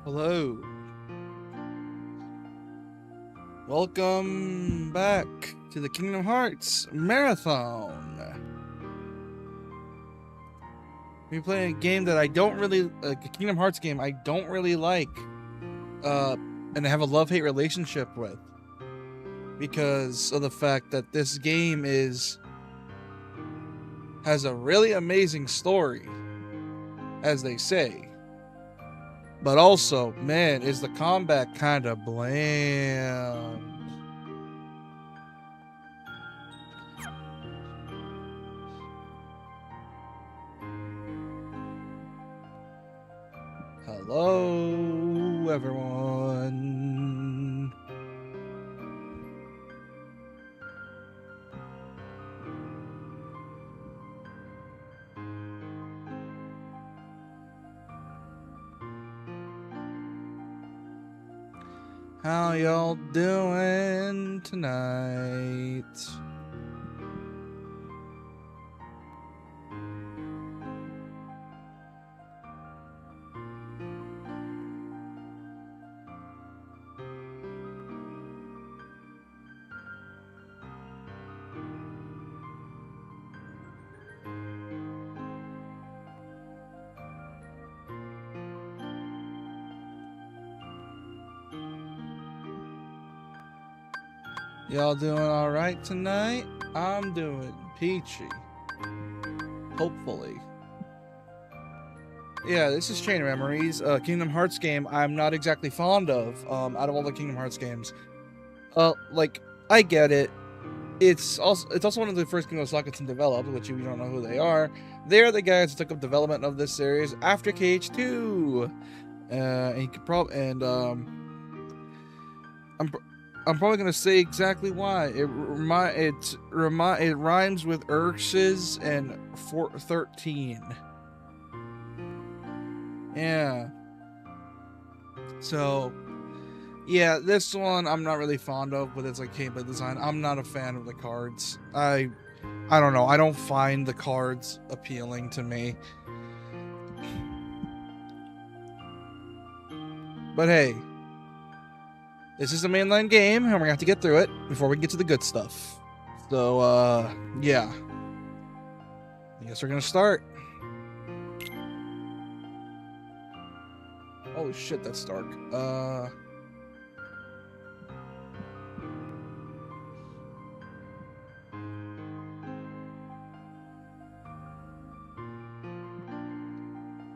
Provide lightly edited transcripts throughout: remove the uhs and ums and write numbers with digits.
Hello. Welcome back to the Kingdom Hearts Marathon. We're playing a game that I don't really a Kingdom Hearts game I don't really like, and I have a love-hate relationship with because of the fact that this game has a really amazing story, as they say. But also, man, is the combat kind of bland. Hello, everyone. How y'all doing tonight? Y'all doing all right tonight? I'm doing peachy. Hopefully. Yeah, this is Chain Memories, Kingdom Hearts game I'm not exactly fond of, out of all the Kingdom Hearts games. Like, I get it. It's also one of the first Kingdom Sockets developed, which you don't know who they are. They're the guys who took up development of this series after KH2. And you could I'm probably gonna say exactly why. It rhymes with Urx's and 13. Yeah. So, yeah, this one I'm not really fond of with its like gameplay design. I'm not a fan of the cards. I don't know. I don't find the cards appealing to me. But hey, this is a mainline game, and we're gonna have to get through it before we get to the good stuff. So, yeah. I guess we're gonna start. Holy shit, that's dark.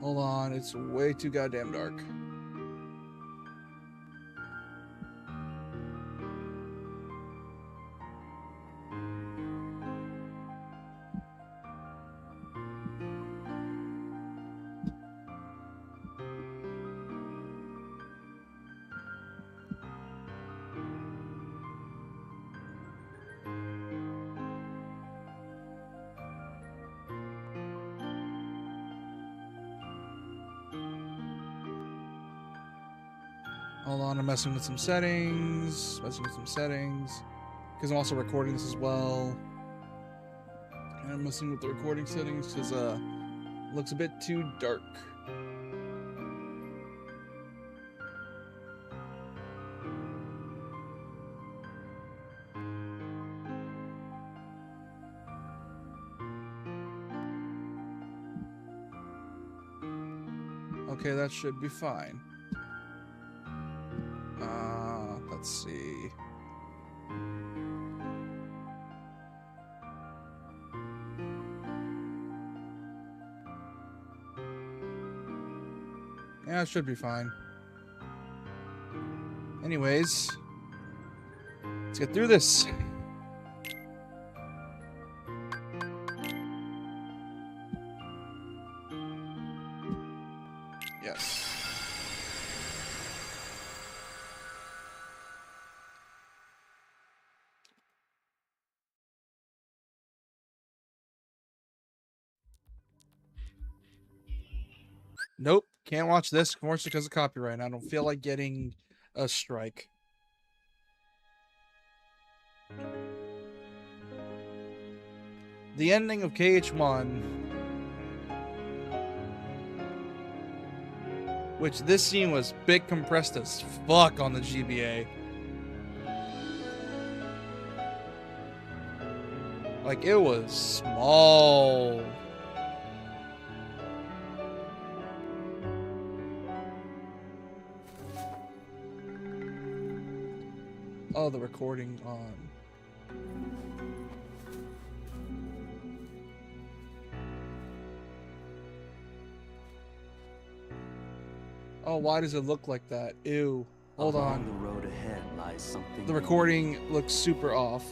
Hold on, it's way too goddamn dark. Hold on, I'm messing with some settings. Because I'm also recording this as well. And I'm messing with the recording settings because it looks a bit too dark. Okay, that should be fine. Let's see. Yeah, it should be fine. Anyways, let's get through this. Yes. Nope, can't watch this, unfortunately, because of copyright. I don't feel like getting a strike. The ending of KH1 Which this scene was big compressed as fuck on the GBA. Like, it was small. Oh, the recording on. Oh, why does it look like that? Ew. Hold on. The road ahead lies something. The recording looks super off.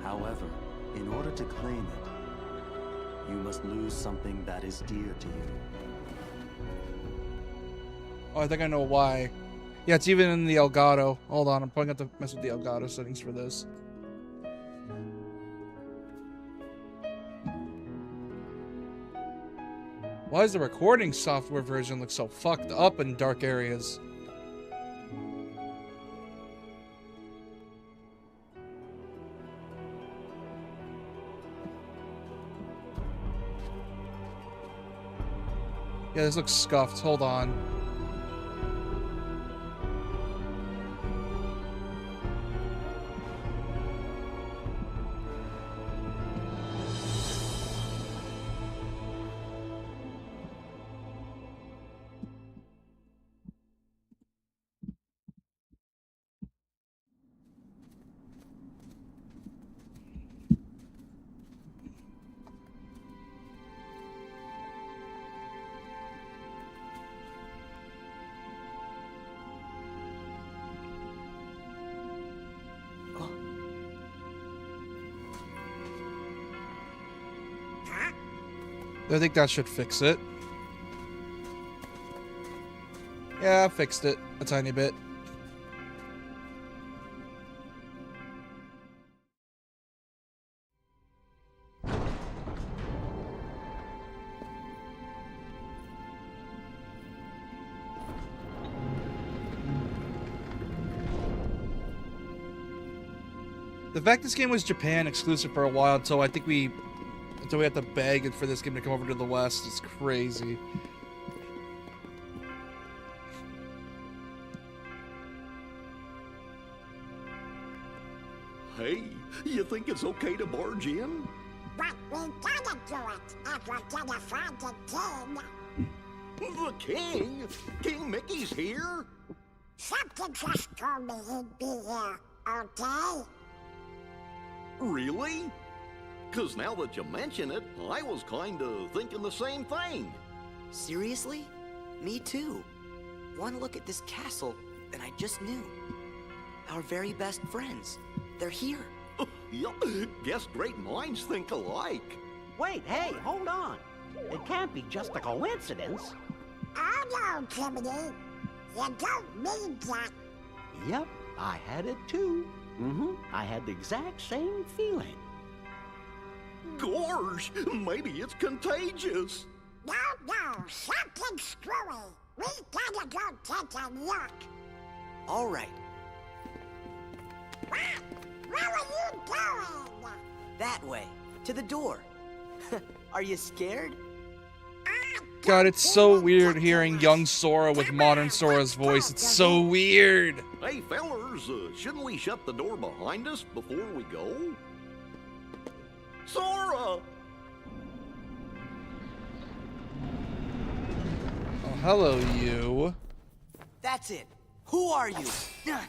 However, in order to claim it, you must lose something that is dear to you. Oh, I think I know why. Yeah, it's even in the Elgato. Hold on, I'm probably going to mess with the Elgato settings for this. Why does the recording software version look so fucked up in dark areas? Yeah, this looks scuffed. Hold on. I think that should fix it. Yeah, I fixed it a tiny bit. The fact this game was Japan exclusive for a while until I think we have to beg for this game to come over to the West is crazy. Hey, you think it's okay to barge in? But we gotta do it if we're gonna find the king. The king? King Mickey's here? Something just told me he'd be here, okay? Really? 'Cause now that you mention it, I was kinda thinking the same thing. Seriously? Me too. One look at this castle, and I just knew. Our very best friends. They're here. Yup, guess great minds think alike. Wait, hey, hold on. It can't be just a coincidence. Oh no, Jiminy. You don't mean that. Yep, I had it too. I had the exact same feeling. Gorge, maybe it's contagious. No, something screwy. We gotta go take a look. All right. Where are you going? That way. To the door. Are you scared? God, it's so weird hearing young Sora with modern Sora's voice. It's so weird. Hey, fellers, shouldn't we shut the door behind us before we go? Sora! Oh, hello, you. That's it. Who are you? Hi,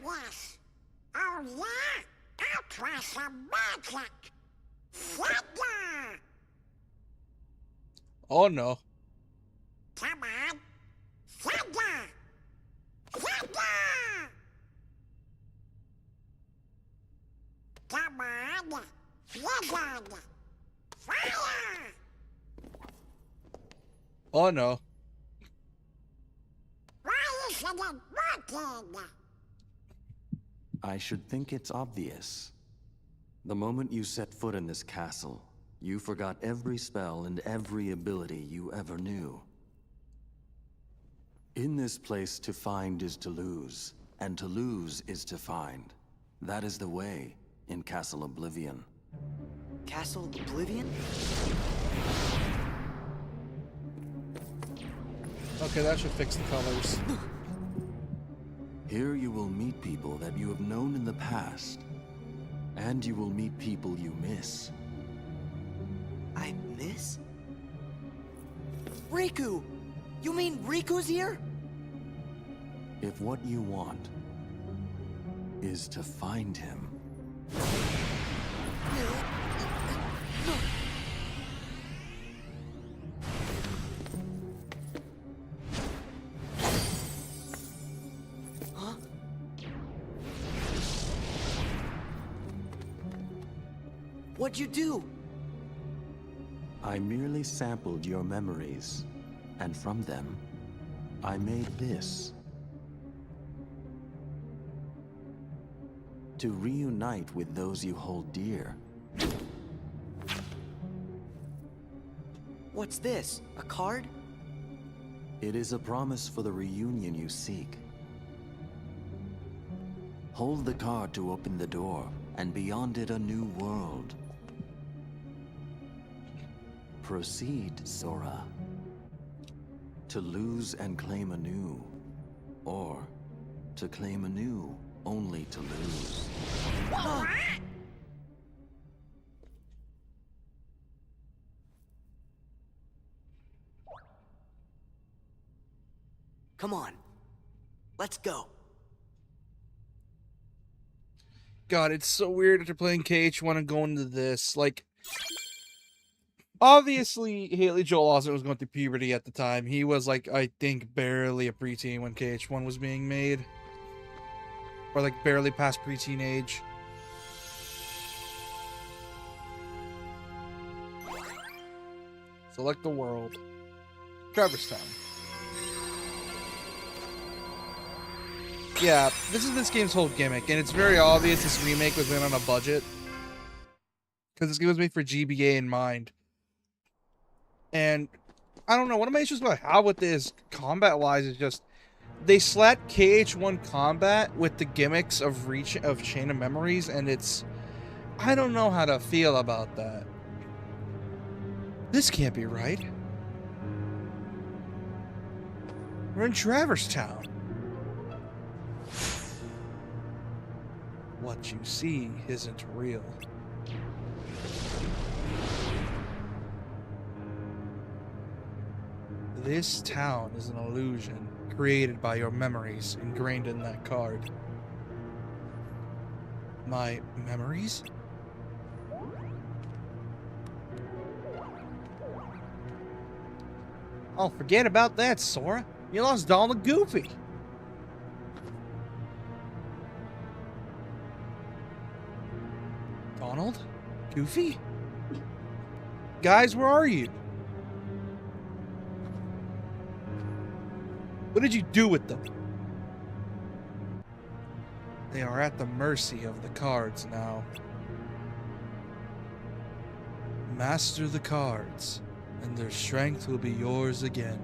yes. Oh, yeah? I'll try some magic. Thunder! Oh, no. Come on. Thunder! Thunder! Come on. Thunder! Fire! Oh, no. Why isn't it working? I should think it's obvious. The moment you set foot in this castle, you forgot every spell and every ability you ever knew. In this place, to find is to lose, and to lose is to find. That is the way in Castle Oblivion. Castle Oblivion? Okay, that should fix the colors. Here you will meet people that you have known in the past, and you will meet people you miss. I miss? Riku! You mean Riku's here? If what you want is to find him, Huh? What'd you do? I merely sampled your memories, and from them, I made this. To reunite with those you hold dear. What's this? A card? It is a promise for the reunion you seek. Hold the card to open the door, and beyond it a new world. Proceed, Sora. To lose and claim anew, or to claim anew only to lose. Come on. Let's go. God, it's so weird after playing KH1 and going into this. Like, obviously, Haley Joel Osment was going through puberty at the time. He was, like, I think, barely a preteen when KH1 was being made. Or, like, barely past preteen age. Select the world. Traverse Town. Yeah, this is this game's whole gimmick, and it's very obvious this remake was made on a budget. Because this game was made for GBA in mind. And, I don't know, one of my issues about how with this, combat-wise, is just, they slapped KH1 combat with the gimmicks of Chain of Memories, and it's, I don't know how to feel about that. This can't be right. We're in Traverse Town. What you see isn't real. This town is an illusion created by your memories ingrained in that card. My memories? Oh, forget about that, Sora. You lost Donald and Goofy. Donald? Goofy? Guys, where are you? What did you do with them? They are at the mercy of the cards now. Master the cards, and their strength will be yours again.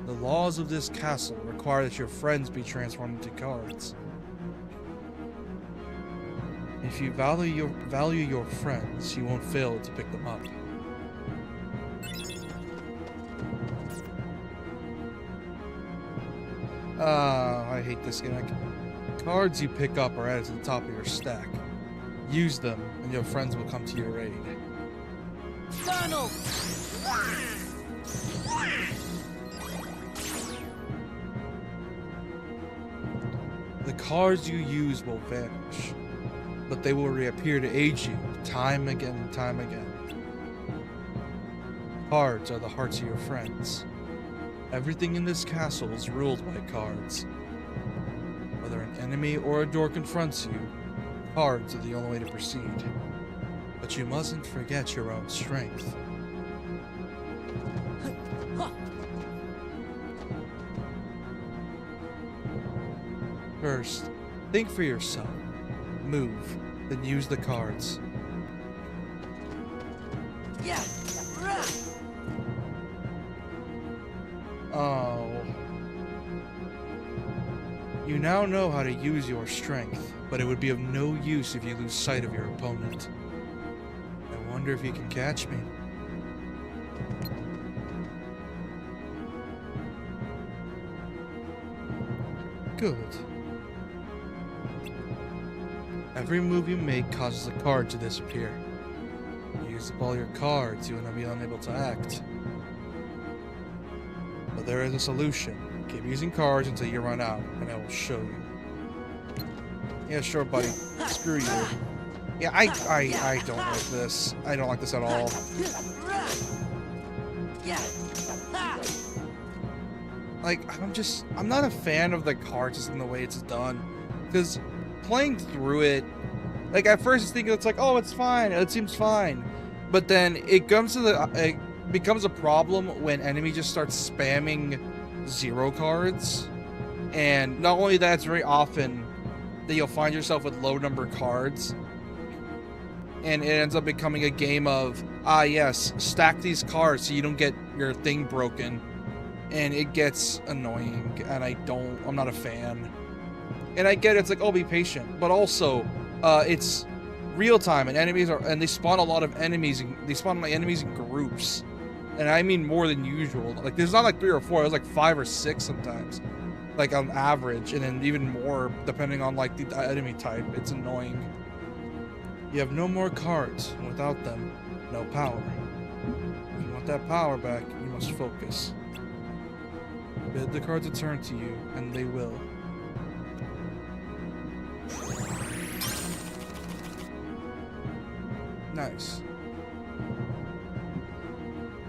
The laws of this castle require that your friends be transformed into cards. If you value your friends, you won't fail to pick them up. I hate this gimmick. Cards you pick up are added to the top of your stack. Use them, and your friends will come to your aid. Donald! The cards you use will vanish, but they will reappear to aid you time again and time again. Cards are the hearts of your friends. Everything in this castle is ruled by cards. Whether an enemy or a door confronts you, cards are the only way to proceed. But you mustn't forget your own strength. First, think for yourself. Move, then use the cards. Yeah! Oh. You now know how to use your strength, but it would be of no use if you lose sight of your opponent. I wonder if you can catch me. Good. Every move you make causes a card to disappear. You use up all your cards, you will be unable to act. But there is a solution. Keep using cards until you run out, and I will show you. Yeah, sure, buddy. Screw you. Yeah, I don't like this. I don't like this at all. Like, I'm not a fan of the card system the way it's done. Because playing through it, like, at first it's thinking it's like, oh, it's fine, it seems fine. But then it comes to it becomes a problem when enemy just starts spamming 0 cards. And not only that, it's very often that you'll find yourself with low number cards. And it ends up becoming a game of, yes, stack these cards so you don't get your thing broken. And it gets annoying, and I'm not a fan. And I get it's like, oh, be patient, but also, it's real time, and they spawn a lot of enemies, they spawn like enemies in groups, and I mean more than usual. Like, there's not like 3 or 4, there's like 5 or 6 sometimes, like on average, and then even more depending on like the enemy type. It's annoying. You have no more cards, and without them, no power. If you want that power back, you must focus. Bid the cards return to you, and they will. Nice.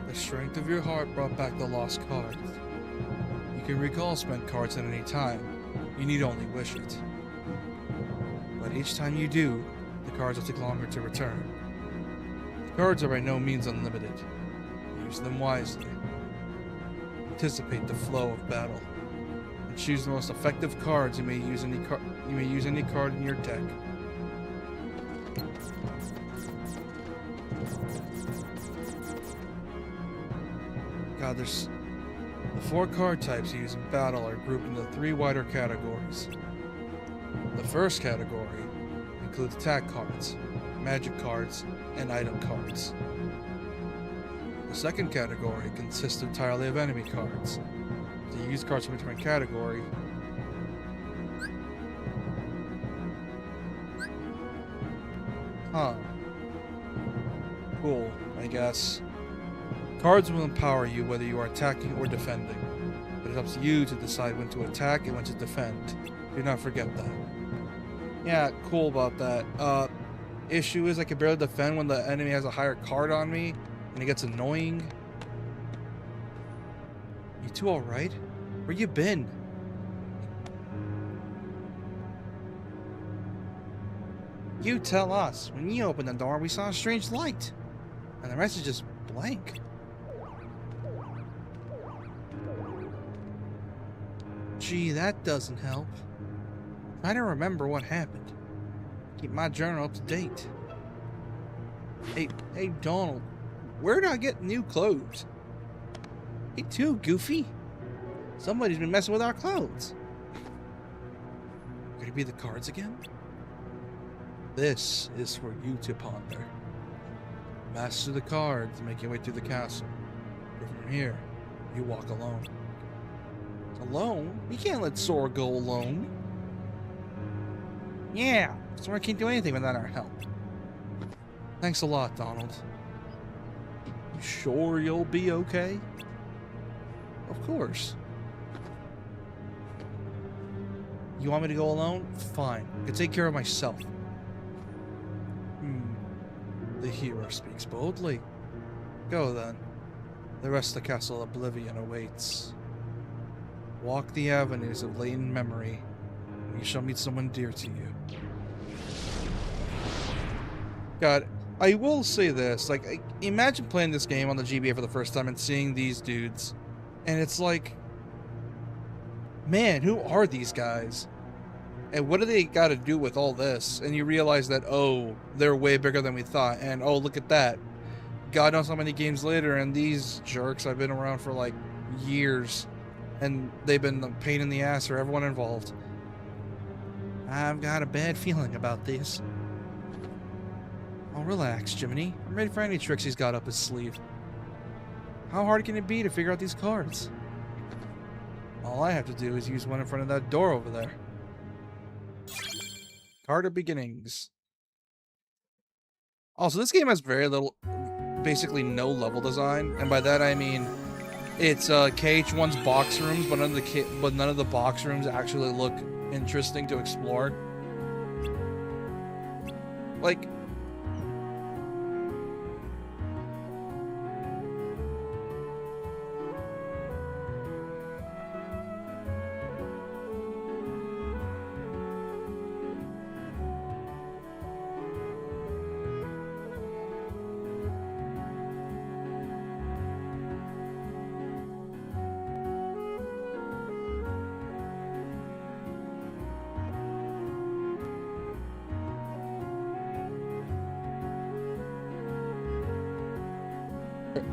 The strength of your heart brought back the lost cards. You can recall spent cards at any time. You need only wish it. But each time you do, the cards will take longer to return. The cards are by no means unlimited. Use them wisely. Anticipate the flow of battle, and choose the most effective cards. You may use any card in your deck. God, there's the 4 card types you use in battle are grouped into 3 wider categories. The first category includes attack cards, magic cards, and item cards. The second category consists entirely of enemy cards. So you use cards from a different category. Huh. Cool, I guess. Cards will empower you whether you are attacking or defending, but it's up to you to decide when to attack and when to defend. Do not forget that. Yeah, cool about that. Issue is I can barely defend when the enemy has a higher card on me, and it gets annoying. You two alright? Where you been? You tell us. When you opened the door, we saw a strange light. And the rest is just blank. Gee, that doesn't help. I don't remember what happened. Keep my journal up to date. Hey, Donald. Where did I get new clothes? Hey, too, Goofy. Somebody's been messing with our clothes. Could it be the cards again? This is for you to ponder. Master the cards, make your way through the castle. But from here, you walk alone. Alone? We can't let Sora go alone. Yeah, Sora can't do anything without our help. Thanks a lot, Donald. You sure you'll be okay? Of course. You want me to go alone? Fine. I can take care of myself. The hero speaks boldly. Go then. The rest of the castle oblivion awaits. Walk the avenues of latent memory, and you shall meet someone dear to you. God, I will say this, like, imagine playing this game on the GBA for the first time and seeing these dudes, and it's like, man, who are these guys? And what do they got to do with all this? And you realize that, oh, they're way bigger than we thought. And, oh, look at that. God knows how many games later, and these jerks have been around for, like, years. and they've been a pain in the ass for everyone involved. I've got a bad feeling about this. Oh, relax, Jiminy. I'm ready for any tricks he's got up his sleeve. How hard can it be to figure out these cards? All I have to do is use one in front of that door over there. Card of Beginnings. Also, this game has very little, basically no level design, and by that I mean it's KH1's box rooms, but none of the box rooms actually look interesting to explore. Like,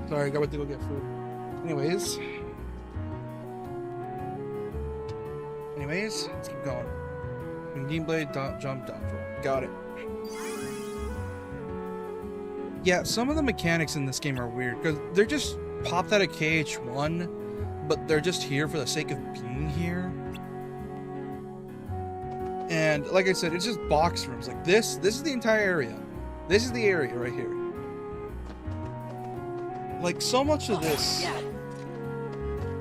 sorry, I got to go get food. Anyways, let's keep going. Game blade, jump, down throw. Got it. Yeah, some of the mechanics in this game are weird because they're just popped out of KH1, but they're just here for the sake of being here. And like I said, it's just box rooms. Like this is the entire area. This is the area right here. Like, so much of this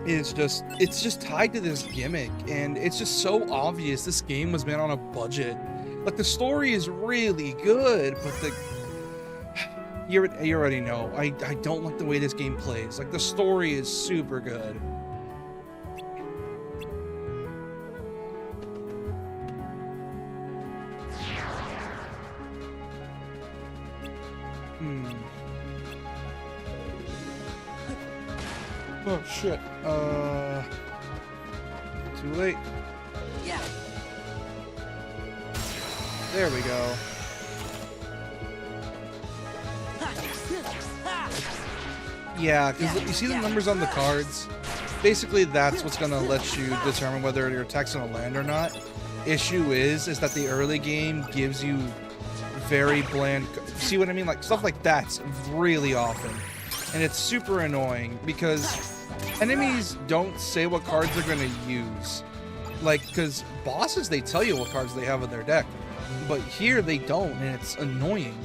is just, it's just tied to this gimmick, and it's just so obvious this game was made on a budget. Like, the story is really good, but the, you already know, I don't like the way this game plays. Like, the story is super good. Oh shit. Too late. Yeah. There we go. Yeah, because you see the numbers on the cards? Basically, that's what's going to let you determine whether your attack's going to land or not. Issue is that the early game gives you very bland... See what I mean? Like, stuff like that's really often. And it's super annoying because enemies don't say what cards they're going to use. Like, because bosses, they tell you what cards they have in their deck. But here, they don't, and it's annoying.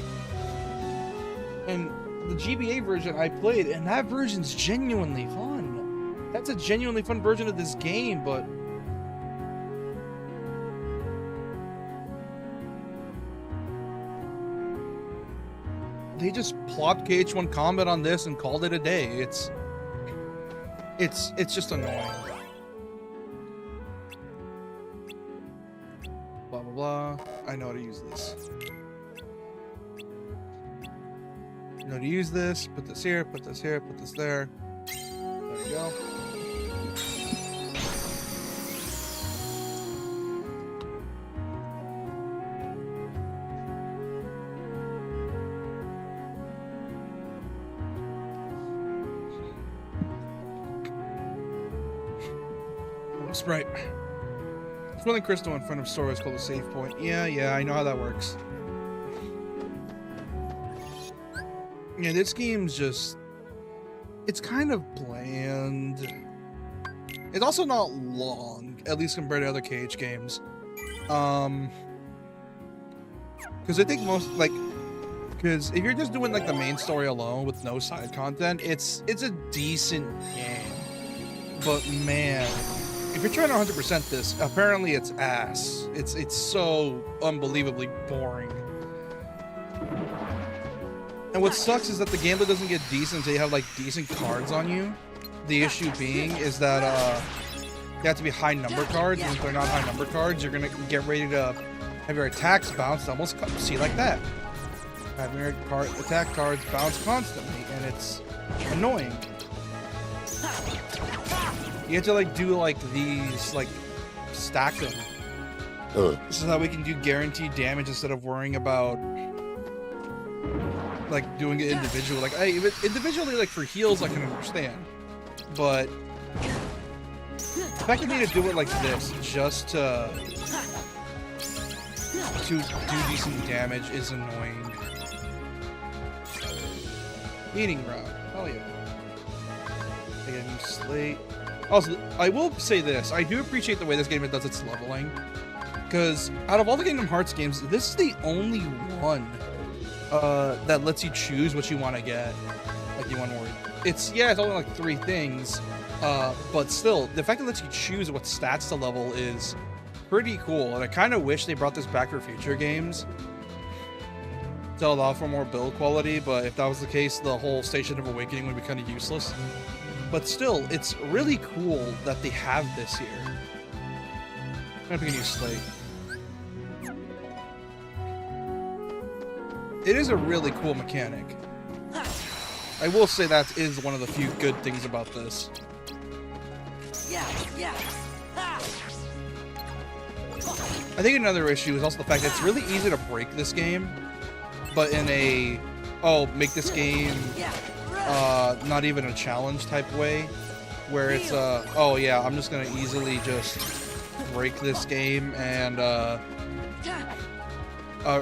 And the GBA version I played, and that version's genuinely fun. That's a genuinely fun version of this game, but... they just plopped KH1 Combat on this and called it a day. It's just annoying. Blah, blah, blah. I know how to use this. I know how to use this. Put this here, put this here, put this there. There we go. Sprite. Swirling crystal in front of Sora is called a save point. Yeah, I know how that works. Yeah, this game's just... it's kind of bland. It's also not long, at least compared to other KH games. Because I think most, like... because if you're just doing, like, the main story alone with no side content, it's a decent game. But, man... if you're trying to 100% this, apparently it's ass. It's so unbelievably boring. And what sucks is that the gameplay doesn't get decent until you have like decent cards on you. The issue being is that you have to be high number cards, and if they're not high number cards, you're gonna get ready to have your attacks bounce almost see like that. Having your attack cards bounce constantly, and it's annoying. You have to like do like these, like stack them. This is how we can do guaranteed damage instead of worrying about like doing it individually. Like individually, like for heals, I can understand, but The fact that they need to do it like this just to do decent damage is annoying. Eating route. Hell yeah. I get a new slate. Also, I will say this. I do appreciate the way this game does its leveling. Because out of all the Kingdom Hearts games, this is the only one that lets you choose what you want to get. Like you want more. It's only like 3 things. But still, the fact that it lets you choose what stats to level is pretty cool. And I kind of wish they brought this back for future games to allow for more build quality. But if that was the case, the whole Station of Awakening would be kind of useless. But still, it's really cool that they have this here. I'm gonna pick a new slate. It is a really cool mechanic. I will say that is one of the few good things about this. I think another issue is also the fact that it's really easy to break this game, but in a, make this game not even a challenge type way, where it's I'm just gonna easily just break this game and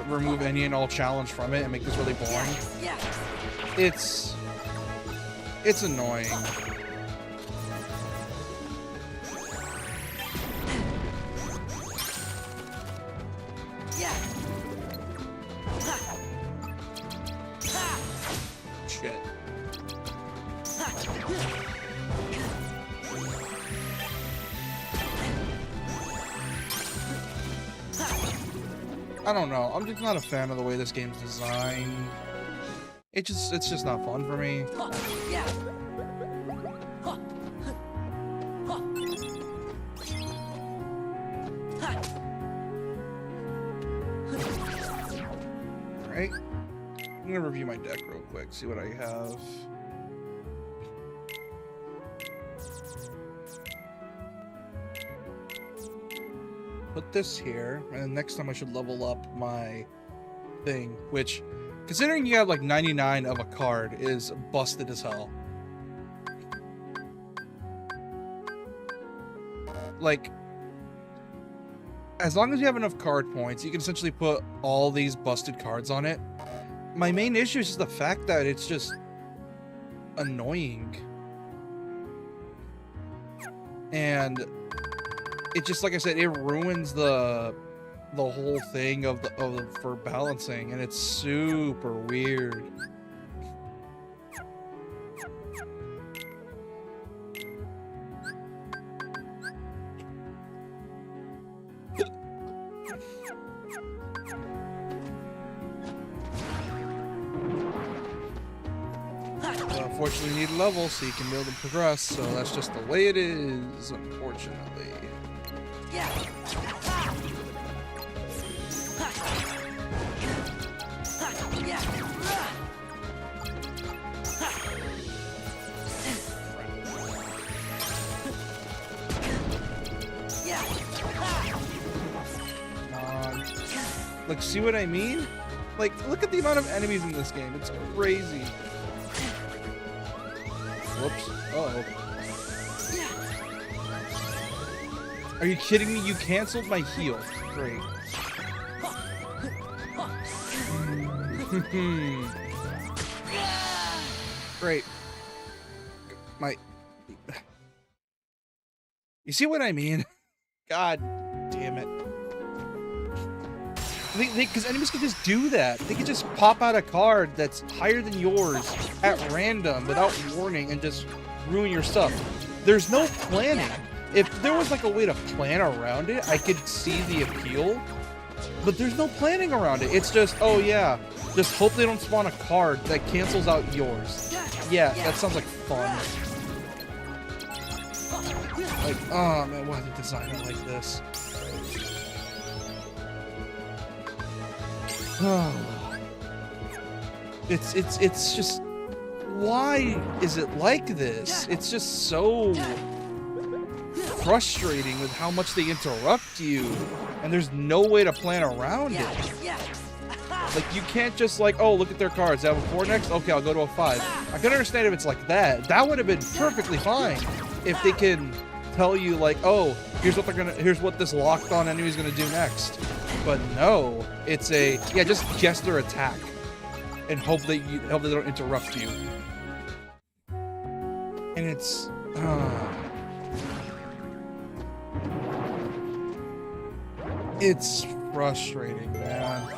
remove any and all challenge from it and make this really boring. It's annoying. Shit. I don't know. I'm just not a fan of the way this game's designed. It's just not fun for me. Alright. I'm gonna review my deck real quick, see what I have. Put this here, and then next time I should level up my thing, which, considering you have like 99 of a card, is busted as hell. Like, as long as you have enough card points, you can essentially put all these busted cards on it. My main issue is just the fact that it's just annoying. And it just, like I said, it ruins the whole thing for balancing, and it's super weird. Unfortunately, you need levels so you can be able to progress, so that's just the way it is, unfortunately. Like, see what I mean? Like, look at the amount of enemies in this game. It's crazy. Whoops. Uh-oh. Are you kidding me? You canceled my heal. Great. Great. You see what I mean? God damn it. Because enemies can just do that. They can just pop out a card that's higher than yours at random without warning and just ruin your stuff. There's no planning. If there was like a way to plan around it, I could see the appeal. But there's no planning around it. It's just, oh yeah, just hope they don't spawn a card that cancels out yours. Yeah, that sounds like fun. Like, oh man, why did they design it like this? It's just, why is it like this? It's just so frustrating with how much they interrupt you, and there's no way to plan around it. Like, you can't just like, oh, look at their cards. They have a 4 next? Okay, I'll go to a 5. I can understand if it's like that. That would have been perfectly fine if they can tell you like, oh, here's what this locked on enemy is gonna do next. But no, it's yeah, just guess their attack and hope they don't interrupt you. And it's frustrating, man.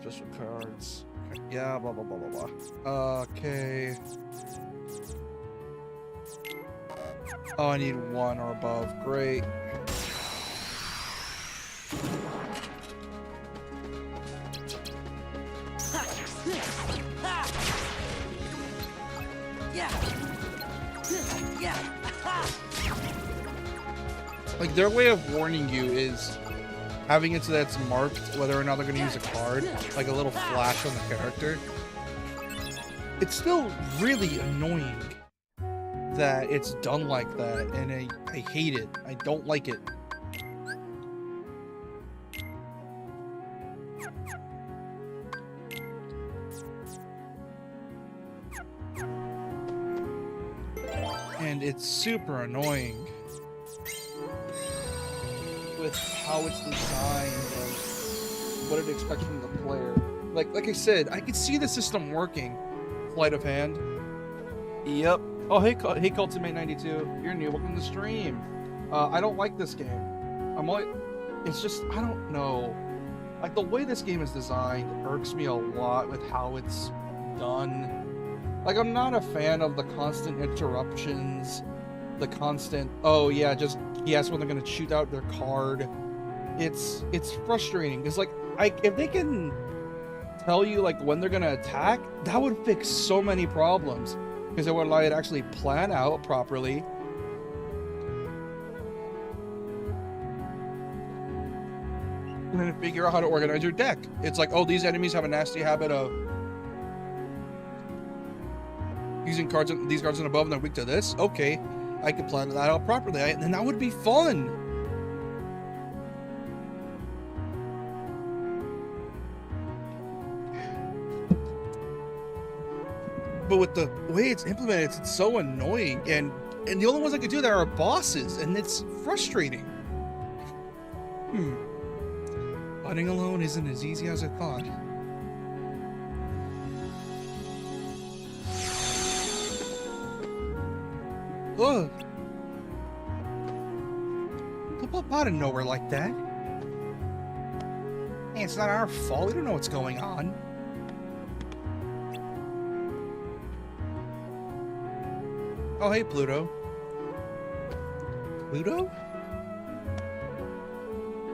Special cards. Okay. Yeah, blah blah blah blah blah. Okay. Oh, I need 1 or above. Great. Like, their way of warning you is having it so that it's marked whether or not they're going to use a card, like a little flash on the character. It's still really annoying that it's done like that, and I hate it. I don't like it. And it's super annoying with how it's designed and what it expects from the player. Like I said, I could see the system working. Sleight of hand. Yep. Oh, hey, Cultimate 92. You're new. Welcome to the stream. I don't like this game. It's just, I don't know. Like, the way this game is designed irks me a lot with how it's done. Like, I'm not a fan of the constant interruptions, the constant, oh yeah, just guess when they're gonna shoot out their card. It's frustrating. It's like, if they can tell you like when they're gonna attack, that would fix so many problems. Because it would allow you to actually plan out properly. And then figure out how to organize your deck. It's like, oh, these enemies have a nasty habit of using these cards and above, and they're weak to this. Okay, I could plan that out properly, and then that would be fun. But with the way it's implemented, it's so annoying, and the only ones that can do that are bosses, and it's frustrating. Fighting alone isn't as easy as I thought. Ugh. Don't pop out of nowhere like that. Hey, it's not our fault. We don't know what's going on. Oh, hey, Pluto. Pluto?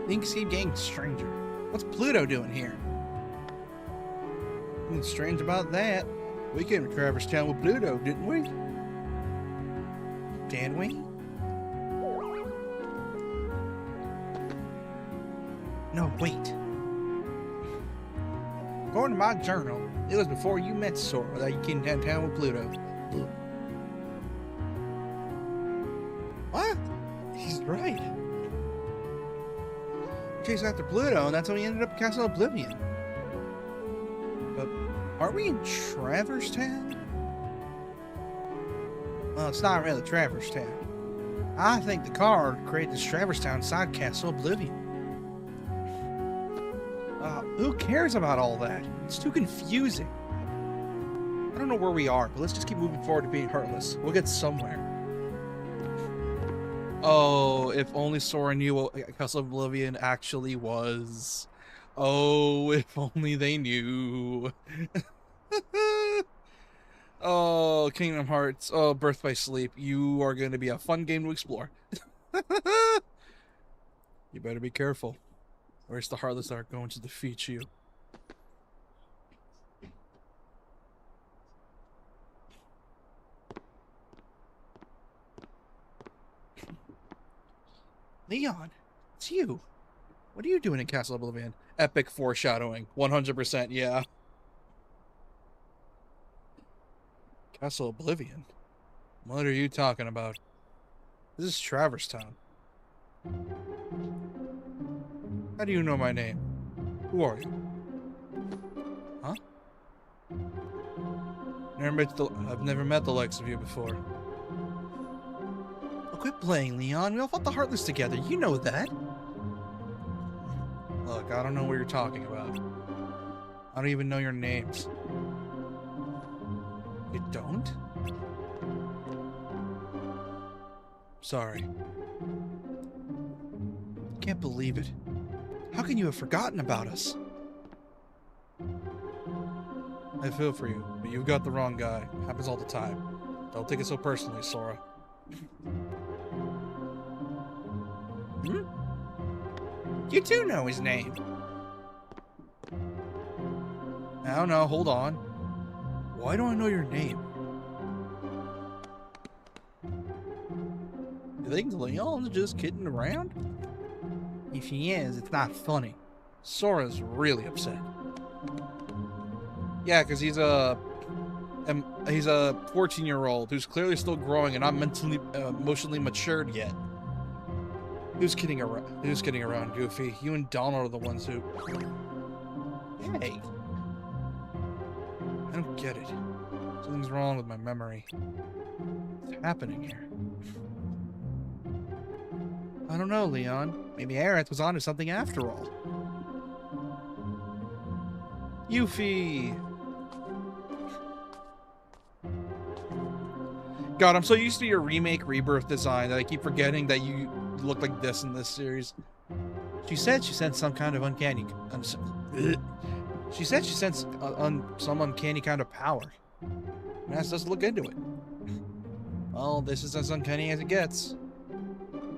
Things keep getting stranger. What's Pluto doing here? Nothing strange about that. We came to Traverse Town with Pluto, didn't we? Did we? No, wait. According to my journal, it was before you met Sora that you came downtown with Pluto. What? He's right. Chasing after Pluto, and that's how we ended up in Castle Oblivion. But aren't we in Traverse Town? Well, it's not really Traverse Town. I think the card created this Traverse Town inside Castle Oblivion. Who cares about all that? It's too confusing. I don't know where we are, but let's just keep moving forward to being heartless. We'll get somewhere. Oh, if only Sora knew what Castle Oblivion actually was. Oh, if only they knew. Oh, Kingdom Hearts. Oh, Birth by Sleep. You are going to be a fun game to explore. You better be careful. Or it's the Heartless that are going to defeat you. Leon, it's you. What are you doing in Castle Oblivion? Epic foreshadowing. 100%, yeah. Castle Oblivion? What are you talking about? This is Traverse Town. How do you know my name? Who are you? Huh? I've never met the likes of you before. Quit playing, Leon. We all fought the Heartless together. You know that. Look, I don't know what you're talking about. I don't even know your names. You don't? Sorry. Can't believe it. How can you have forgotten about us? I feel for you, but you've got the wrong guy. Happens all the time. Don't take it so personally, Sora. Hmm? You do know his name. Now, no, hold on. Why do I know your name? You think Leon's just kidding around? If he is, it's not funny. Sora's really upset. Yeah, because he's a 14-year-old who's clearly still growing and not mentally, emotionally matured yet. Who's kidding around? Who's kidding around, Goofy? You and Donald are the ones who. Hey, I don't get it. Something's wrong with my memory. What's happening here? I don't know, Leon. Maybe Aerith was onto something after all. Yuffie! God, I'm so used to your remake rebirth design that I keep forgetting that you look like this in this series. She said she sensed some kind of uncanny... She said she sensed some uncanny kind of power. And asked us to look into it. Well, this is as uncanny as it gets.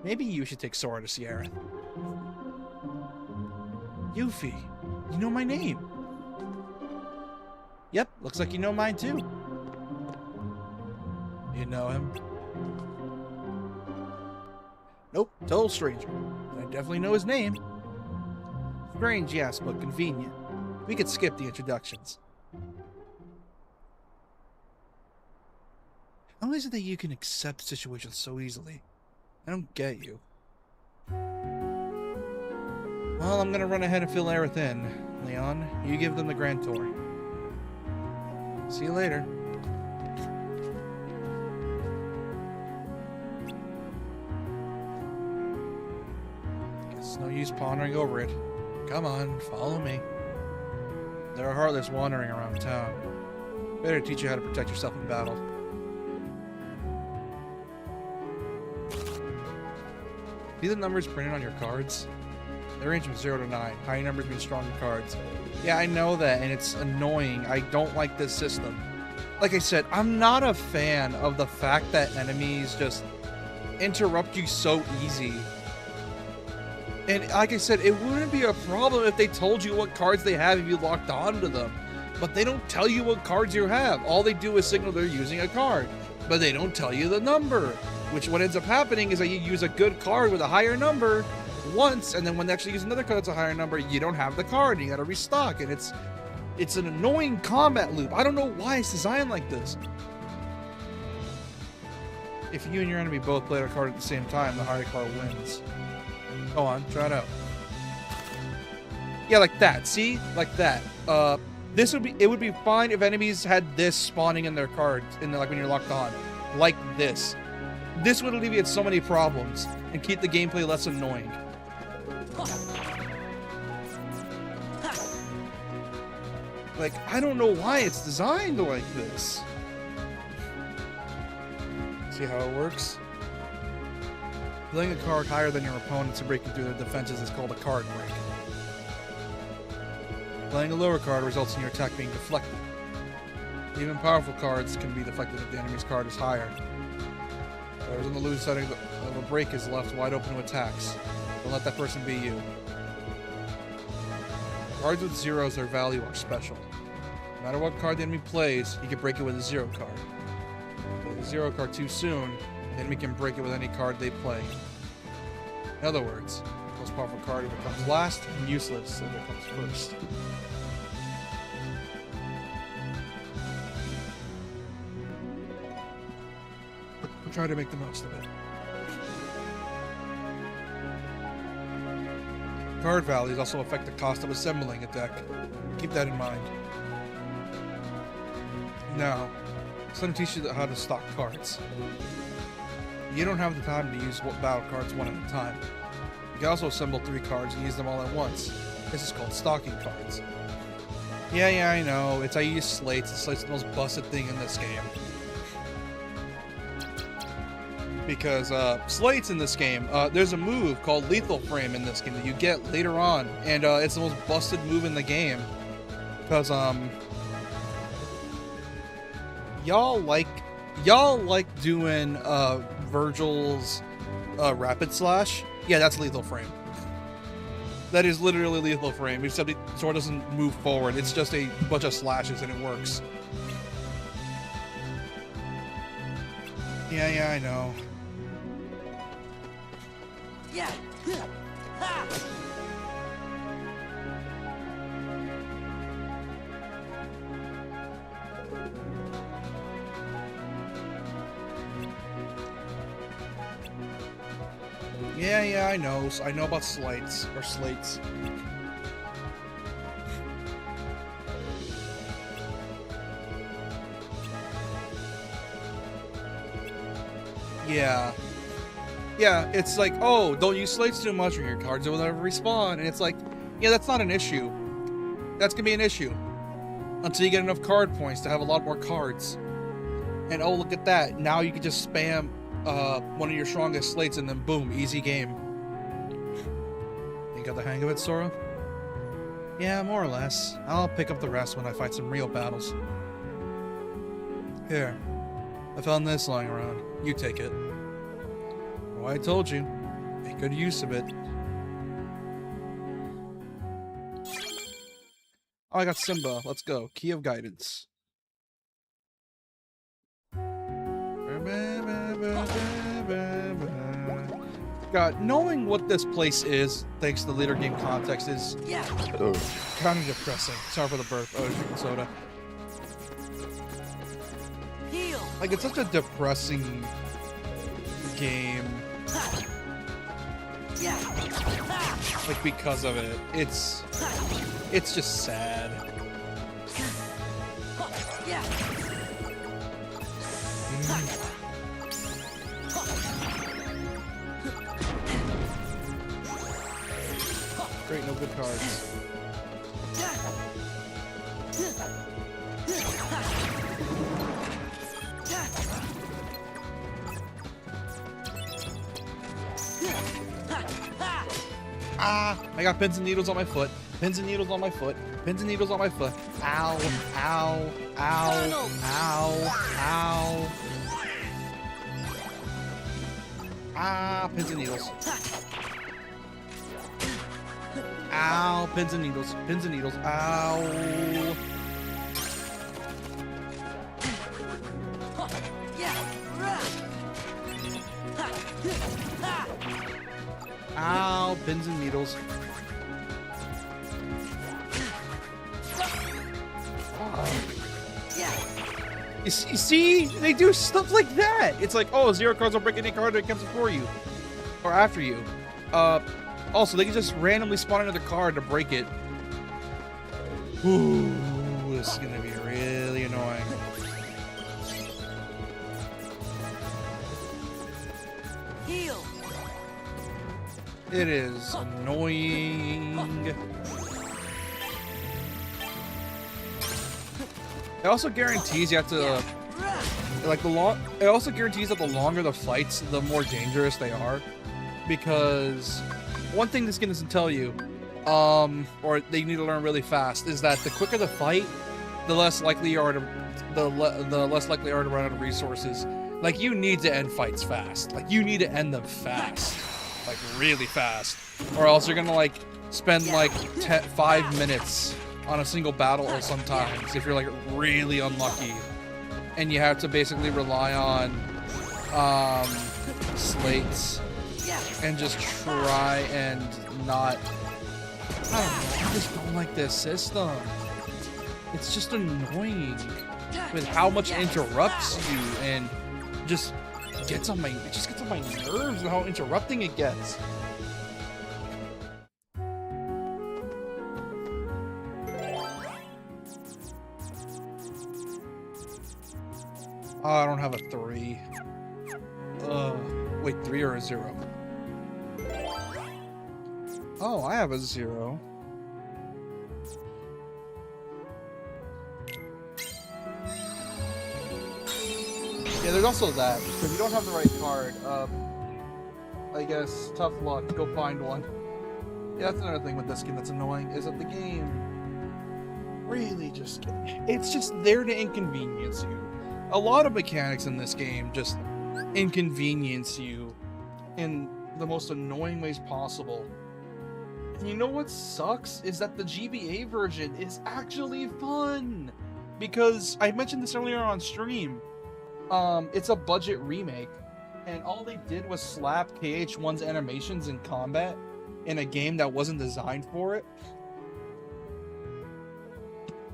Maybe you should take Sora to see Aerith. Yuffie, you know my name. Yep, looks like you know mine too. You know him? Nope, total stranger. I definitely know his name. Strange, yes, but convenient. We could skip the introductions. How is it that you can accept situations so easily? I don't get you. Well, I'm gonna run ahead and fill Aerith in. Leon, you give them the grand tour. See you later. Guess no use pondering over it. Come on, follow me. There are Heartless wandering around town. Better teach you how to protect yourself in battle. See the numbers printed on your cards? They range from 0 to 9. High numbers mean stronger cards. Yeah, I know that, and it's annoying. I don't like this system. Like I said, I'm not a fan of the fact that enemies just interrupt you so easy. And like I said, it wouldn't be a problem if they told you what cards they have if you locked onto them. But they don't tell you what cards you have. All they do is signal they're using a card. But they don't tell you the number. Which what ends up happening is that you use a good card with a higher number once, and then when they actually use another card that's a higher number, you don't have the card, and you gotta restock, and it's an annoying combat loop. I don't know why it's designed like this. If you and your enemy both play a card at the same time, the higher card wins. Go on, try it out. Yeah, like that. See? Like that. It would be fine if enemies had this spawning in their cards, like when you're locked on. Like this. This would alleviate so many problems and keep the gameplay less annoying. Like, I don't know why it's designed like this. See how it works? Playing a card higher than your opponents and breaking through their defenses is called a card break. Playing a lower card results in your attack being deflected. Even powerful cards can be deflected if the enemy's card is higher. Whoever's on the losing side of a break is left wide open to attacks. Don't let that person be you. Cards with zeros, their value are special. No matter what card the enemy plays, he can break it with a 0 card. Play the 0 card too soon, the enemy can break it with any card they play. In other words, the most powerful card either comes last and useless if it comes first. Try to make the most of it. Card values also affect the cost of assembling a deck. Keep that in mind. Now, it's going to teach you how to stock cards. you don't have the time to use battle cards one at a time. You can also assemble 3 cards and use them all at once. This is called stocking cards. Yeah, I know. I use slates. Slates are the most busted thing in this game. Because slates in this game, there's a move called Lethal Frame in this game that you get later on, and it's the most busted move in the game. Because y'all like doing Virgil's Rapid Slash. Yeah, that's Lethal Frame. That is literally Lethal Frame, except the sword doesn't move forward. It's just a bunch of slashes and it works. Yeah, I know. Yeah. Yeah, I know. I know about slates. Yeah, it's like, oh, don't use slates too much or your cards will never respawn. And it's like, yeah, that's not an issue. That's gonna be an issue. Until you get enough card points to have a lot more cards. And oh, look at that. Now you can just spam one of your strongest slates and then boom, easy game. You got the hang of it, Sora? Yeah, more or less. I'll pick up the rest when I fight some real battles. Here. I found this lying around. You take it. Well, I told you. Make good use of it. Oh, I got Simba. Let's go. Key of Guidance. God, knowing what this place is, thanks to the later game context, is kind of depressing. Sorry for the burp. Oh, drinking soda. Like, it's such a depressing game. Like, because of it. It's just sad. Great, no good cards. Ah! I got pins and needles on my foot. Pins and needles on my foot. Pins and needles on my foot. Ow! Ow! Ow! Ow! Ow! Ah! Pins and needles. Ow! Pins and needles. Pins and needles. Ow! Ow! Pins and needles. You see? They do stuff like that! It's like, oh, 0 cards will break any card that comes before you. Or after you. Also, they can just randomly spawn another card to break it. Ooh, this is gonna be really annoying. Heal. It is annoying. It also guarantees you have to, like, it also guarantees that the longer the fights, the more dangerous they are. Because one thing this game doesn't tell you, or they need to learn really fast, is that the quicker the fight, the less likely you are to, the less likely you are to run out of resources. Like, you need to end fights fast. Like, you need to end them fast. Like, really fast. Or else you're gonna, like, spend, like, 5 minutes on a single battle or sometimes, if you're, like, really unlucky. And you have to basically rely on, slates. And just try and not... I don't know, I just don't like this system. It's just annoying with how much it interrupts you and just gets on my nerves and how interrupting it gets. Oh, I don't have a 3. Ugh. Wait, 3 or a 0? Oh, I have a 0. Yeah, there's also that. So if you don't have the right card, I guess tough luck. Go find one. Yeah, that's another thing with this game that's annoying, is that the game really it's just there to inconvenience you. A lot of mechanics in this game just inconvenience you in the most annoying ways possible. And you know what sucks? Is that the GBA version is actually fun! Because I mentioned this earlier on stream. It's a budget remake, and all they did was slap KH1's animations in combat in a game that wasn't designed for it.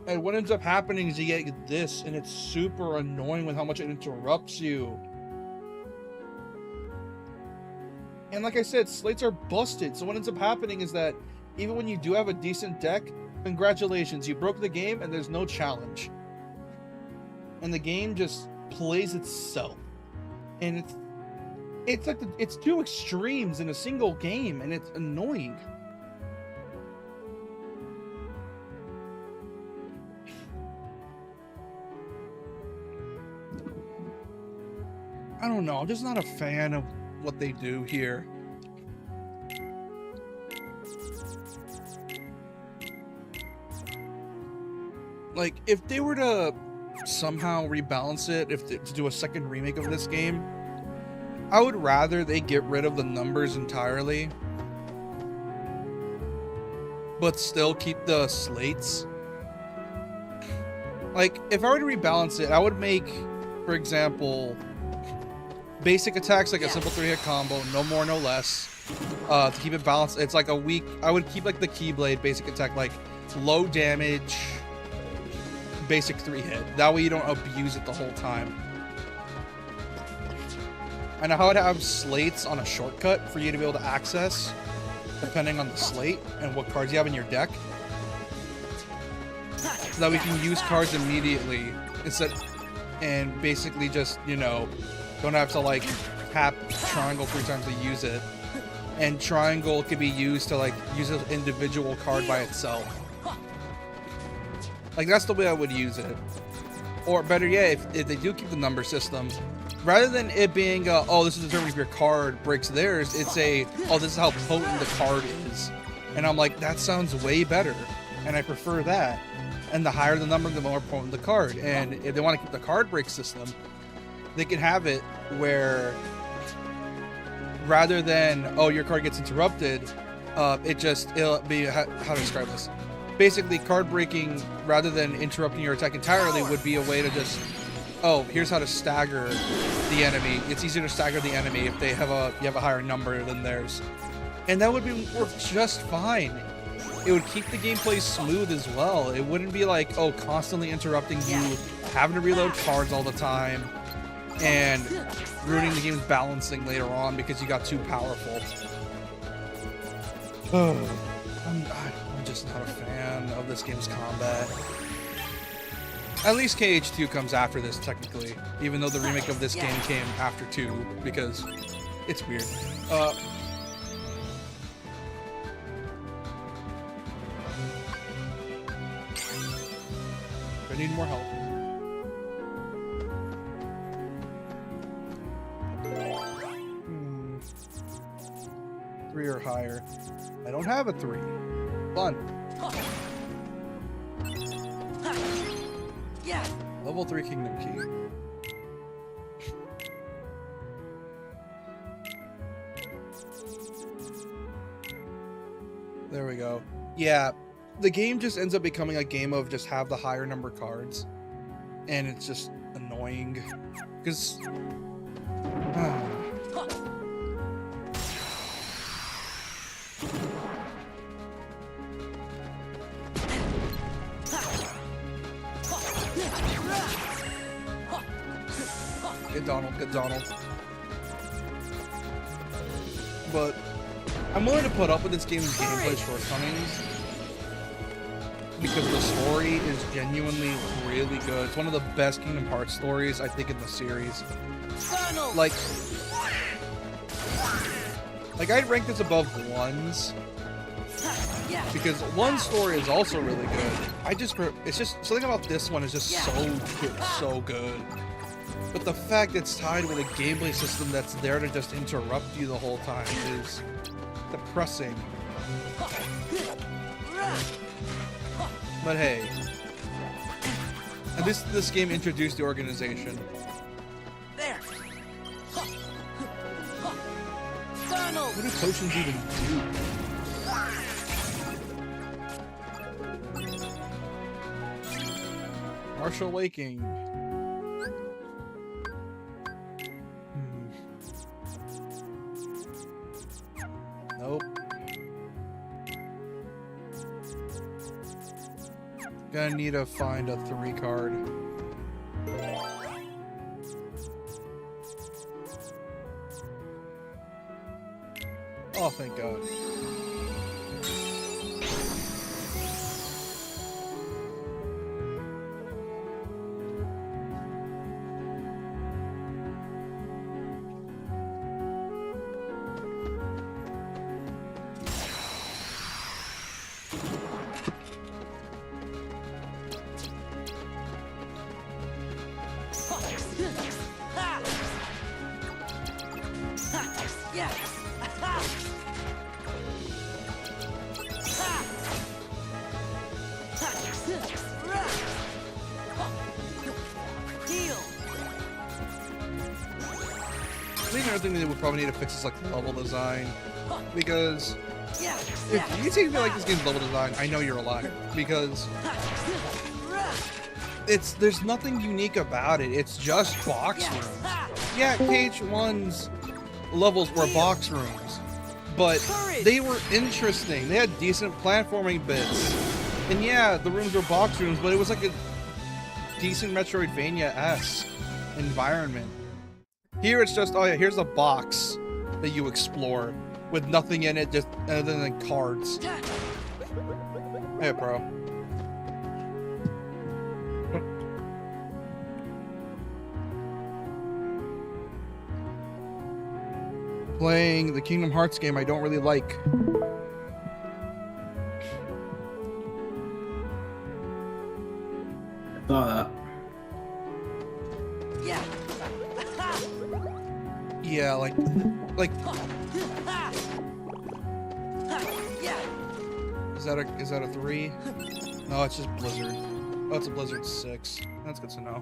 And what ends up happening is you get this, and it's super annoying with how much it interrupts you. And like I said, slates are busted, so what ends up happening is that even when you do have a decent deck, congratulations, you broke the game and there's no challenge. And the game just plays itself. And it's like it's two extremes in a single game, and it's annoying. I don't know, I'm just not a fan of what they do here. Like, if they were to somehow rebalance it, to do a second remake of this game, I would rather they get rid of the numbers entirely, but still keep the slates. Like, if I were to rebalance it, I would make, for example, basic attacks like a simple 3-hit combo, no more, no less. To keep it balanced, it's like a weak. I would keep like the Keyblade basic attack, like low damage, basic 3-hit. That way you don't abuse it the whole time. And I would have slates on a shortcut for you to be able to access, depending on the slate and what cards you have in your deck, so that we can use cards immediately instead, and basically just, you know, don't have to like tap triangle 3 times to use it. And triangle could be used to like use an individual card by itself. Like, that's the way I would use it. Or better yet, if they do keep the number system, rather than it being oh, this is determined if your card breaks theirs, it's oh, this is how potent the card is. And I'm like, that sounds way better, and I prefer that. And the higher the number, the more potent the card. And if they want to keep the card break system, they can have it where rather than, oh, your card gets interrupted, it'll be, how to describe this? Basically, card breaking, rather than interrupting your attack entirely, would be a way to just, oh, here's how to stagger the enemy. It's easier to stagger the enemy if you have a higher number than theirs. And that would work just fine. It would keep the gameplay smooth as well. It wouldn't be like, oh, constantly interrupting you, having to reload cards all the time, and ruining the game's balancing later on because you got too powerful. I'm just not a fan of this game's combat. At least KH2 comes after this, technically, even though the remake of this game came after 2, because it's weird. I need more help. Three or higher. I don't have a 3. Fun. Level 3 Kingdom Key. There we go. Yeah, the game just ends up becoming a game of just have the higher number cards, and it's just annoying because Get Donald. But I'm willing to put up with this game's gameplay shortcomings because the story is genuinely really good. It's one of the best Kingdom Hearts stories, I think, in the series. Like, Like, I'd rank this above ones because one story is also really good. It's just something about this one is just so good. But the fact it's tied with a gameplay system that's there to just interrupt you the whole time is depressing. But hey, at least this game introduced the organization. There. What do potions even do? Martial Waking. Nope. Gonna need to find a 3 card. Oh, thank God. I think another thing that we probably need to fix is like level design, because if you take me like this game's level design, I know you're a liar, because there's nothing unique about it. It's just box rooms. Yeah, KH1's levels were box rooms, but they were interesting. They had decent platforming bits, and yeah, the rooms were box rooms, but it was like a decent Metroidvania-esque environment. Here it's just, oh yeah, here's a box that you explore with nothing in it, just other than cards. Hey, bro. Playing the Kingdom Hearts game I don't really like. I saw that. Yeah, like, is that a 3? No, it's just Blizzard. Oh, it's a Blizzard 6. That's good to know.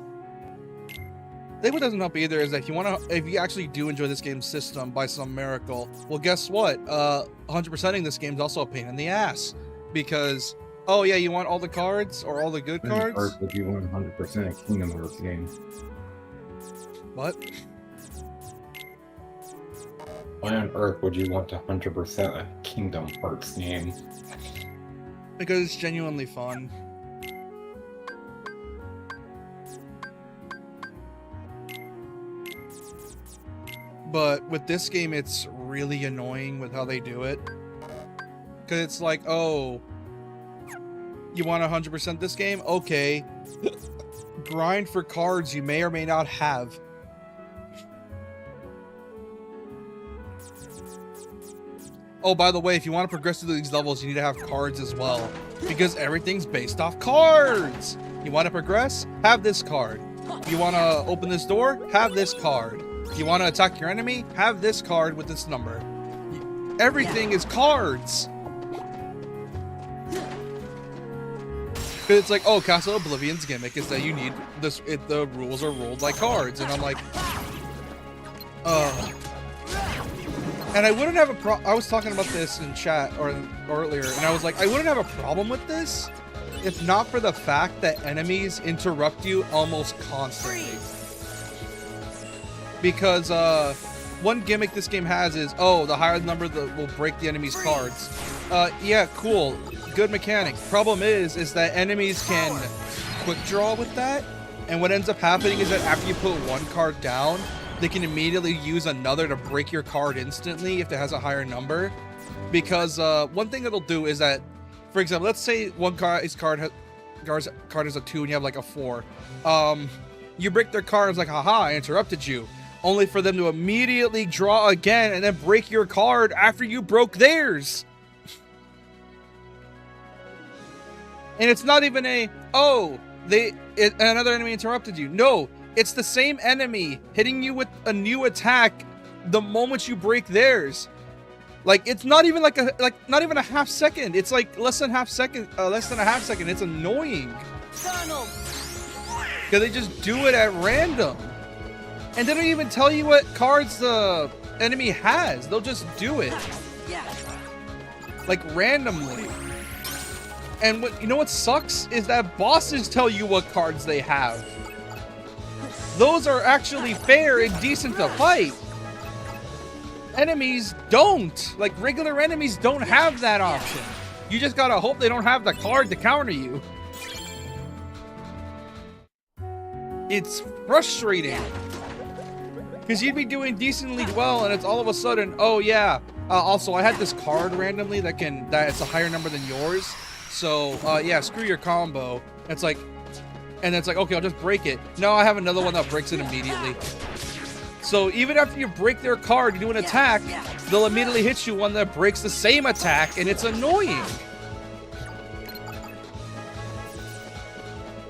I think what doesn't help either is that if you actually do enjoy this game's system by some miracle, well, guess what? 100%ing this game is also a pain in the ass, because, oh yeah, you want all the cards or all the good cards? Or would you want 100% a Kingdom Hearts game? What? Why on earth would you want to 100% a Kingdom Hearts game? Because it's genuinely fun. But with this game, it's really annoying with how they do it. Because it's like, oh, you want 100% this game? Okay. Grind for cards you may or may not have. Oh, by the way, if you want to progress through these levels, you need to have cards as well. Because everything's based off cards! You want to progress? Have this card. You want to open this door? Have this card. You want to attack your enemy? Have this card with this number. Everything is cards! Because it's like, oh, Castle Oblivion's gimmick is that you need this. The rules are ruled like cards. And I'm like, and I wouldn't have I was talking about this in chat or earlier, and I was like, I wouldn't have a problem with this if not for the fact that enemies interrupt you almost constantly. Because one gimmick this game has is, oh, the higher the number will break the enemy's cards. Yeah, cool, good mechanic. Problem is that enemies can quick draw with that, and what ends up happening is that after you put one card down, they can immediately use another to break your card instantly if it has a higher number. Because one thing it'll do is that, for example, let's say one card is a 2 and you have like a 4. You break their card, it's like, haha, I interrupted you. only for them to immediately draw again and then break your card after you broke theirs. And it's not even another enemy interrupted you. No, it's the same enemy hitting you with a new attack the moment you break theirs. Like, it's not even not even a half second. It's like less than a half second. It's annoying. Because they just do it at random. And they don't even tell you what cards the enemy has. They'll just do it. Like, randomly. And you know what sucks? Is that bosses tell you what cards they have. Those are actually fair and decent to fight. Enemies don't. Like, regular enemies don't have that option. You just gotta hope they don't have the card to counter you. It's frustrating. Because you'd be doing decently well, and it's all of a sudden, oh yeah. Also, I had this card randomly that it's a higher number than yours. So, yeah, screw your combo. It's like, and it's like, okay, I'll just break it. No, I have another one that breaks it immediately. So even after you break their card, you do an attack, they'll immediately hit you one that breaks the same attack, and it's annoying.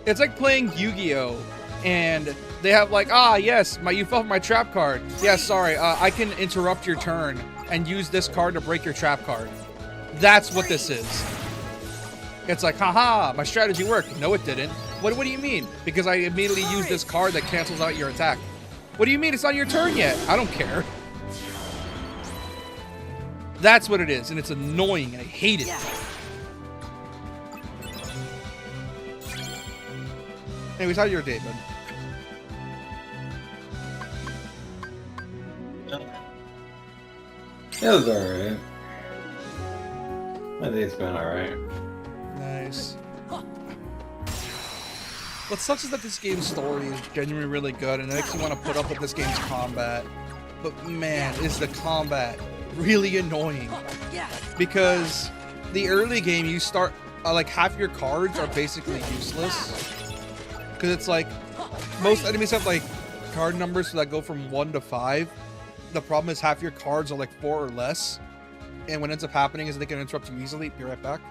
It's like playing Yu-Gi-Oh! And they have like, yes, you fell for my trap card. Yeah, sorry, I can interrupt your turn and use this card to break your trap card. That's what this is. It's like, haha, my strategy worked. No, it didn't. What do you mean? Because I immediately used this card that cancels out your attack. What do you mean? It's not your turn yet. I don't care. That's what it is, and it's annoying. I hate it. Anyways, how's your day, bud? It was alright. My day's been alright. Nice. What sucks is that this game's story is genuinely really good, and it makes you want to put up with this game's combat. But man, is the combat really annoying. Because the early game, you start, like, half your cards are basically useless. Because it's like, most enemies have, like, card numbers that go from 1 to 5. The problem is half your cards are, like, 4 or less. And what ends up happening is they can interrupt you easily. Be right back.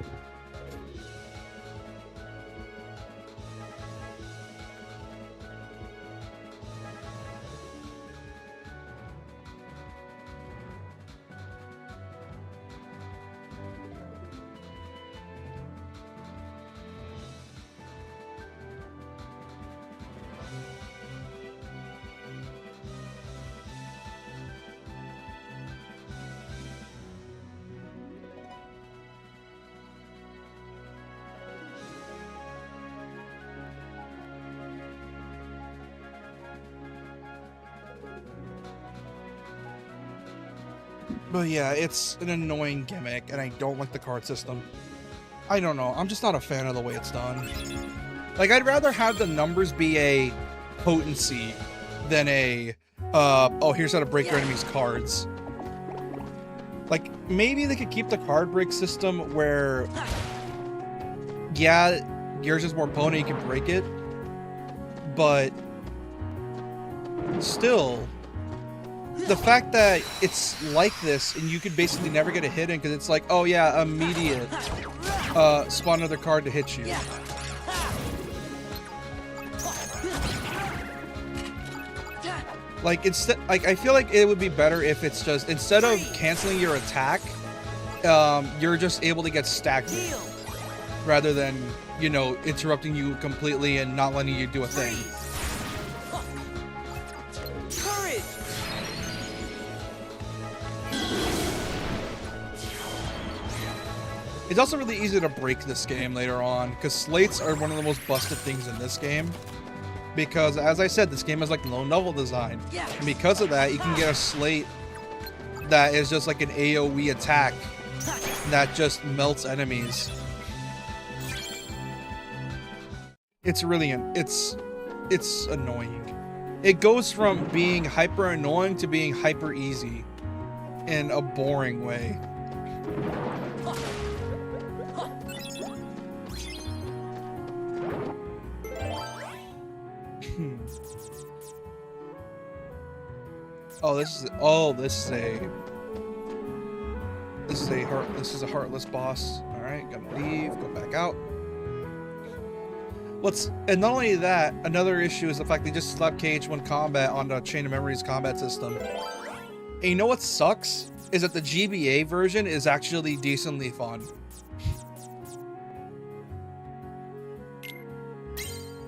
But yeah, it's an annoying gimmick, and I don't like the card system. I don't know, I'm just not a fan of the way it's done. Like, I'd rather have the numbers be a potency than a, oh, here's how to break your enemy's cards. Like, maybe they could keep the card break system where, yeah, yours is more potent, you can break it, but still, the fact that it's like this and you could basically never get a hit in because it's like, oh yeah, immediate spawn another card to hit you. Like, instead, like, I feel like it would be better if it's just, instead of canceling your attack, you're just able to get stacked rather than, you know, interrupting you completely and not letting you do a thing. It's also really easy to break this game later on, because slates are one of the most busted things in this game. Because, as I said, this game has like low level design. And because of that, you can get a slate that is just like an AoE attack that just melts enemies. It's really, it's annoying. It goes from being hyper annoying to being hyper easy in a boring way. Oh, this is a heartless boss. All right, gotta leave. Go back out. And not only that, another issue is the fact they just slapped KH1 combat on the Chain of Memories combat system. And you know what sucks? Is that the GBA version is actually decently fun.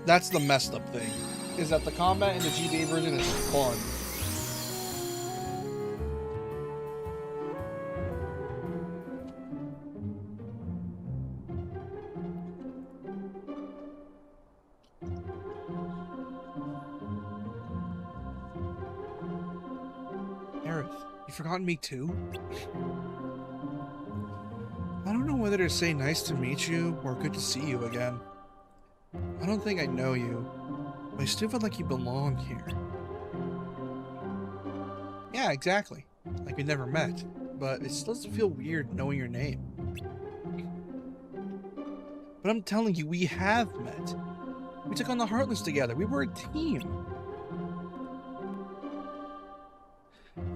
That's the messed up thing. Is that the combat in the GBA version is fun. You forgotten me too? I don't know whether to say nice to meet you or good to see you again. I don't think I know you, but I still feel like you belong here. Yeah, exactly. Like we never met, but it still doesn't feel weird knowing your name. But I'm telling you, we have met. We took on the Heartless together. We were a team.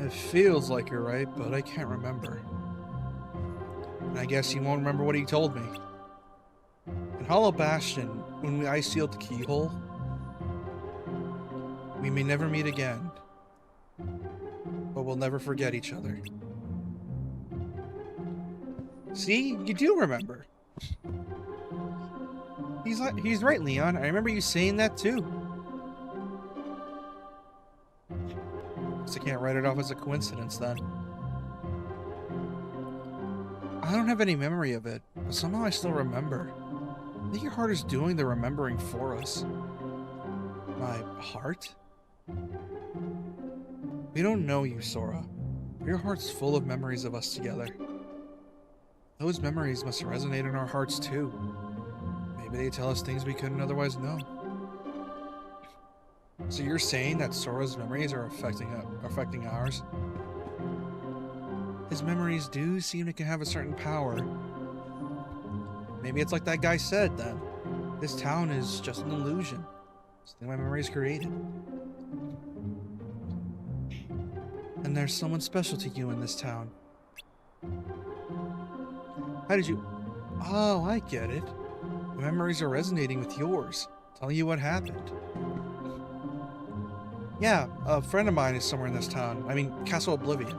It feels like you're right, but I can't remember. And I guess you won't remember what he told me. In Hollow Bastion, when I sealed the keyhole, we may never meet again, but we'll never forget each other. See? You do remember. He's right, Leon. I remember you saying that too. I can't write it off as a coincidence then. I don't have any memory of it, but somehow I still remember. I think your heart is doing the remembering for us. My heart? We don't know you, Sora. Your heart's full of memories of us together. Those memories must resonate in our hearts too. Maybe they tell us things we couldn't otherwise know. So you're saying that Sora's memories are affecting ours? His memories do seem to have a certain power. Maybe it's like that guy said then. This town is just an illusion. Something my memories created. And there's someone special to you in this town. How did you... Oh, I get it. The memories are resonating with yours, telling you what happened. Yeah, a friend of mine is somewhere in this town. I mean, Castle Oblivion.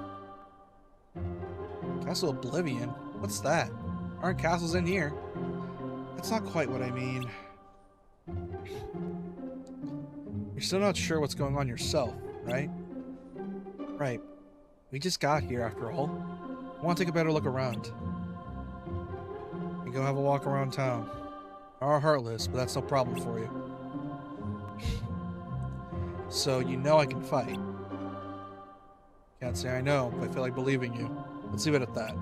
Castle Oblivion? What's that? Aren't castles in here? That's not quite what I mean. You're still not sure what's going on yourself, right? Right. We just got here after all. I want to take a better look around. We go have a walk around town. Are heartless, but that's no problem for you. So you know I can fight. Can't say I know, but I feel like believing you. Let's leave it at that.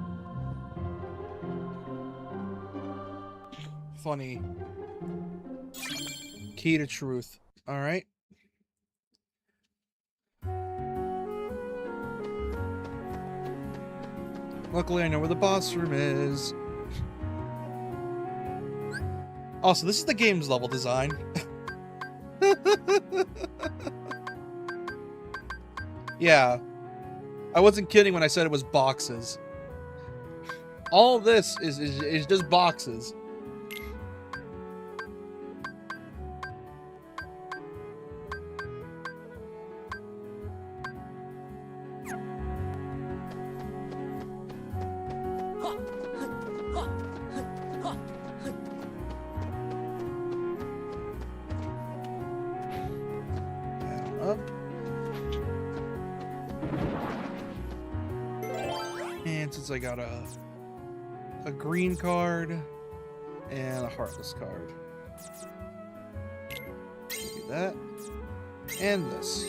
Funny. Key to truth. Alright. Luckily I know where the boss room is. Also, this is the game's level design. Yeah. I wasn't kidding when I said it was boxes. All this is just boxes. Up. And since I got a green card and a heartless card, do that and this.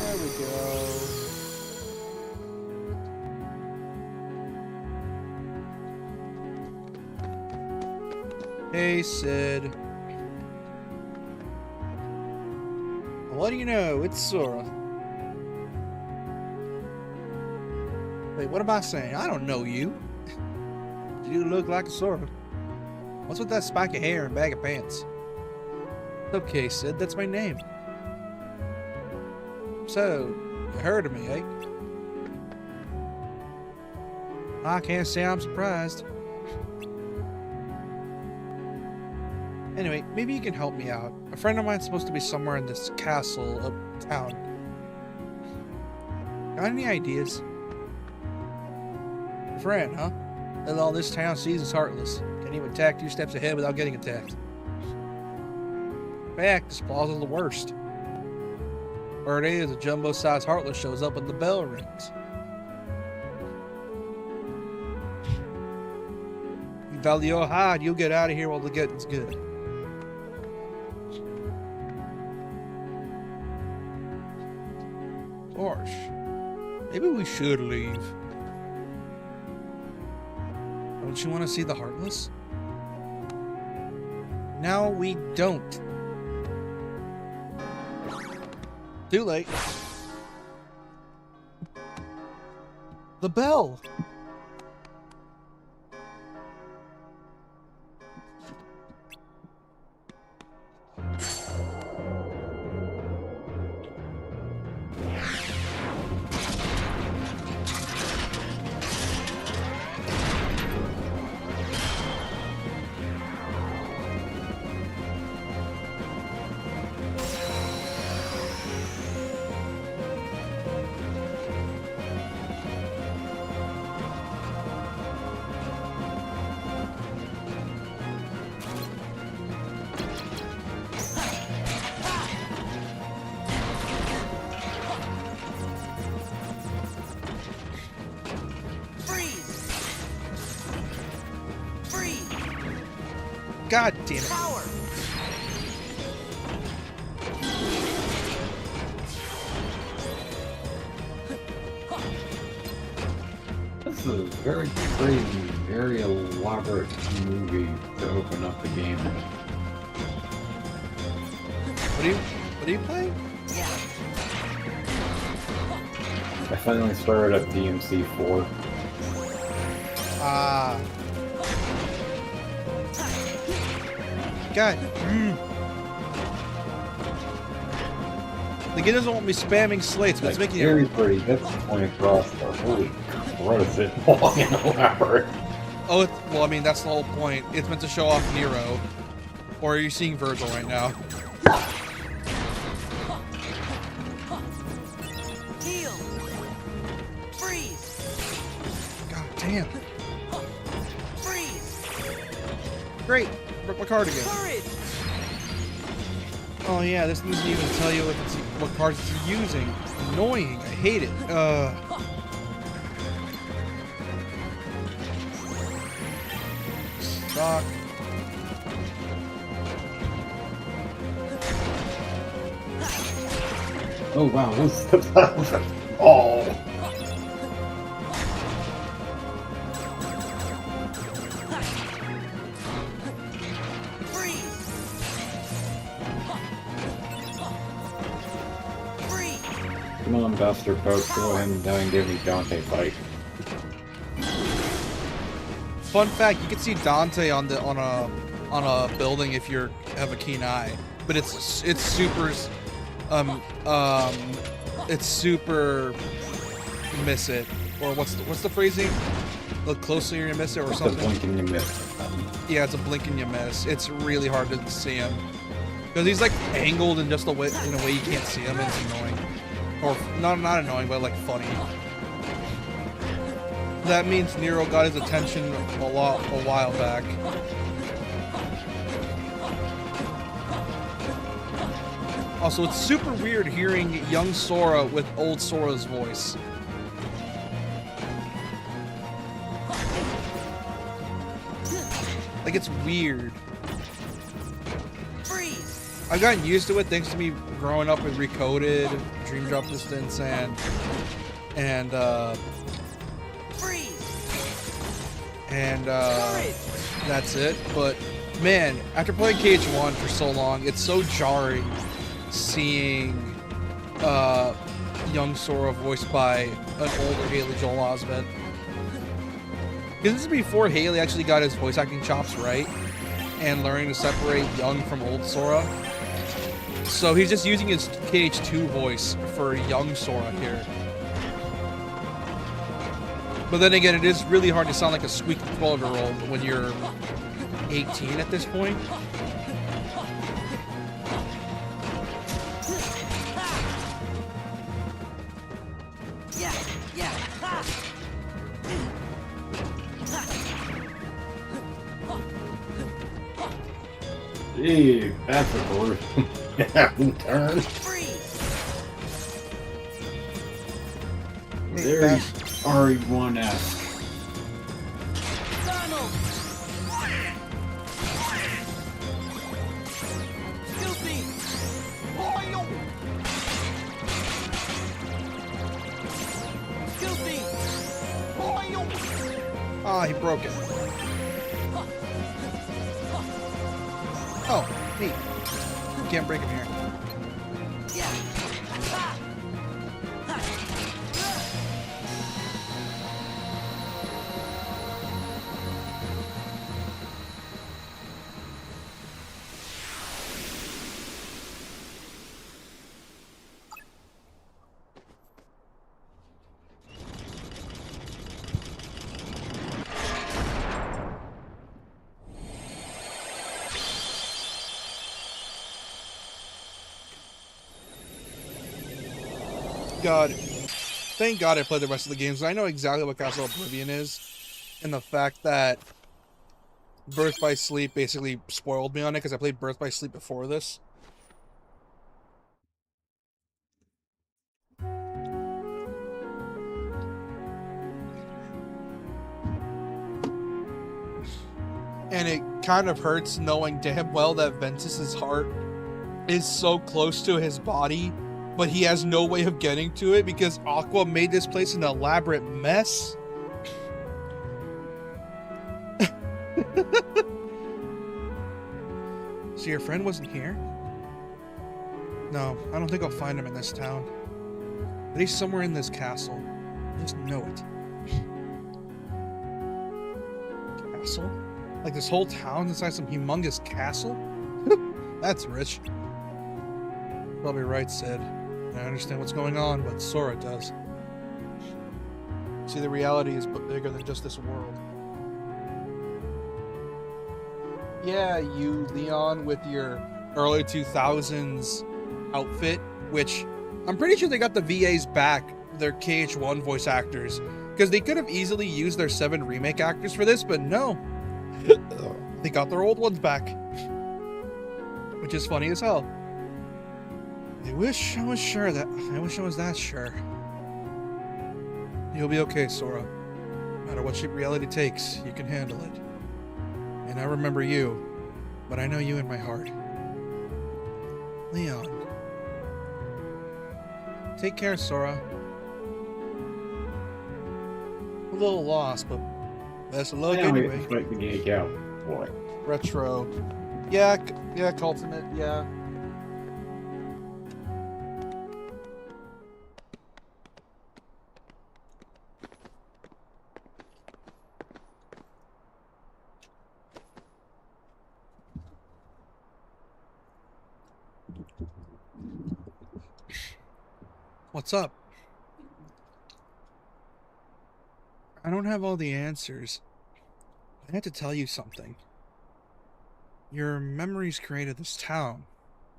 There we go. Hey, Sid. What do you know? It's Sora. Wait, what am I saying? I don't know you. You look like a Sora. What's with that spike of hair and bag of pants? Okay, Sid, that's my name. So, you heard of me, eh? I can't say I'm surprised. Anyway, maybe you can help me out. A friend of mine's supposed to be somewhere in this castle uptown. Got any ideas? A friend, huh? And all this town sees is heartless. Can't even attack 2 steps ahead without getting attacked. In fact, this plaza's the worst. Word is, a jumbo-sized heartless shows up when the bell rings. You value your hide, you'll get out of here while the getting's good. Gosh, maybe we should leave. Don't you want to see the Heartless? No, we don't. Too late. The bell! God damn it. Power. This is a very crazy, very elaborate movie to open up the game. What are you playing? Yeah. I finally started up DMC 4. God. The game doesn't want me spamming slates, but it's making very it. pretty. That's the point across. Holy crap, is it long and elaborate? Oh, well, I mean, that's the whole point. It's meant to show off Nero. Or are you seeing Virgil right now? Heal. Freeze. God damn. Freeze. Great. Broke my card again. Courage. Oh yeah, this doesn't even tell you what cards it's using. Annoying. I hate it. Stock. Oh wow, what's the Oh! Come on, Buster folks, go ahead and give me Dante fight. Fun fact: you can see Dante on a building if you have a keen eye, but it's super it's super miss it, or what's the phrasing? The closer you miss it, or something. It's a blink and you miss. Yeah, it's a blink and you miss. It's really hard to see him because he's like angled in just in a way you can't see him. And it's annoying, or not annoying, but like funny. That means Nero got his attention a while back. Also, it's super weird hearing young Sora with old Sora's voice. Like, it's weird. Freeze. I've gotten used to it thanks to me growing up with Recoded, Dream Drop Distance, and that's it. But man, after playing KH1 for so long, it's so jarring seeing young Sora voiced by an older Haley Joel Osment. Because this is before Haley actually got his voice acting chops right and learning to separate young from old Sora. So he's just using his KH2 voice for young Sora here. But then again, it is really hard to sound like a squeaky 12-year-old when you're 18 at this point. Gee, that's a board. Turn. Very RE1-esque. Ah, he broke it. Oh, neat. Can't break him here. God, thank God I played the rest of the games. I know exactly what Castle Oblivion is, and the fact that Birth by Sleep basically spoiled me on it because I played Birth by Sleep before this. And it kind of hurts knowing damn well that Ventus's heart is so close to his body, but he has no way of getting to it because Aqua made this place an elaborate mess. So your friend wasn't here? No, I don't think I'll find him in this town. But he's somewhere in this castle. I just know it. Castle? Like this whole town inside some humongous castle? That's rich. Probably right, Sid. I understand what's going on, but Sora does. See, the reality is bigger than just this world. Yeah, you, Leon, with your early 2000s outfit, which I'm pretty sure they got the VAs back, their KH1 voice actors, because they could have easily used their 7 remake actors for this, but no. They got their old ones back. Which is funny as hell. I wish I was that sure. You'll be okay, Sora. No matter what shape reality takes, you can handle it. And I remember you, but I know you in my heart. Leon. Take care, Sora. A little lost, but best of luck anyway. Fight the gig out, boy. Retro. Yeah, Ultimate, yeah. What's up? I don't have all the answers. I had to tell you something. Your memories created this town,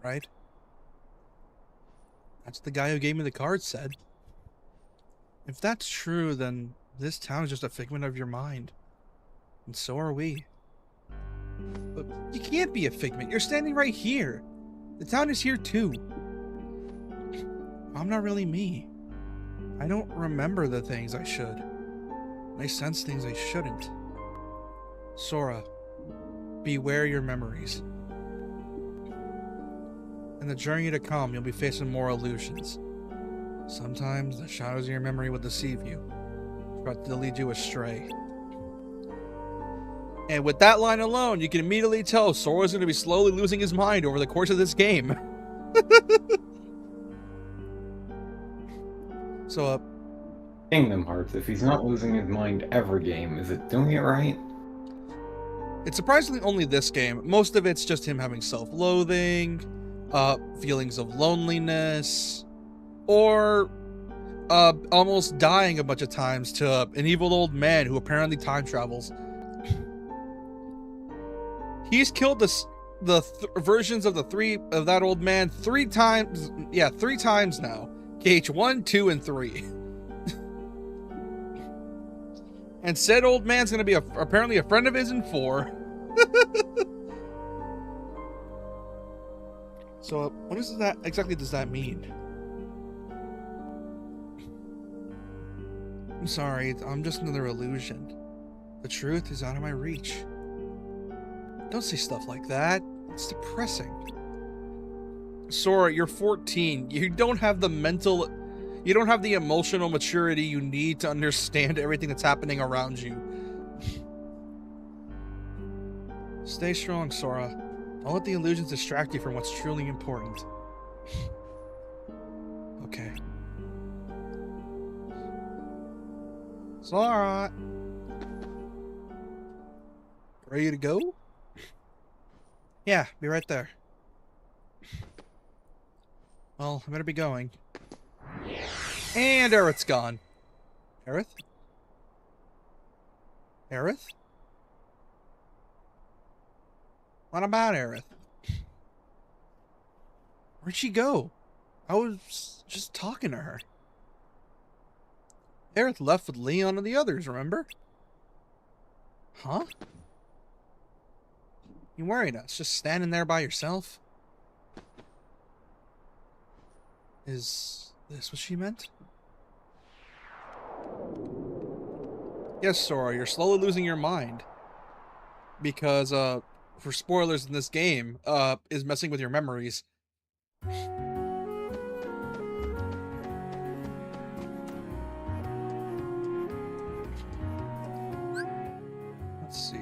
right? That's what the guy who gave me the card said. If that's true, then this town is just a figment of your mind. And so are we. But you can't be a figment. You're standing right here. The town is here too. I'm not really me. I don't remember the things I should. I sense things I shouldn't. Sora, beware your memories. In the journey to come, you'll be facing more illusions. Sometimes the shadows of your memory will deceive you, try to lead you astray. And with that line alone, you can immediately tell Sora's going to be slowly losing his mind over the course of this game. So, Kingdom Hearts, if he's not losing his mind every game, is it doing it right? it's surprisingly only this game. Most of it's just him having self-loathing, feelings of loneliness, or almost dying a bunch of times to an evil old man who apparently time travels. He's killed the versions of that old man 3 times. Yeah, 3 times now. KH1, 2, and 3. And said old man's gonna be apparently a friend of his in 4. So, what does that exactly does that mean? I'm sorry, I'm just another illusion. The truth is out of my reach. Don't say stuff like that. It's depressing. Sora, you're 14. You don't have the emotional maturity you need to understand everything that's happening around you. Stay strong, Sora. Don't let the illusions distract you from what's truly important. Okay. Sora! Ready to go? Yeah, be right there. Well, I better be going. And Aerith's gone. Aerith? Aerith? What about Aerith? Where'd she go? I was just talking to her. Aerith left with Leon and the others, remember? Huh? You worried us, just standing there by yourself? Is this what she meant? Yes, Sora, you're slowly losing your mind. Because, for spoilers in this game, is messing with your memories. Let's see.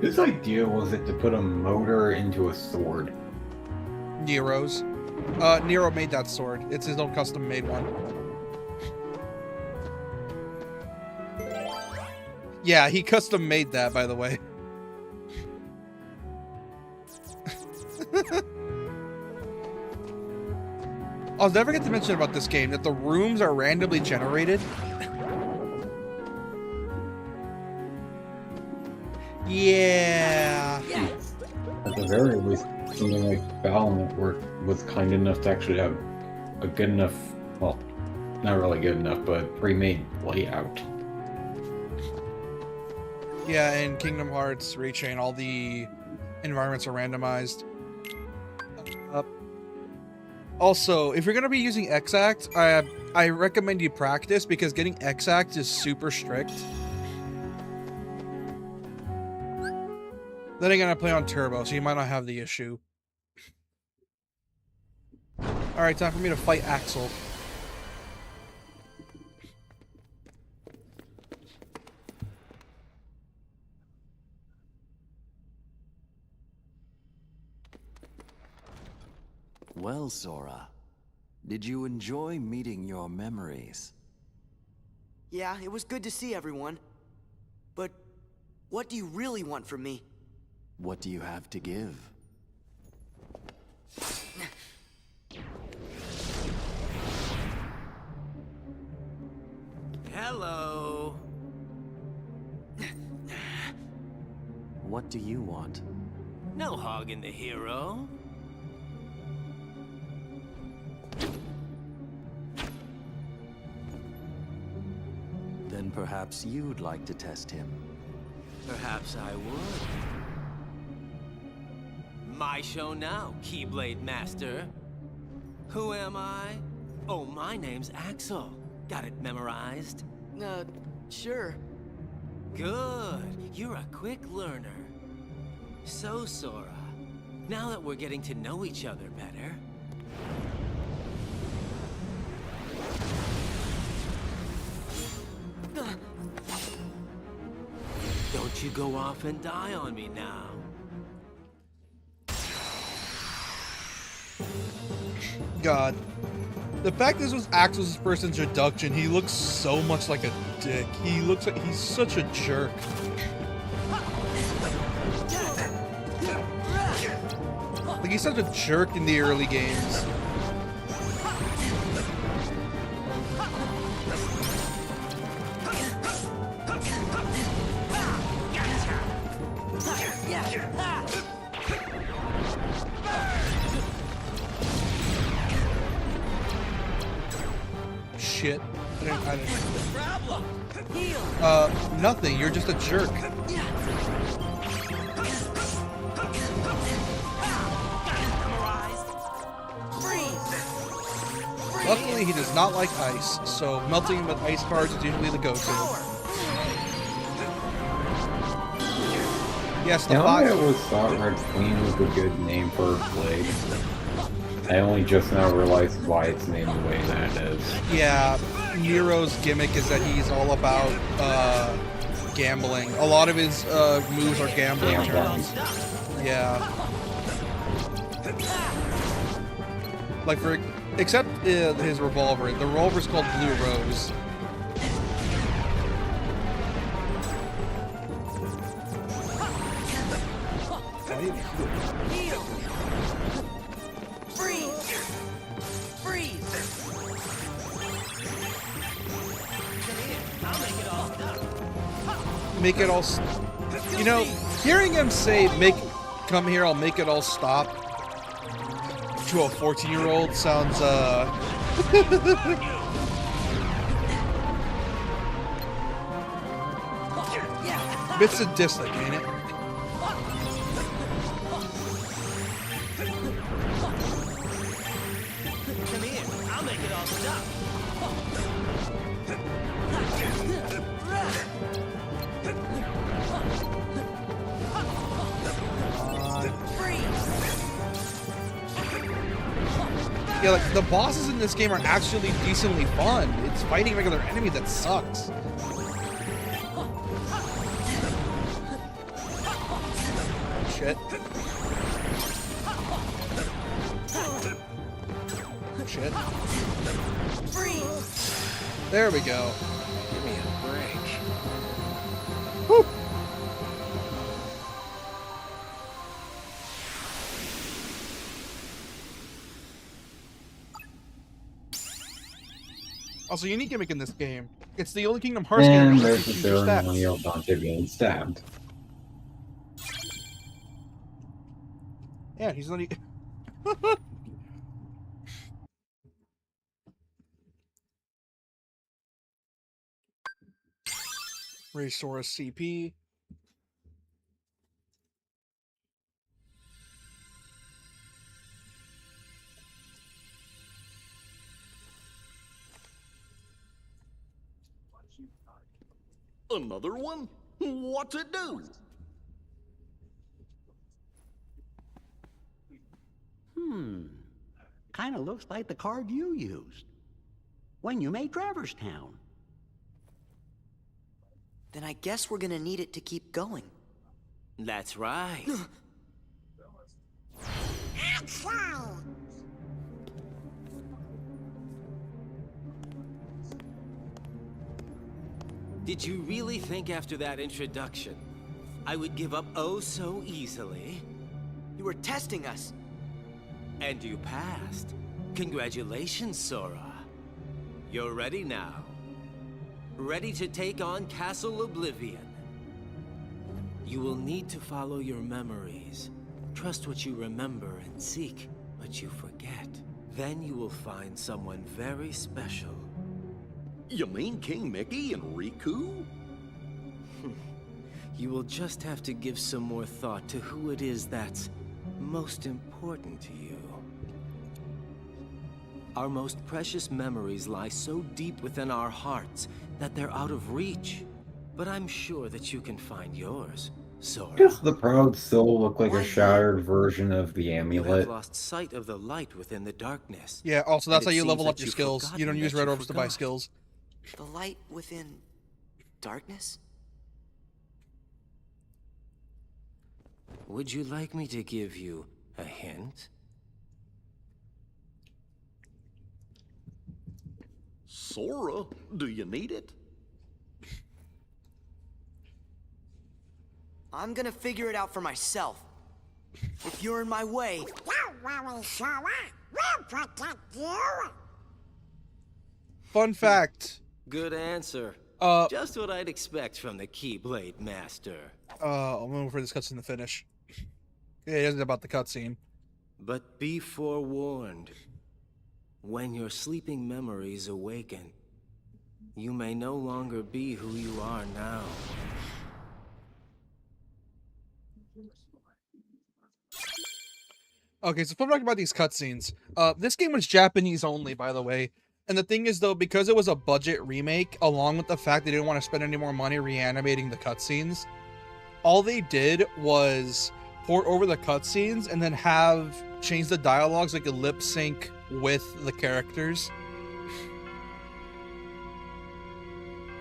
Whose idea was it to put a motor into a sword? Nero's. Nero made that sword. It's his own custom-made one. Yeah, he custom-made that, by the way. I was never going to mention about this game that the rooms are randomly generated. Yeah. Yes. At the very least, something like Battle Network was kind enough to actually have a good enough, well, not really good enough, but pre-made layout. Yeah, in Kingdom Hearts, Rechain, all the environments are randomized. Also, if you're going to be using Exact, I recommend you practice because getting Exact is super strict. Then again, I play on Turbo, so you might not have the issue. Alright, time for me to fight Axel. Well, Sora, did you enjoy meeting your memories? Yeah, it was good to see everyone. But what do you really want from me? What do you have to give? Hello. What do you want? No hogging the hero. Then perhaps you'd like to test him. Perhaps I would. My show now, Keyblade Master. Who am I? Oh, my name's Axel. Got it memorized? Sure. Good. You're a quick learner. So, Sora, now that we're getting to know each other better... Don't you go off and die on me now. God. The fact this was Axel's first introduction, he looks so much like a dick. He looks like he's such a jerk. Like, he's such a jerk in the early games. Shit. I didn't. Nothing. You're just a jerk. Luckily, he does not like ice, so melting him with ice cards is usually the go-to. Yes, the I always thought Red Queen was a good name for a blade. I only just now realized why it's named the way that it is. Yeah, Nero's gimmick is that he's all about gambling. A lot of his moves are gambling terms. Yeah. Like except his revolver. The revolver's called Blue Rose. Make it all. You know, hearing him say "come here, I'll make it all stop" to a 14-year-old sounds bit sadistic, ain't it? Come here, I'll make it all stop. Yeah, like, the bosses in this game are actually decently fun. It's fighting regular enemies that sucks. Shit. Shit. There we go. Give me a break. Whew. Also, unique gimmick in this game. It's the only Kingdom Hearts game And that there's the lets you use ceremony stats. of Dante being stabbed. Yeah, he's not even... Resource CP. Another one? What's it do? Kinda looks like the card you used when you made Traverse Town. Then I guess we're gonna need it to keep going. That's right. Axel! Did you really think after that introduction I would give up oh so easily? You were testing us. And you passed. Congratulations, Sora. You're ready now. Ready to take on Castle Oblivion. You will need to follow your memories. Trust what you remember and seek what you forget. Then you will find someone very special. You mean King Mickey and Riku? You will just have to give some more thought to who it is that's most important to you. Our most precious memories lie so deep within our hearts that they're out of reach. But I'm sure that you can find yours. Sora. Does the probe still look like Why a he? shattered version of the You have amulet? lost sight of the light within the darkness. Yeah, also And that's it how you seems level up that your you've skills. You don't forgotten use that red you orbs to buy forgot. skills. The light within darkness? Would you like me to give you a hint? Sora, do you need it? I'm gonna figure it out for myself. If you're in my way, Don't worry, Sora. We'll protect you. Fun fact. Good answer. Just what I'd expect from the Keyblade Master. I'm waiting for this cutscene to finish. Yeah, it isn't about the cutscene. But be forewarned. When your sleeping memories awaken, you may no longer be who you are now. Okay, so fun fact about these cutscenes. This game was Japanese only, by the way. And the thing is, though, because it was a budget remake, along with the fact they didn't want to spend any more money reanimating the cutscenes, all they did was port over the cutscenes and then have change the dialogues like a lip sync with the characters.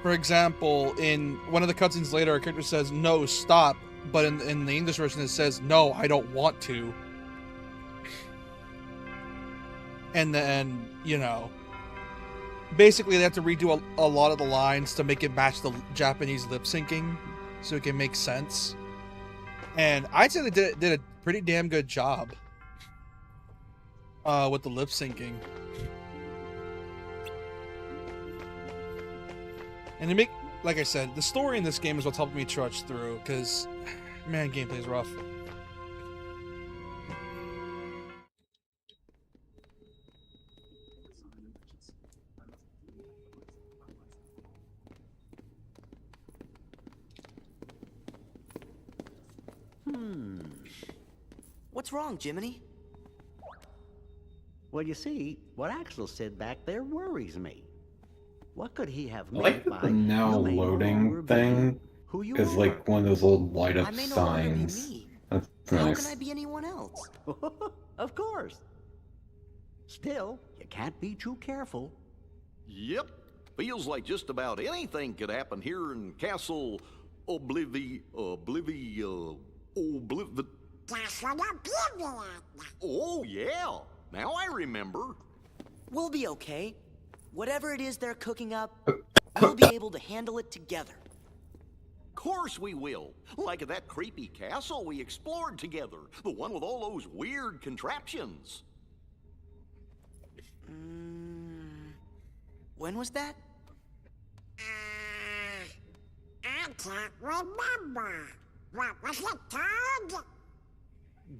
For example, in one of the cutscenes later, a character says, "No, stop," but in the English version it says, "No, I don't want to." And then, you know, basically they have to redo a lot of the lines to make it match the Japanese lip syncing so it can make sense. And I'd say they did a pretty damn good job with the lip syncing. And they make, like I said, the story in this game is what's helped me trudge through, because, man, gameplay's rough. what's wrong, Jiminy? Well, you see, what Axel said back there worries me. What could he have I meant like that by the now "You may no longer loading be thing who you is are"? like one of those old light I up may no longer be signs. me. That's How nice. can I be anyone else? Of course. Still, you can't be too careful. Yep. Feels like just about anything could happen here in Castle Oblivion. Castle Oblivion. Oh, yeah. Now I remember. We'll be okay. Whatever it is they're cooking up, we'll be able to handle it together. Course we will. Like at that creepy castle we explored together. The one with all those weird contraptions. When was that? I can't remember. What was it called?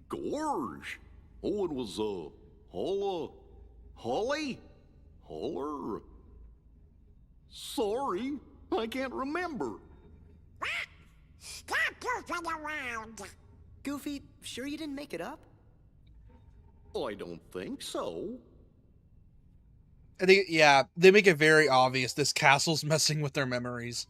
Gorge. Oh, it was, Holly? Holler? Sorry, I can't remember. What? Stop goofing around. Goofy, sure you didn't make it up? I don't think so. I think, yeah, they make it very obvious this castle's messing with their memories.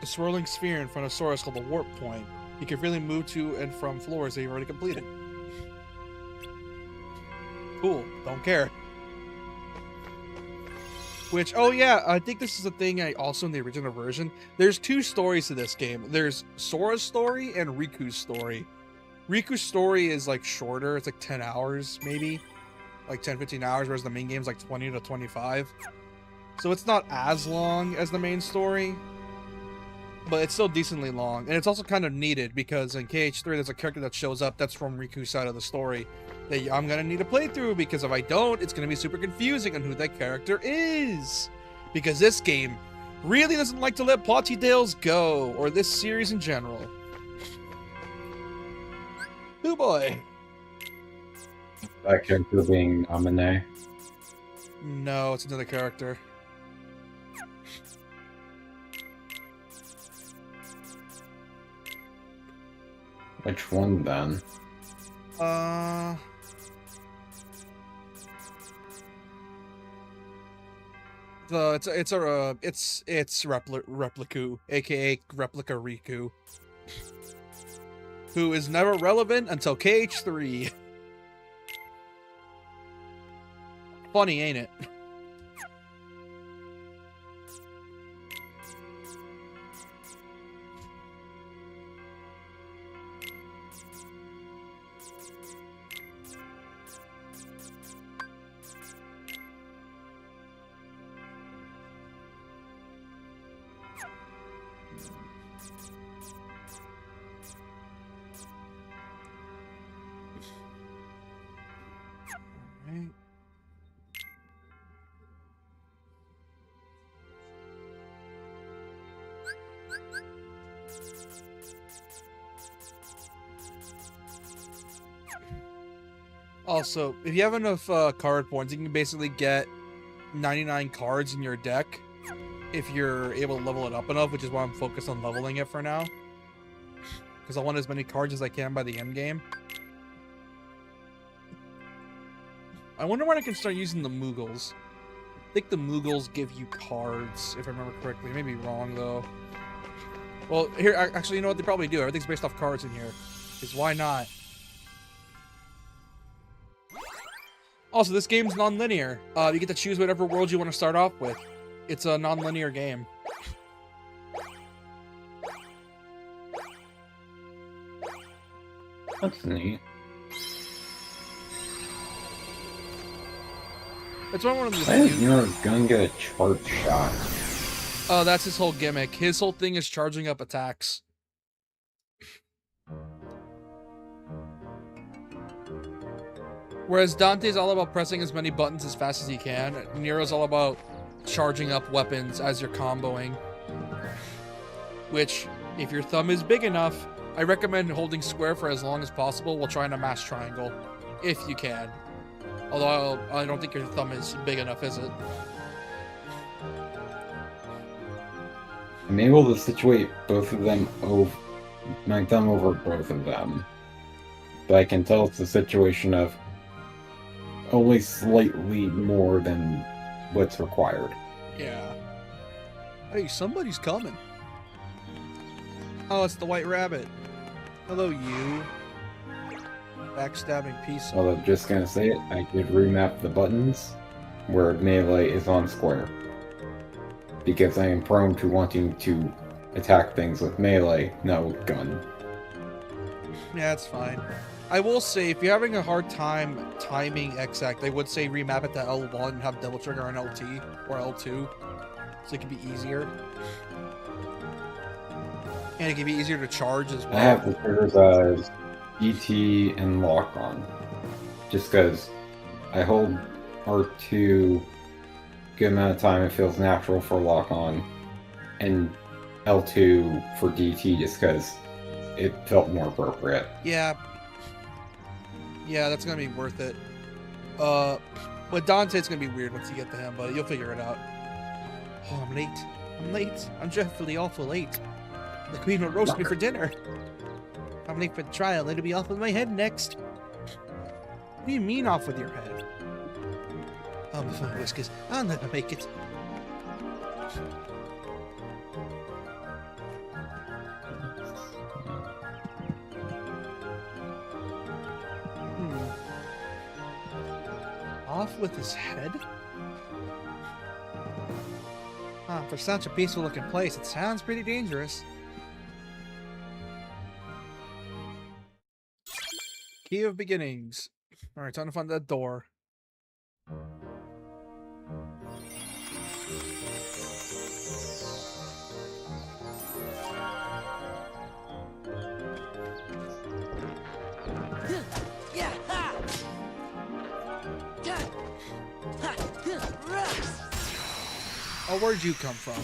The swirling sphere in front of Sora is called the warp point. You can freely move to and from floors that you've already completed. Cool, don't care. Which, oh yeah, I think this is a thing also in the original version. There's two stories to this game. There's Sora's story and Riku's story. Riku's story is like shorter, it's like 10 hours maybe. Like 10-15 hours, whereas the main game's like 20 to 25. So it's not as long as the main story, but it's still decently long. And it's also kind of needed because in KH3 there's a character that shows up that's from Riku's side of the story that I'm going to need to play through, because if I don't, it's going to be super confusing on who that character is. Because this game really doesn't like to let plot details go, or this series in general. Oh boy. That character being Amine. No, it's another character. Which one then? It's Repliku, aka Replica Riku, who is never relevant until KH3. Funny, ain't it? Right. Also, if you have enough card points, you can basically get 99 cards in your deck if you're able to level it up enough, which is why I'm focused on leveling it for now. Because I want as many cards as I can by the end game. I wonder when I can start using the Moogles. I think the Moogles give you cards, if I remember correctly. I may be wrong, though. Well, here, actually, you know what? They probably do. Everything's based off cards in here. Because why not? Also, this game's non-linear. You get to choose whatever world you want to start off with. It's a non-linear game. That's neat. It's one of those. I didn't know gonna get a charge shot. Oh, that's his whole gimmick. His whole thing is charging up attacks. Whereas Dante's all about pressing as many buttons as fast as he can, Nero's all about charging up weapons as you're comboing. Which, if your thumb is big enough, I recommend holding square for as long as possible while trying to mash triangle, if you can. Although, I don't think your thumb is big enough, is it? I'm able to situate both of them over my thumb over both of them. But I can tell it's a situation of only slightly more than what's required. Yeah. Hey, somebody's coming. Oh, it's the White Rabbit. Hello, you. Backstabbing piece. Well, I'm just gonna say it, I could remap the buttons where melee is on square. Because I am prone to wanting to attack things with melee, not with gun. Yeah, that's fine. I will say, if you're having a hard time timing exact, I would say remap it to L1 and have double trigger on LT or L2, so it can be easier. And it can be easier to charge as well. I have the triggers as ET and lock on. Just because I hold R2 good amount of time, it feels natural for lock on, and L2 for DT just because it felt more appropriate. Yeah. Yeah, that's gonna be worth it. With Dante, it's gonna be weird once you get to him, but you'll figure it out. Oh, I'm late. I'm late. I'm dreadfully awful late. The queen will roast me for dinner. I'm late for the trial. It'll be off with my head next. What do you mean off with your head? Oh, my fine whiskers. I'll never make it. Off with his head? For such a peaceful looking place, it sounds pretty dangerous. Key of Beginnings. Alright, time to find that door. Oh, where'd you come from?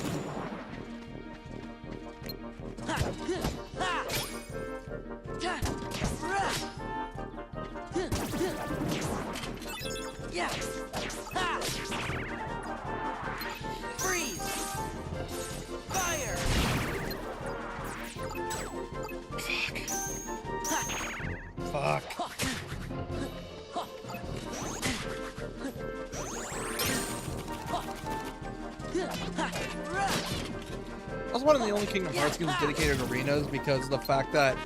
Freeze! Fire! Fuck. That's one of the only Kingdom Hearts games with dedicated arenas because the fact that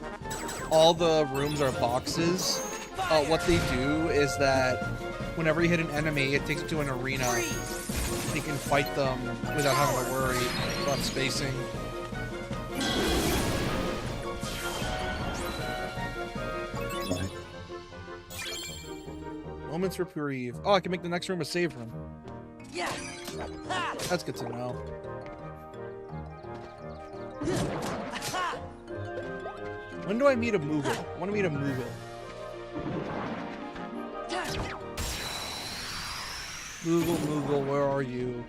all the rooms are boxes. What they do is that whenever you hit an enemy, it takes you to an arena. You can fight them without having to worry about spacing. Moments reprieve. Oh, I can make the next room a save room. Yeah. That's good to know. When do I meet a Moogle? I want to meet a Moogle. Moogle, where are you?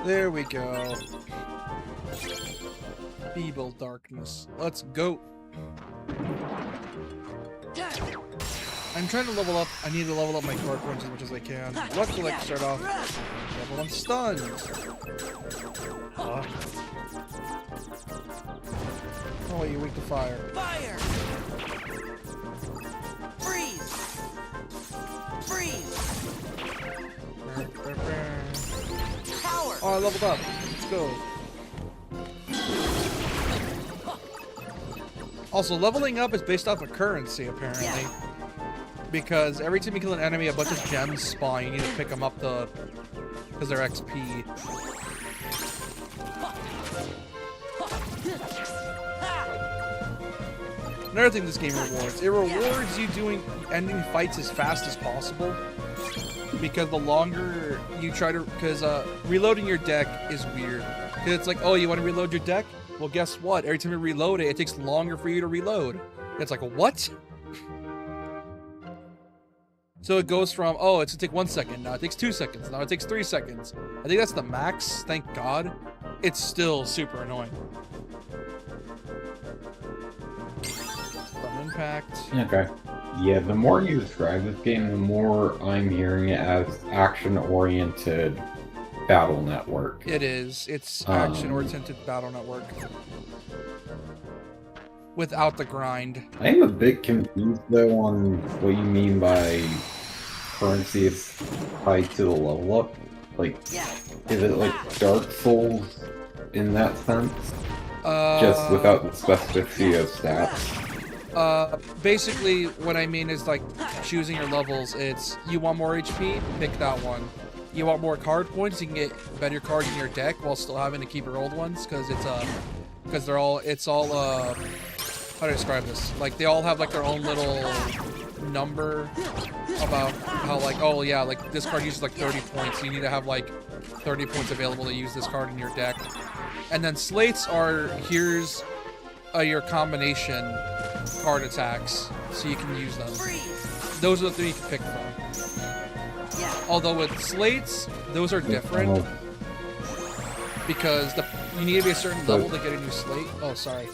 There we go. Feeble darkness. Let's go. I'm trying to level up. I need to level up my card points as much as I can. Luckily, I can start off level on stuns. Oh, wait, you weak to fire. Fire! Freeze! Freeze! Power! Oh, I leveled up. Let's go. Also, leveling up is based off of currency, apparently. Yeah. Because every time you kill an enemy, a bunch of gems spawn. You need to pick them up because they're XP. Another thing this game rewards. It rewards you ending fights as fast as possible. Because the longer you try to... Because reloading your deck is weird. Because it's like, oh, you want to reload your deck? Well, guess what? Every time you reload it, it takes longer for you to reload. It's like, what? So it goes from, oh, it's going to take 1 second. Now it takes 2 seconds. Now it takes 3 seconds. I think that's the max. Thank God. It's still super annoying. Some impact. Okay. Yeah, the more you describe this game, the more I'm hearing it as action-oriented battle network. It is. It's action-oriented battle network. Without the grind. I am a bit confused, though, on what you mean by currency is tied to the level up. Like, is it like Dark Souls in that sense? Just without the specificity of stats? Basically, what I mean is, like, choosing your levels. It's, you want more HP? Pick that one. You want more card points? You can get better cards in your deck while still having to keep your old ones, because it's, because they're all, it's all, how do I describe this? Like, they all have, like, their own little number about how, like, oh, yeah, like, this card uses, like, 30 points. So you need to have, like, 30 points available to use this card in your deck. And then slates are, here's your combination card attacks, so you can use them. Those are the three you can pick from. Although with slates, those are different. Because you need to be a certain level to get a new slate. Oh, sorry.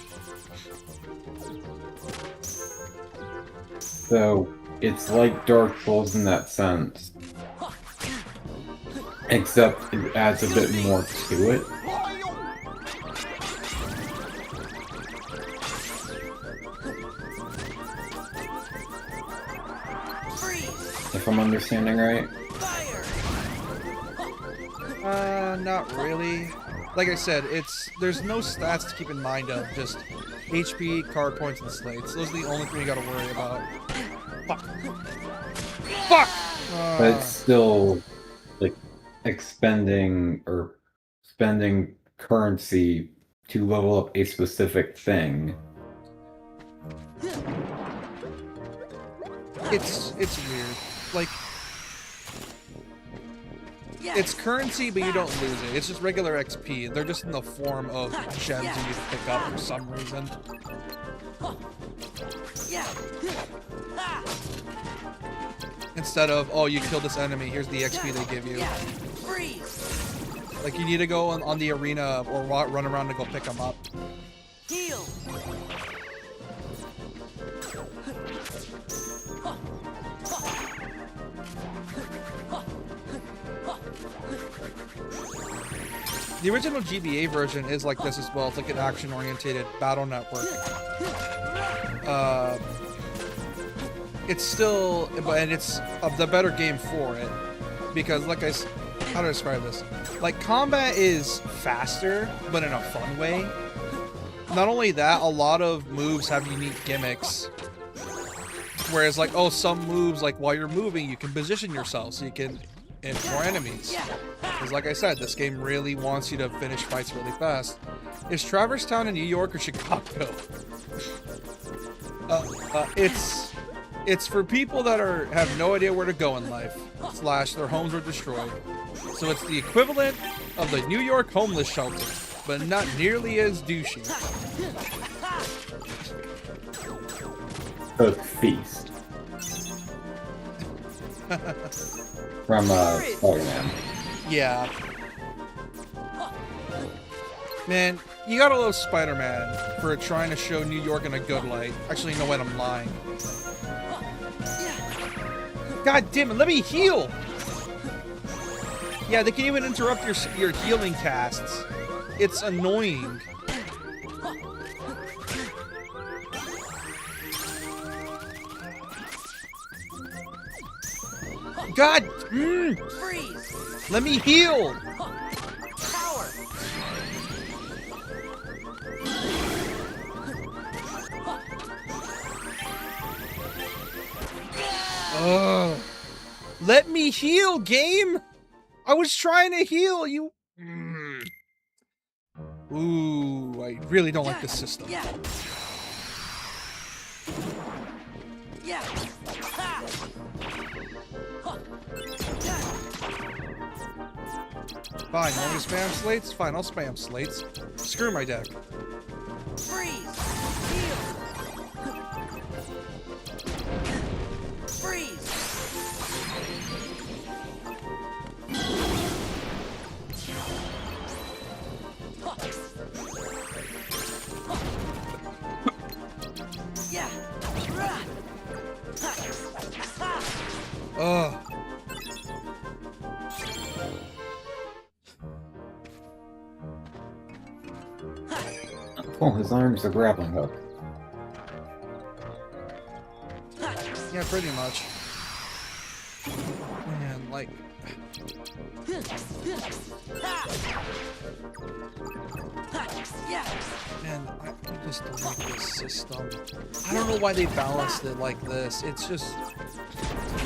So, it's like Dark Souls in that sense. Except it adds a bit more to it. If I'm understanding right. Not really. Like I said, there's no stats to keep in mind of, just HP, card points, and slates. Those are the only thing you gotta worry about. Fuck. Fuck! But it's still, like, spending currency to level up a specific thing. It's weird. Like, it's currency, but you don't lose it. It's just regular XP. They're just in the form of gems you need to pick up for some reason. Instead of, oh, you killed this enemy, here's the XP they give you. Like, you need to go on the arena or run around to go pick them up. Heal. The original GBA version is like this as well. It's like an action-oriented battle network. It's still, and it's the better game for it because, like how do I describe this? Like, combat is faster, but in a fun way. Not only that, a lot of moves have unique gimmicks. Whereas, like, oh, some moves, like, while you're moving, you can position yourself so you can hit more enemies. Because, like I said, this game really wants you to finish fights really fast. Is Traverse Town in New York or Chicago? It's for people that have no idea where to go in life, / their homes were destroyed. So it's the equivalent of the New York homeless shelter, but not nearly as douchey. The Feast. From Spider-Man. Yeah. Man, you gotta love Spider-Man for trying to show New York in a good light. Actually, no, wait, I'm lying. God damn it, let me heal! Yeah, they can even interrupt your healing casts. It's annoying. God! Freeze! Let me heal! Power! Ugh. Let me heal, game! I was trying to heal you. Ooh, I really don't like this system. Yeah. Yeah. Ha. Fine, you want me to spam slates? Fine, I'll spam slates. Screw my deck. Freeze! Heal! Freeze! Yeah! Ugh. Oh, his arm's a grappling hook. Yeah, pretty much. Man, like... Man, I just don't like this system. I don't know why they balanced it like this. It's just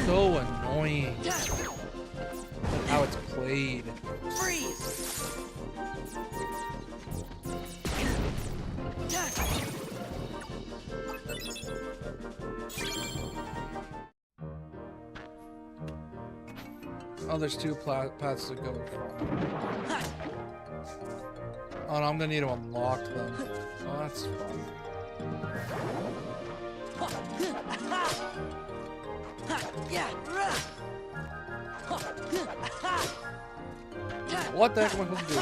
so annoying. Like how it's played. Freeze! Oh, there's two paths to go from. Oh, no, I'm gonna need to unlock them. Oh, that's fun. What the heck am I supposed to do?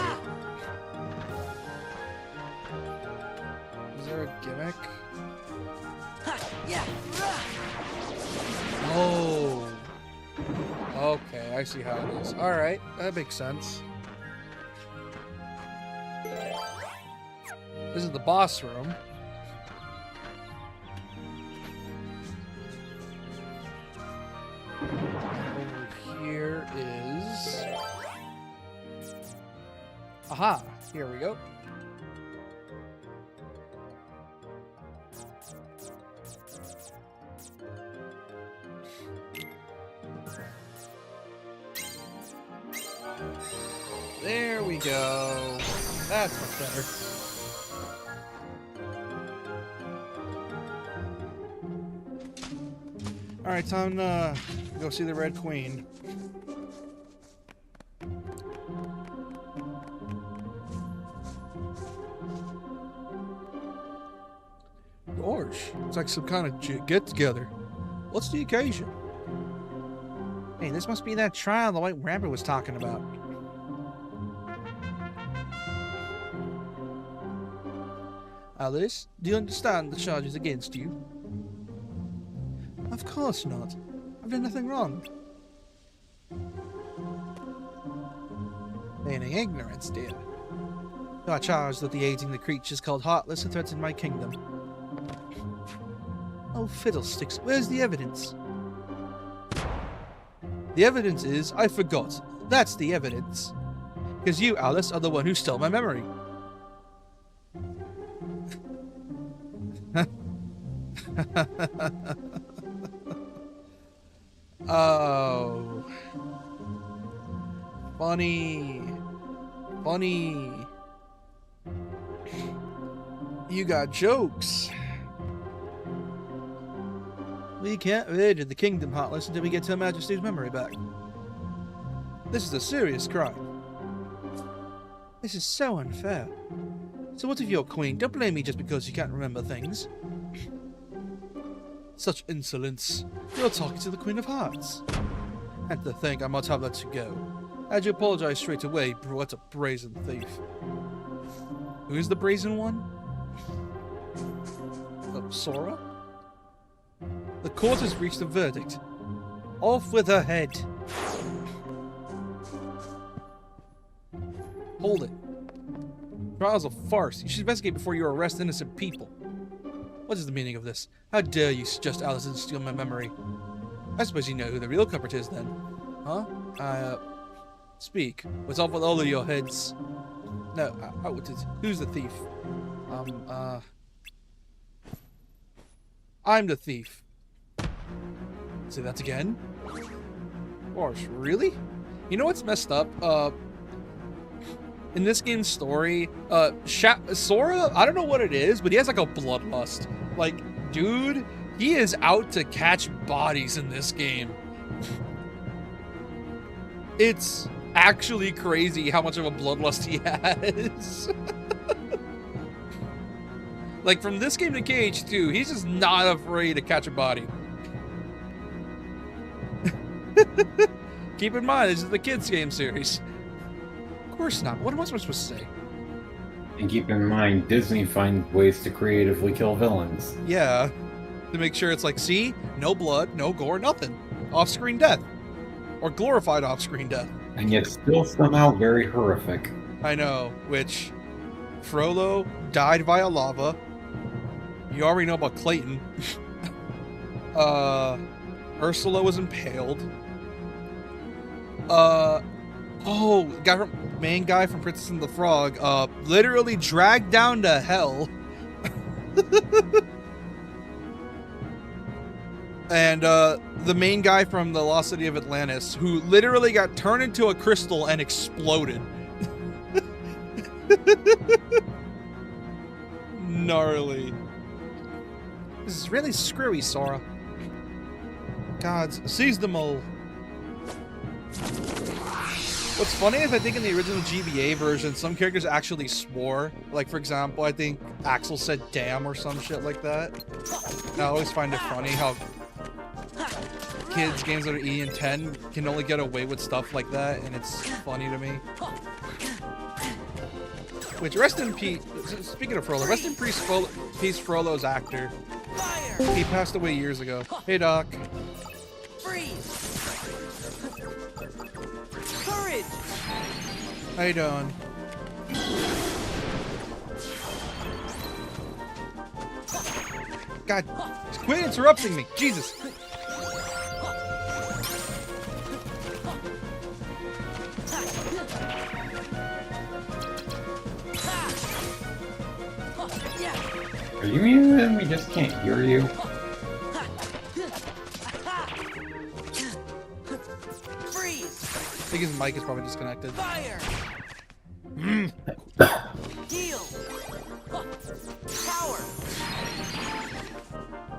Is there a gimmick? Oh. Okay, I see how it is. Alright, that makes sense. This is the boss room. Over here is... Aha! Here we go. There we go. That's much better. Alright, time to go see the Red Queen. Gorge, it's like some kind of get-together. What's the occasion? Hey, this must be that trial the White Rabbit was talking about. Alice, do you understand the charges against you? Of course not. I've done nothing wrong. Feigning ignorance, dear. You are charged with the aiding the creatures called Heartless who threaten my kingdom. Oh, fiddlesticks, where's the evidence? The evidence is, I forgot. That's the evidence. Because you, Alice, are the one who stole my memory. Oh. Funny. Funny. You got jokes. We can't rid the kingdom, Heartless, until we get Her Majesty's memory back. This is a serious crime. This is so unfair. So what if you're queen? Don't blame me just because you can't remember things. Such insolence. You're talking to the Queen of Hearts. And to think I must have let you go. Had you apologized straight away, what a brazen thief. Who's the brazen one? Sora? The court has reached a verdict. Off with her head. Hold it. Trial's a farce. You should investigate before you arrest innocent people. What is the meaning of this? How dare you suggest Alice didn't steal my memory? I suppose you know who the real culprit is then. Huh? Speak. What's up with all of your heads? No, who's the thief? I'm the thief. Say that again? Gosh, really? You know what's messed up? In this game's story, Sora, I don't know what it is, but he has like a bloodlust. Like, dude, he is out to catch bodies in this game. It's actually crazy how much of a bloodlust he has. Like, from this game to KH2, he's just not afraid to catch a body. Keep in mind, this is the kids' game series. Of course not. What am I supposed to say? And keep in mind, Disney finds ways to creatively kill villains. Yeah. To make sure it's like, see? No blood, no gore, nothing. Off-screen death. Or glorified off-screen death. And yet still somehow very horrific. I know, which... Frollo died via lava. You already know about Clayton. Ursula was impaled. Main guy from Princess and the Frog, literally dragged down to hell. And, the main guy from the Lost City of Atlantis, who literally got turned into a crystal and exploded. Gnarly. This is really screwy, Sora. Gods, seize the mole. What's funny is I think in the original GBA version, some characters actually swore. Like, for example, I think Axel said damn or some shit like that. And I always find it funny how kids' games that are E and 10 can only get away with stuff like that, and it's funny to me. Which, rest in peace, speaking of Frollo, rest in peace Frollo's actor. He passed away years ago. Hey, Doc. Freeze! Courage! How you doing? God, quit interrupting me! Jesus! Are you muted? We just can't hear you. Freeze! I think his mic is probably disconnected. Fire! Heal! Power!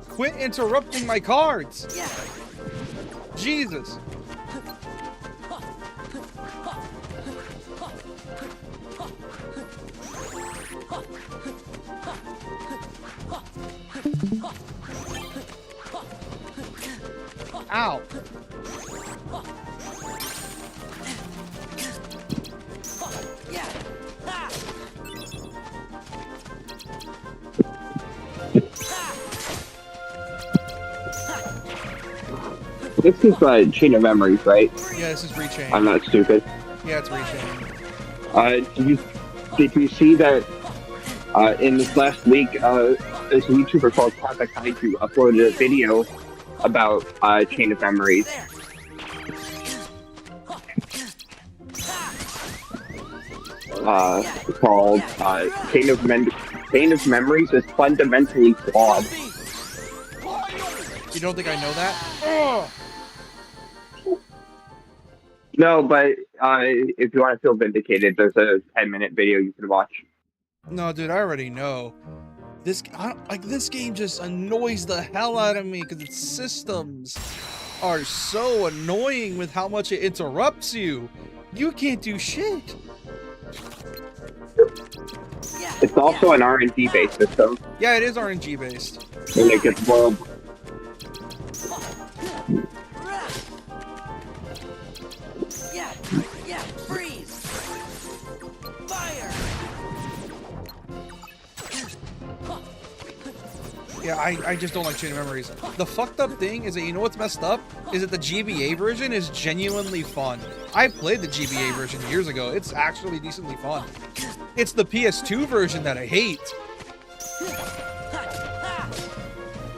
Quit interrupting my cards! Yeah! Jesus! Ow! Yeah! Ha! This is Chain of Memories, right? Yeah, this is Rechain. I'm not stupid. Yeah, it's Rechain. Did you Did you see that in this last week, this YouTuber called Katakaiju uploaded a video about Chain of Memories. Called Chain of Memories is fundamentally flawed. You don't think I know that? Oh! No, but if you want to feel vindicated, there's a 10-minute video you can watch. No, dude, I already know. This game just annoys the hell out of me because its systems are so annoying with how much it interrupts you. You can't do shit. It's also an RNG based system. Yeah, it is RNG based. And it gets world. Yeah, freeze! Fire! Yeah, I just don't like Chain of Memories. The fucked up thing is that, you know what's messed up? Is that the GBA version is genuinely fun. I played the GBA version years ago. It's actually decently fun. It's the PS2 version that I hate.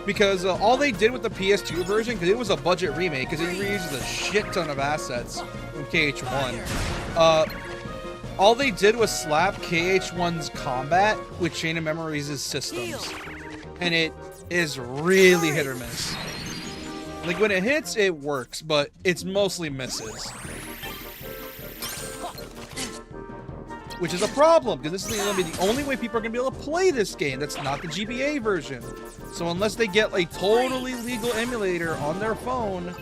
Because all they did with the PS2 version, because it was a budget remake, because it reuses a shit ton of assets from KH1. All they did was slap KH1's combat with Chain of Memories' systems. And it is really hit or miss. Like, when it hits, it works, but it's mostly misses. Which is a problem, because this is going to be the only way people are going to be able to play this game. That's not the GBA version. So unless they get a totally legal emulator on their phone,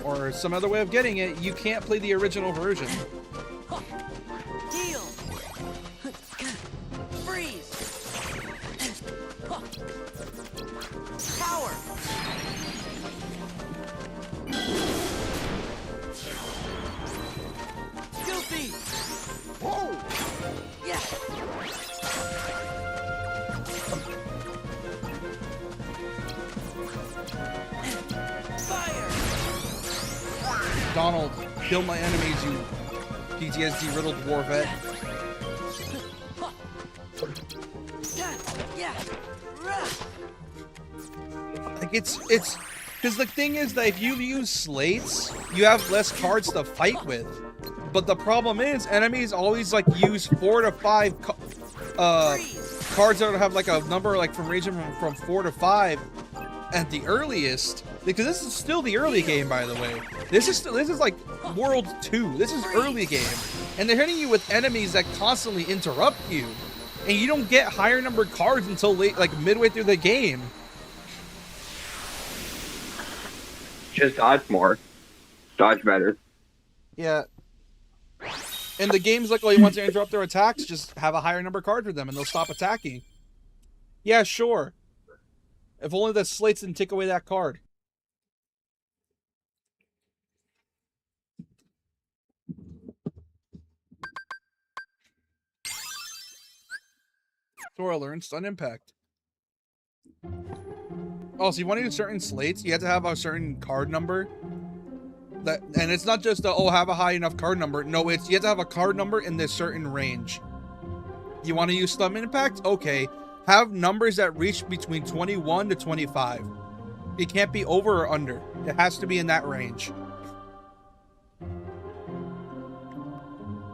or some other way of getting it, you can't play the original version. Heal! Freeze! Power! Goofy! Whoa! Yeah! Fire! Donald, kill my enemies, you PTSD-riddled war vet. Yeah! Like, it's because the thing is that if you use slates, you have less cards to fight with. But the problem is, enemies always like use 4 to 5 cards that have like a number like from ranging from 4 to 5 at the earliest. Because this is still the early game, by the way. This is like World 2. This is early game, and they're hitting you with enemies that constantly interrupt you, and you don't get higher numbered cards until late, like midway through the game. Just dodge more. Dodge better. Yeah. And the game's like, oh, you want to interrupt their attacks? Just have a higher number card for them and they'll stop attacking. Yeah, sure. If only the slates didn't take away that card. Sora learned Stun Impact. Oh, so you want to use certain slates? You have to have a certain card number. And it's not just have a high enough card number. No, it's you have to have a card number in this certain range. You want to use Stun Impact? Okay. Have numbers that reach between 21 to 25. It can't be over or under. It has to be in that range.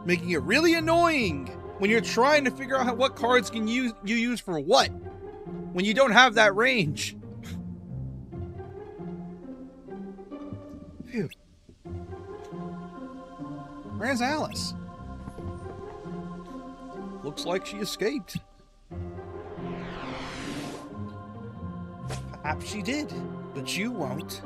Making it really annoying when you're trying to figure out what cards can you use for what when you don't have that range. Phew. Where's Alice? Looks like she escaped. Perhaps she did, but you won't.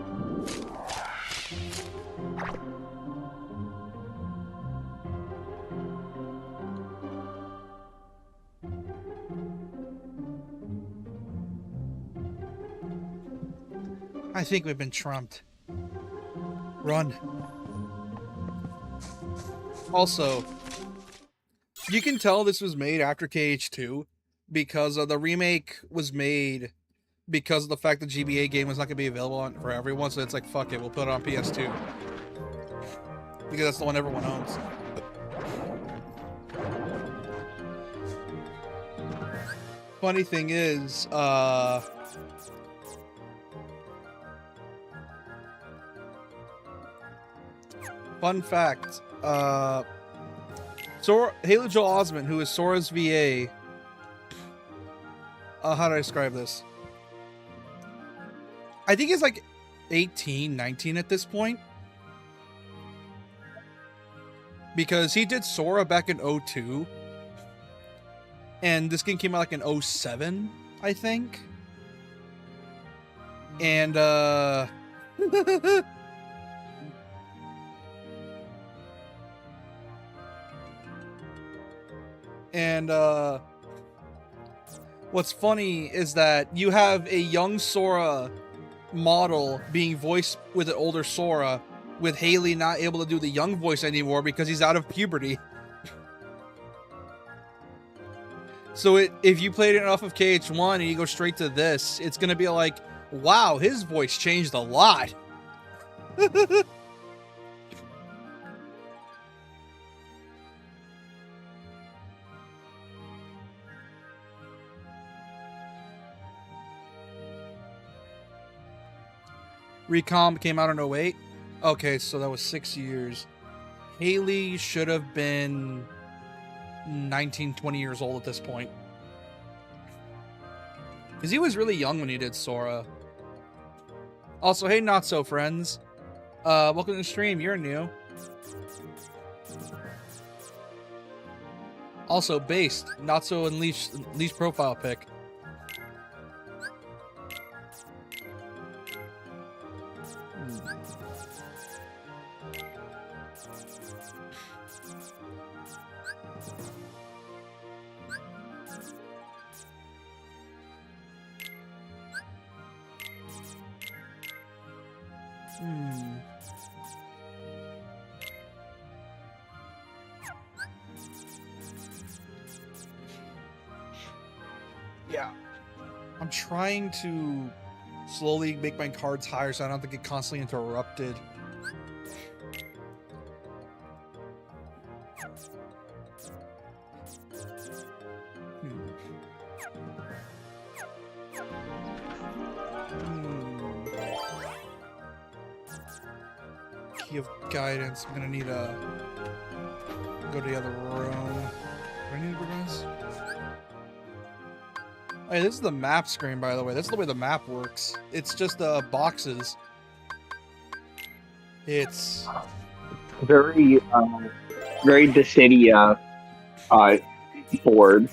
I think we've been trumped. Run. Also, you can tell this was made after KH2 because the remake was made because of the fact the GBA game was not going to be available for everyone, so it's like, fuck it, we'll put it on PS2. Because that's the one everyone owns. funny thing is, fun fact, Haley Joel Osment, who is Sora's VA, how do I describe this? I think he's like 18, 19 at this point. Because he did Sora back in 02. And this game came out like in 07, I think. And, and, what's funny is that you have a young Sora model being voiced with an older Sora, with Haley not able to do the young voice anymore because he's out of puberty. So if you played it off of KH1 and you go straight to this, it's going to be like, wow, his voice changed a lot. Recom came out in 08. Okay, so that was 6 years. Haley should have been 19, 20 years old at this point. Because he was really young when he did Sora. Also, hey, Not So friends. Welcome to the stream. You're new. Also, Based. Not So Unleashed profile pic. Yeah. I'm trying to slowly make my cards higher so I don't have to get constantly interrupted. Key of Guidance. I'm gonna need a go to the other room. Do I need to bring this? Hey, this is the map screen, by the way. That's the way the map works. It's just boxes. It's very Dissidia board.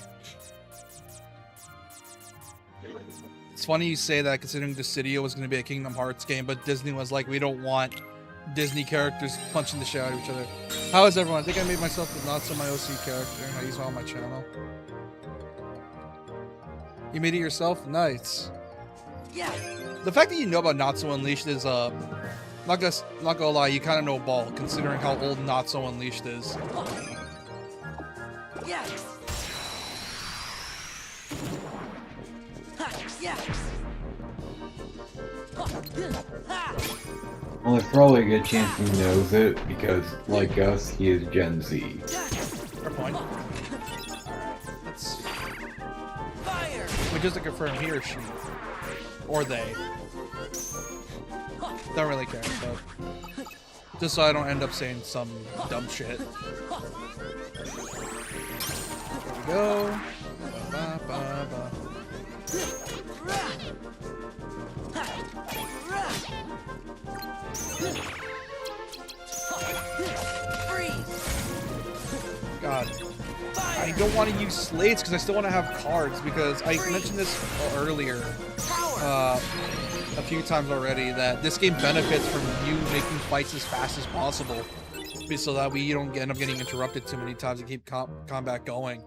It's funny you say that, considering Dissidia was going to be a Kingdom Hearts game, but Disney was like, we don't want Disney characters punching the shit out of each other. How is everyone? I think I made myself the Not So My OC character. I use it on my channel. You made it yourself? Nice. Yeah. The fact that you know about Not So Unleashed is, not gonna lie, you kind of know ball, considering how old Not So Unleashed is. Yes. Yes. Well, there's probably a good chance he knows it, because, like us, he is Gen Z. Fair point. Let's... But just to confirm, he or she. Or they. Don't really care, but... Just so I don't end up saying some dumb shit. There we go. Ba, ba, ba. God. I don't want to use slates because I still want to have cards, because I mentioned this earlier a few times already, that this game benefits from you making fights as fast as possible so that we don't end up getting interrupted too many times and keep combat going.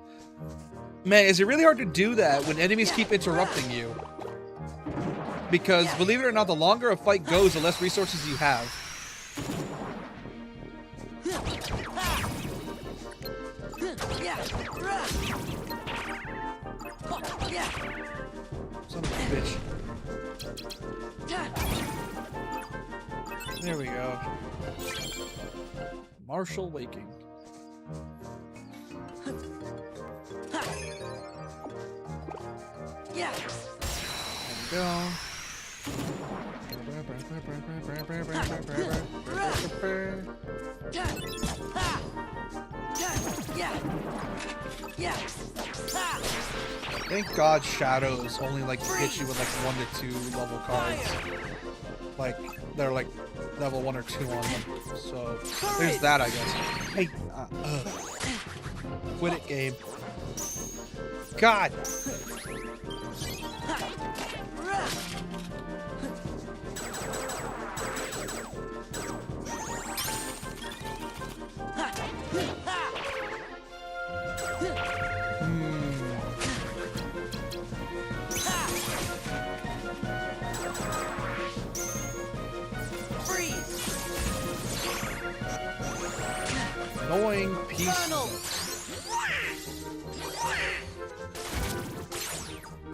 Man, is it really hard to do that when enemies keep interrupting you? Because, believe it or not, the longer a fight goes, the less resources you have. Son of a bitch. There we go. Martial Waking. There we go. Thank God Shadows only like hit you with like 1 to 2 level cards. Like they're like level 1 or 2 on them. So there's that, I guess. Hey, quit it, game. God. Annoying piece.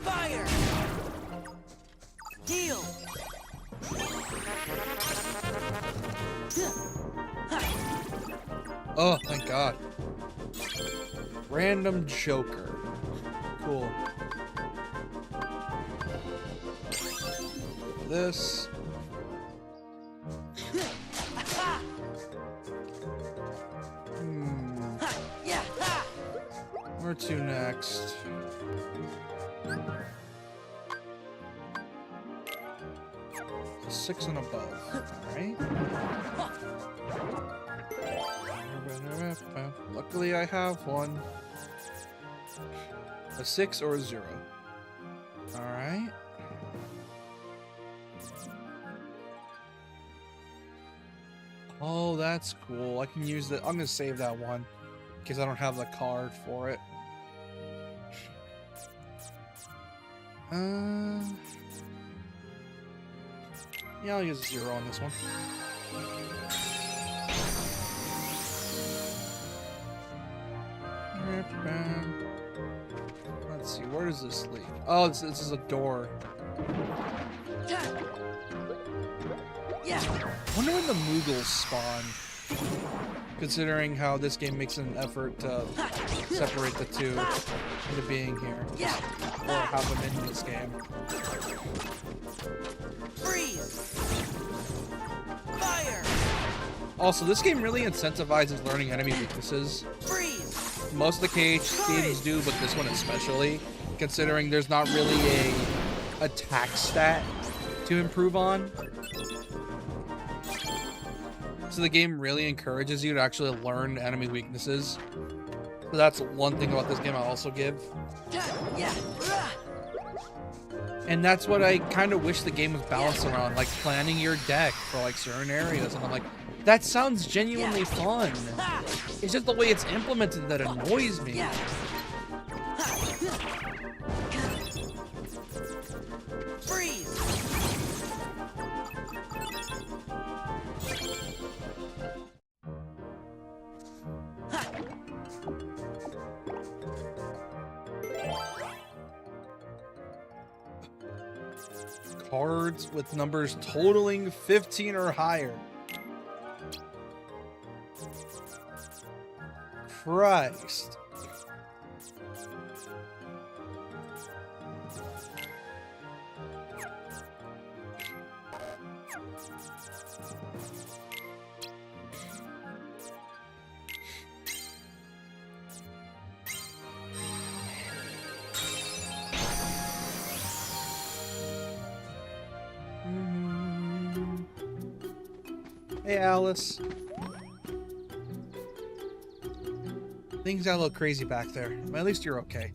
Fire! Heal! Oh, thank God. Random Joker. Cool. This. Where to next? A 6 and above. Alright. Luckily I have one. A 6 or a 0. Alright. Oh, that's cool. I can use that. I'm gonna save that one because I don't have the card for it. Yeah, I'll use a 0 on this one. Let's see, where does this lead? Oh, this is a door. I wonder when the Moogles spawn, considering how this game makes an effort to separate the two into being here, or have them in this game. Freeze! Fire! Also, this game really incentivizes learning enemy weaknesses. Freeze! Most of the KH games do, but this one especially, considering there's not really a attack stat to improve on. So the game really encourages you to actually learn enemy weaknesses. So that's one thing about this game I'll also give. And that's what I kind of wish the game was balanced around, like planning your deck for like certain areas. And I'm like, that sounds genuinely fun. It's just the way it's implemented that annoys me. Freeze! Cards with numbers totaling 15 or higher. Christ. Hey, Alice. Things got a little crazy back there, but at least you're okay.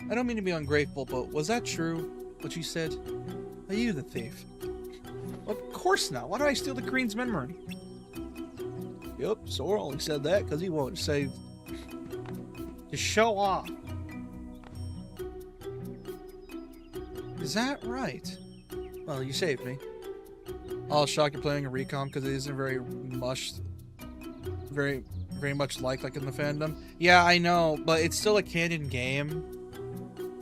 I don't mean to be ungrateful, but was that true, what you said? Are you the thief? Well, of course not. Why did I steal the Queen's memory? Yep, Sora only said that because he won't say to show off. Is that right? Well, you saved me. I'll shock you're playing a recon because it isn't very much like in the fandom. Yeah, I know, but it's still a canon game.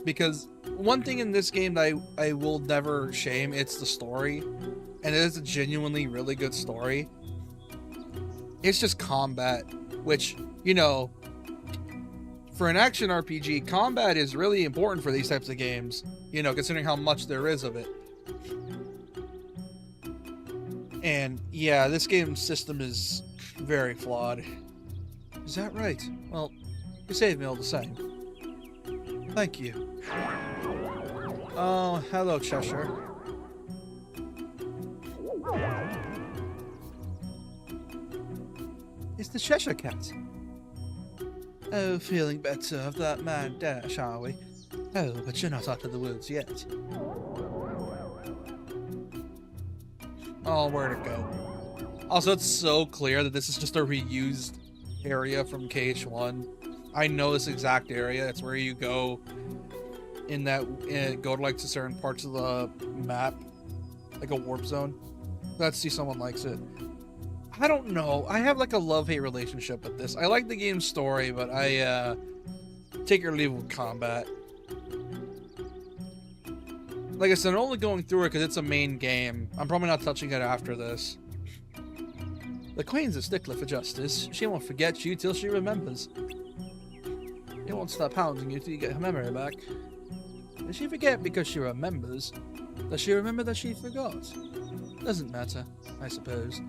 Because one thing in this game that I will never shame, it's the story. And it is a genuinely really good story. It's just combat, which, you know, for an action RPG, combat is really important for these types of games. You know, considering how much there is of it. And yeah, this game system is very flawed. Is that right? Well, you saved me all the same. Thank you. Oh, hello, Cheshire. It's the Cheshire Cat. Oh, feeling better of that man dash, are we? Oh, but you're not out of the woods yet. Oh, where'd it go? Also, it's so clear that this is just a reused area from KH1. I know this exact area. It's where you go in that, go to like to certain parts of the map, like a warp zone. Let's see someone likes it. I don't know. I have like a love-hate relationship with this. I like the game's story, but I take or leave with combat. Like I said, I'm only going through it because it's a main game. I'm probably not touching it after this. The Queen's a stickler for justice. She won't forget you till she remembers. She won't stop hounding you till you get her memory back. Does she forget because she remembers? Does she remember that she forgot? Doesn't matter, I suppose.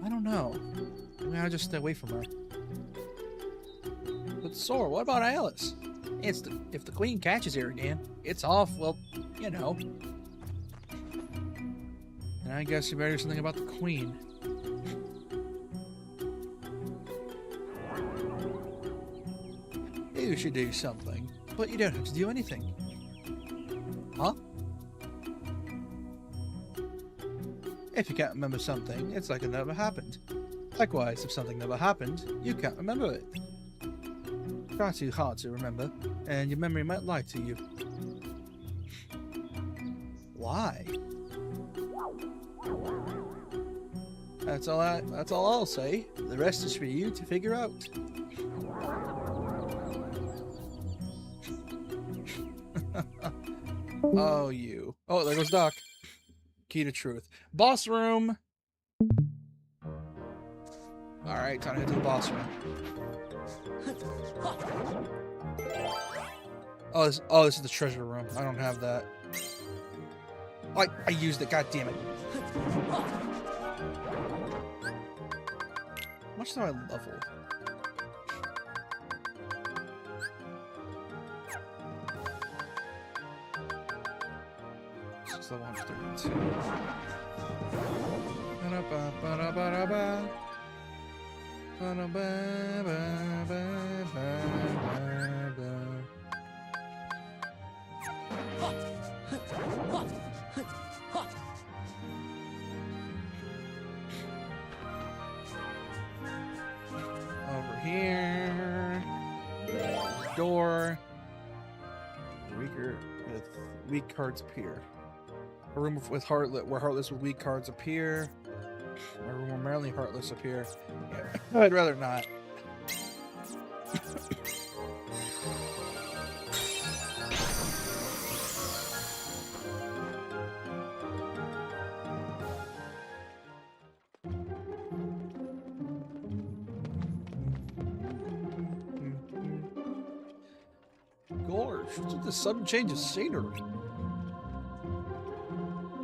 I don't know. Maybe I'll just stay away from her. But Sora, what about Alice? If the Queen catches her again, it's off, well, you know. And I guess you better do something about the Queen. You should do something, but you don't have to do anything. Huh? If you can't remember something, it's like it never happened. Likewise, if something never happened, you can't remember it. Try too hard to remember, and your memory might lie to you. Why? That's all I'll say. The rest is for you to figure out. Oh, you. Oh, there goes Doc. Key to truth. Boss room. Alright, time to head to the boss room. Oh, this is the treasure room. I don't have that. I used it, god damn it. How much do I level? It's level 132. Ba-da-ba-ba-da-ba-da-ba. Over here. Door. Weak cards appear. A room with where heartless with weak cards appear. A room where merely heartless appear. Yeah, I'd rather not. Gorge, what's with this sudden change of scenery?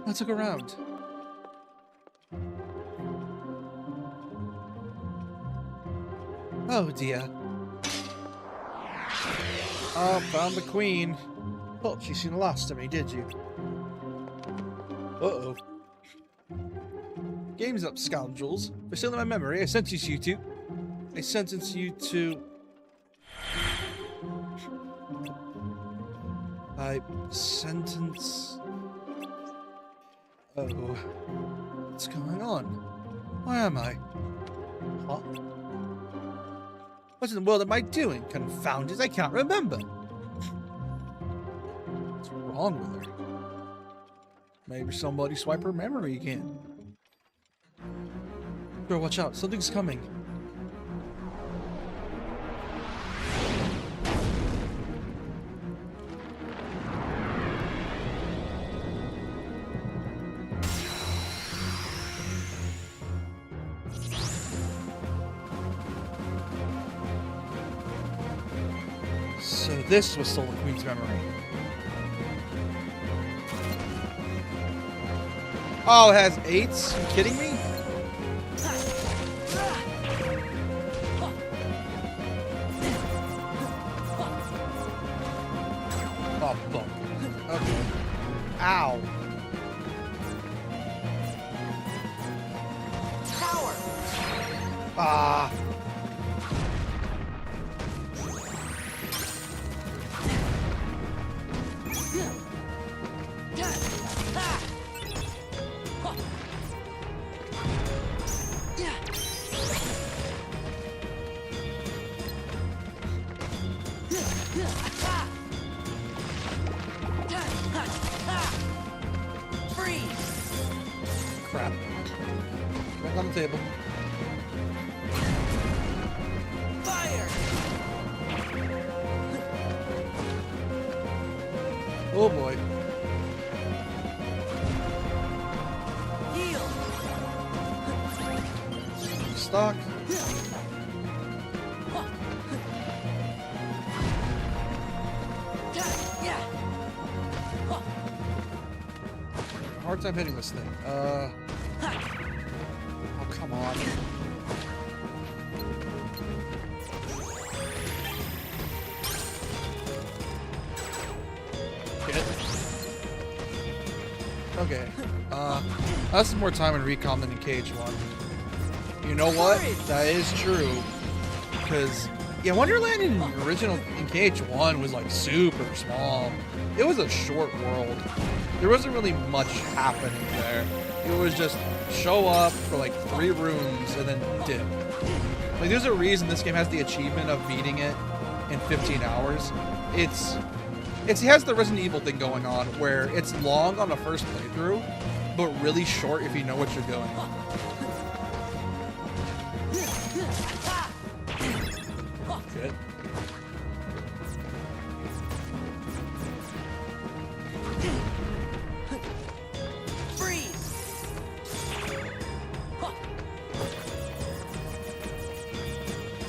Let's look around. Oh dear. Oh, found the Queen. Thought you seen the last of me, did you? Uh-oh. Game's up, scoundrels. For stealing my memory, I sentence you to... Oh. What's going on? Where am I? Huh? What in the world am I doing? Confound it, I can't remember. What's wrong with her? Maybe somebody swipe her memory again. Bro, watch out, something's coming. So this was still the Queen's memory. Oh, it has 8s? Are you kidding me? Oh, fuck. Okay. Ow. Power. Ah. Crap. Back on the table. Fire. Oh boy. Heal. Stock. Yeah. Hard time hitting this thing. Oh, come on. Get it? Okay. That's some more time in Recon than in KH1. You know what? That is true. Because, yeah, Wonderland in the original, in KH1 was like super small. It was a short world. There wasn't really much happening there. It was just show up for like 3 rooms and then dip. Like, there's a reason this game has the achievement of beating it in 15 hours. It has the Resident Evil thing going on where it's long on the first playthrough, but really short if you know what you're doing. Good.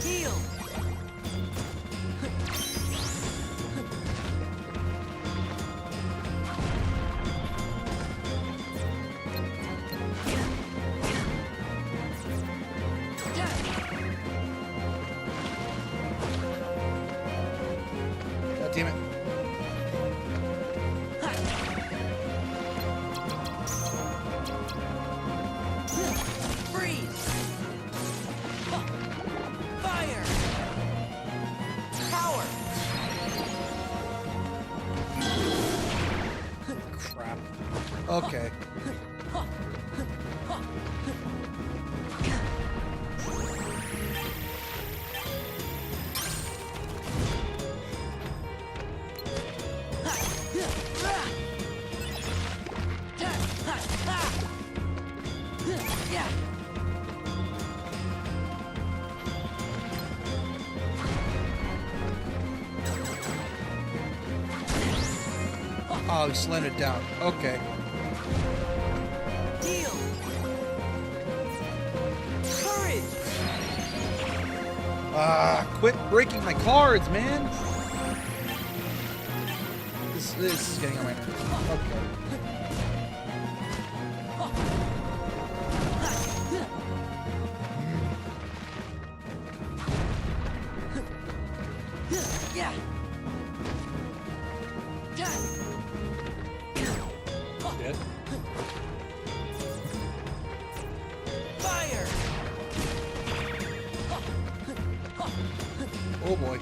Heal. God damn it. Freeze. Fire. Power. Crap. Okay. Yeah. Oh, he slammed it down. Okay. Heal. Courage. Quit breaking my cards, man. This is getting on my nerves. Okay. Yeah. Dead. Fire. Oh boy.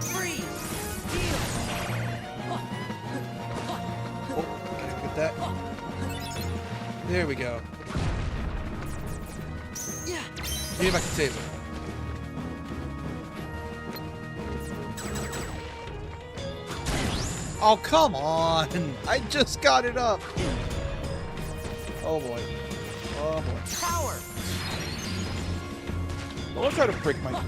Freeze. Heal. Oh, can I get that? There we go. Yeah. Give me back the table. Oh, come on! I just got it up! Oh boy. Oh boy. Power! Don't try to break my...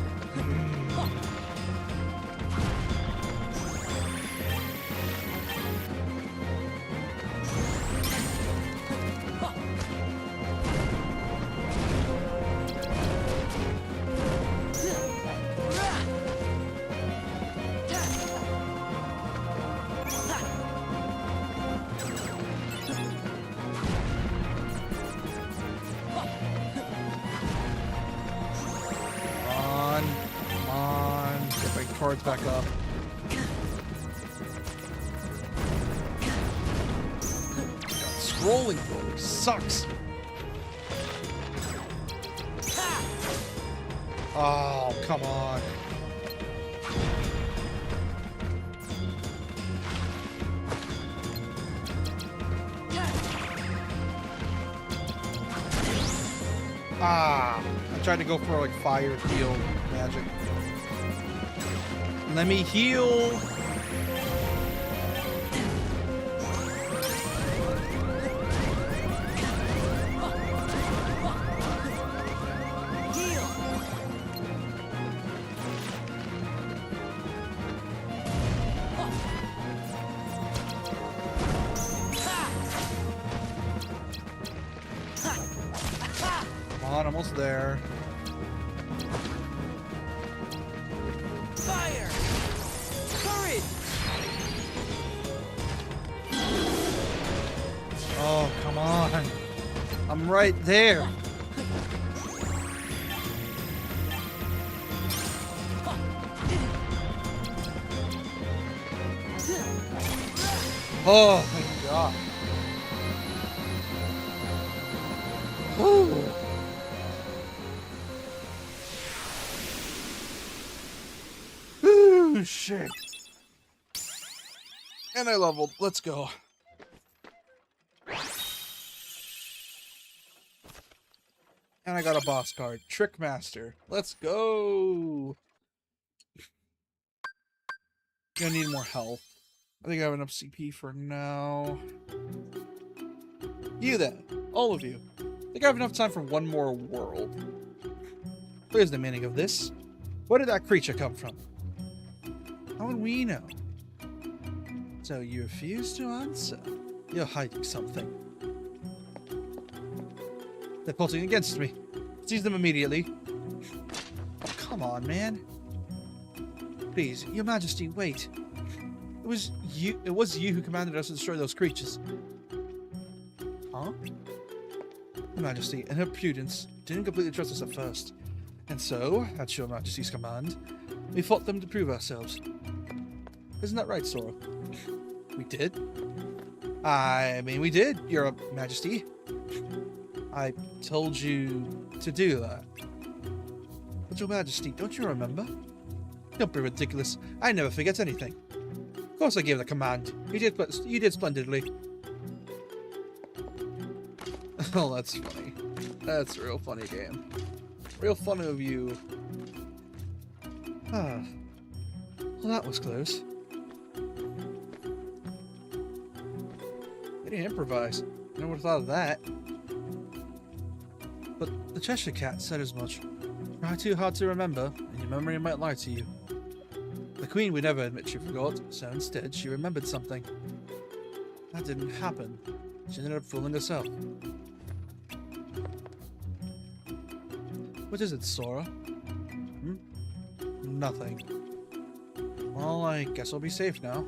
Cards back up. Scrolling forward sucks. Oh, come on. Ah, I tried to go for like fire, heal, magic. Let me heal. Heal! Come on, almost there. Fire! Courage! Oh, come on. I'm right there. Oh, thank God. Woo. Ooh, shit. And I leveled. Let's go. And I got a boss card. Trick Master. Let's go. Gonna need more health. I think I have enough CP for now. You then. All of you. I think I have enough time for one more world. Here's the meaning of this. Where did that creature come from? How would we know? So you refuse to answer? You're hiding something. They're plotting against me. Seize them immediately. Oh, come on, man. Please, Your Majesty, wait. It was you who commanded us to destroy those creatures. Huh? Your Majesty, in her prudence, didn't completely trust us at first. And so, at Your Majesty's command, we fought them to prove ourselves. Isn't that right, Sora? We did? I mean, we did, Your Majesty. I told you to do that. But Your Majesty, don't you remember? Don't be ridiculous. I never forget anything. Of course I gave the command. You did splendidly. Oh, that's funny. That's a real funny game. Real funny of you. Ah. Well, that was close. They didn't improvise. No one would have thought of that. But the Cheshire Cat said as much. Try too hard to remember, and your memory might lie to you. The Queen would never admit she forgot, so instead she remembered something. That didn't happen. She ended up fooling herself. What is it, Sora? Hmm? Nothing. Well, I guess I'll be safe now.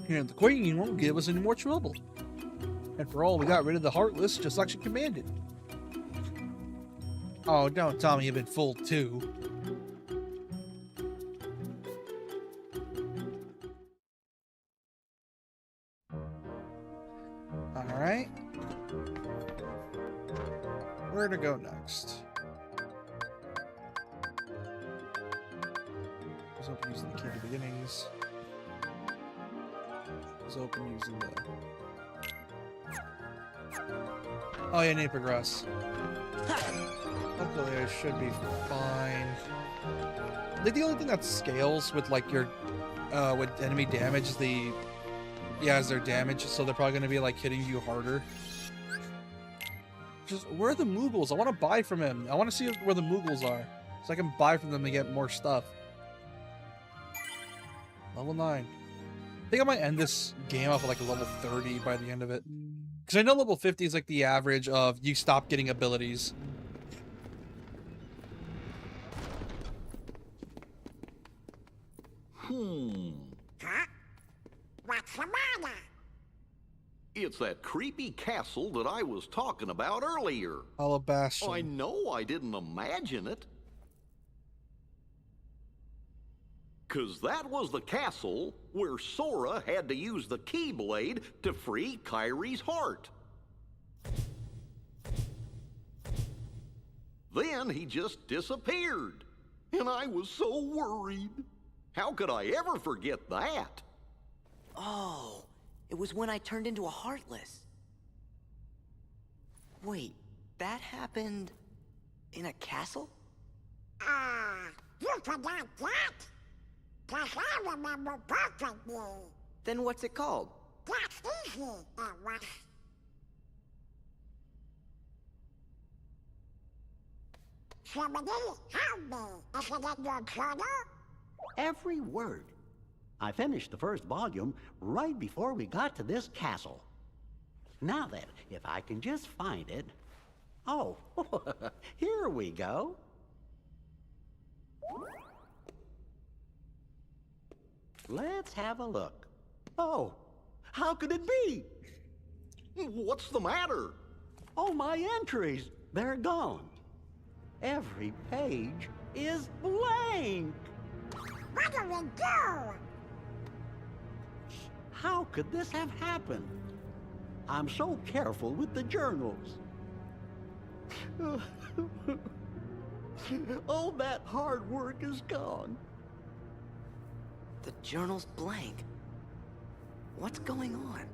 And the Queen won't give us any more trouble. And for all, we got rid of the Heartless just like she commanded. Oh, don't tell me you've been fooled too. Alright. Where to go next? Was open using the Key to Beginnings. Was open using the... Oh yeah, I need to progress. Hopefully I should be fine. I think the only thing that scales with like your with enemy damage, as their damage, so they're probably gonna be like hitting you harder. Just where are the Moogles? I want to buy from him. I want to see where the Moogles are, so I can buy from them to get more stuff. Level 9. I think I might end this game off at like a level 30 by the end of it, because I know level 50 is like the average of you stop getting abilities. Huh? What's the matter? It's that creepy castle that I was talking about earlier. Alabastion. I know I didn't imagine it. 'Cause that was the castle where Sora had to use the Keyblade to free Kyrie's heart. Then he just disappeared, and I was so worried. How could I ever forget that? Oh, it was when I turned into a Heartless. Wait, that happened in a castle? You forgot that? 'Cause I remember perfectly. Then what's it called? That's easy, it was. Somebody help me. Is it in your journal? Every word. I finished the first volume right before we got to this castle. Now then, if I can just find it. Oh, here we go. Let's have a look. Oh, how could it be? What's the matter? Oh, my entries, they're gone. Every page is blank. What do we do? How could this have happened? I'm so careful with the journals. All that hard work is gone. The journal's blank. What's going on?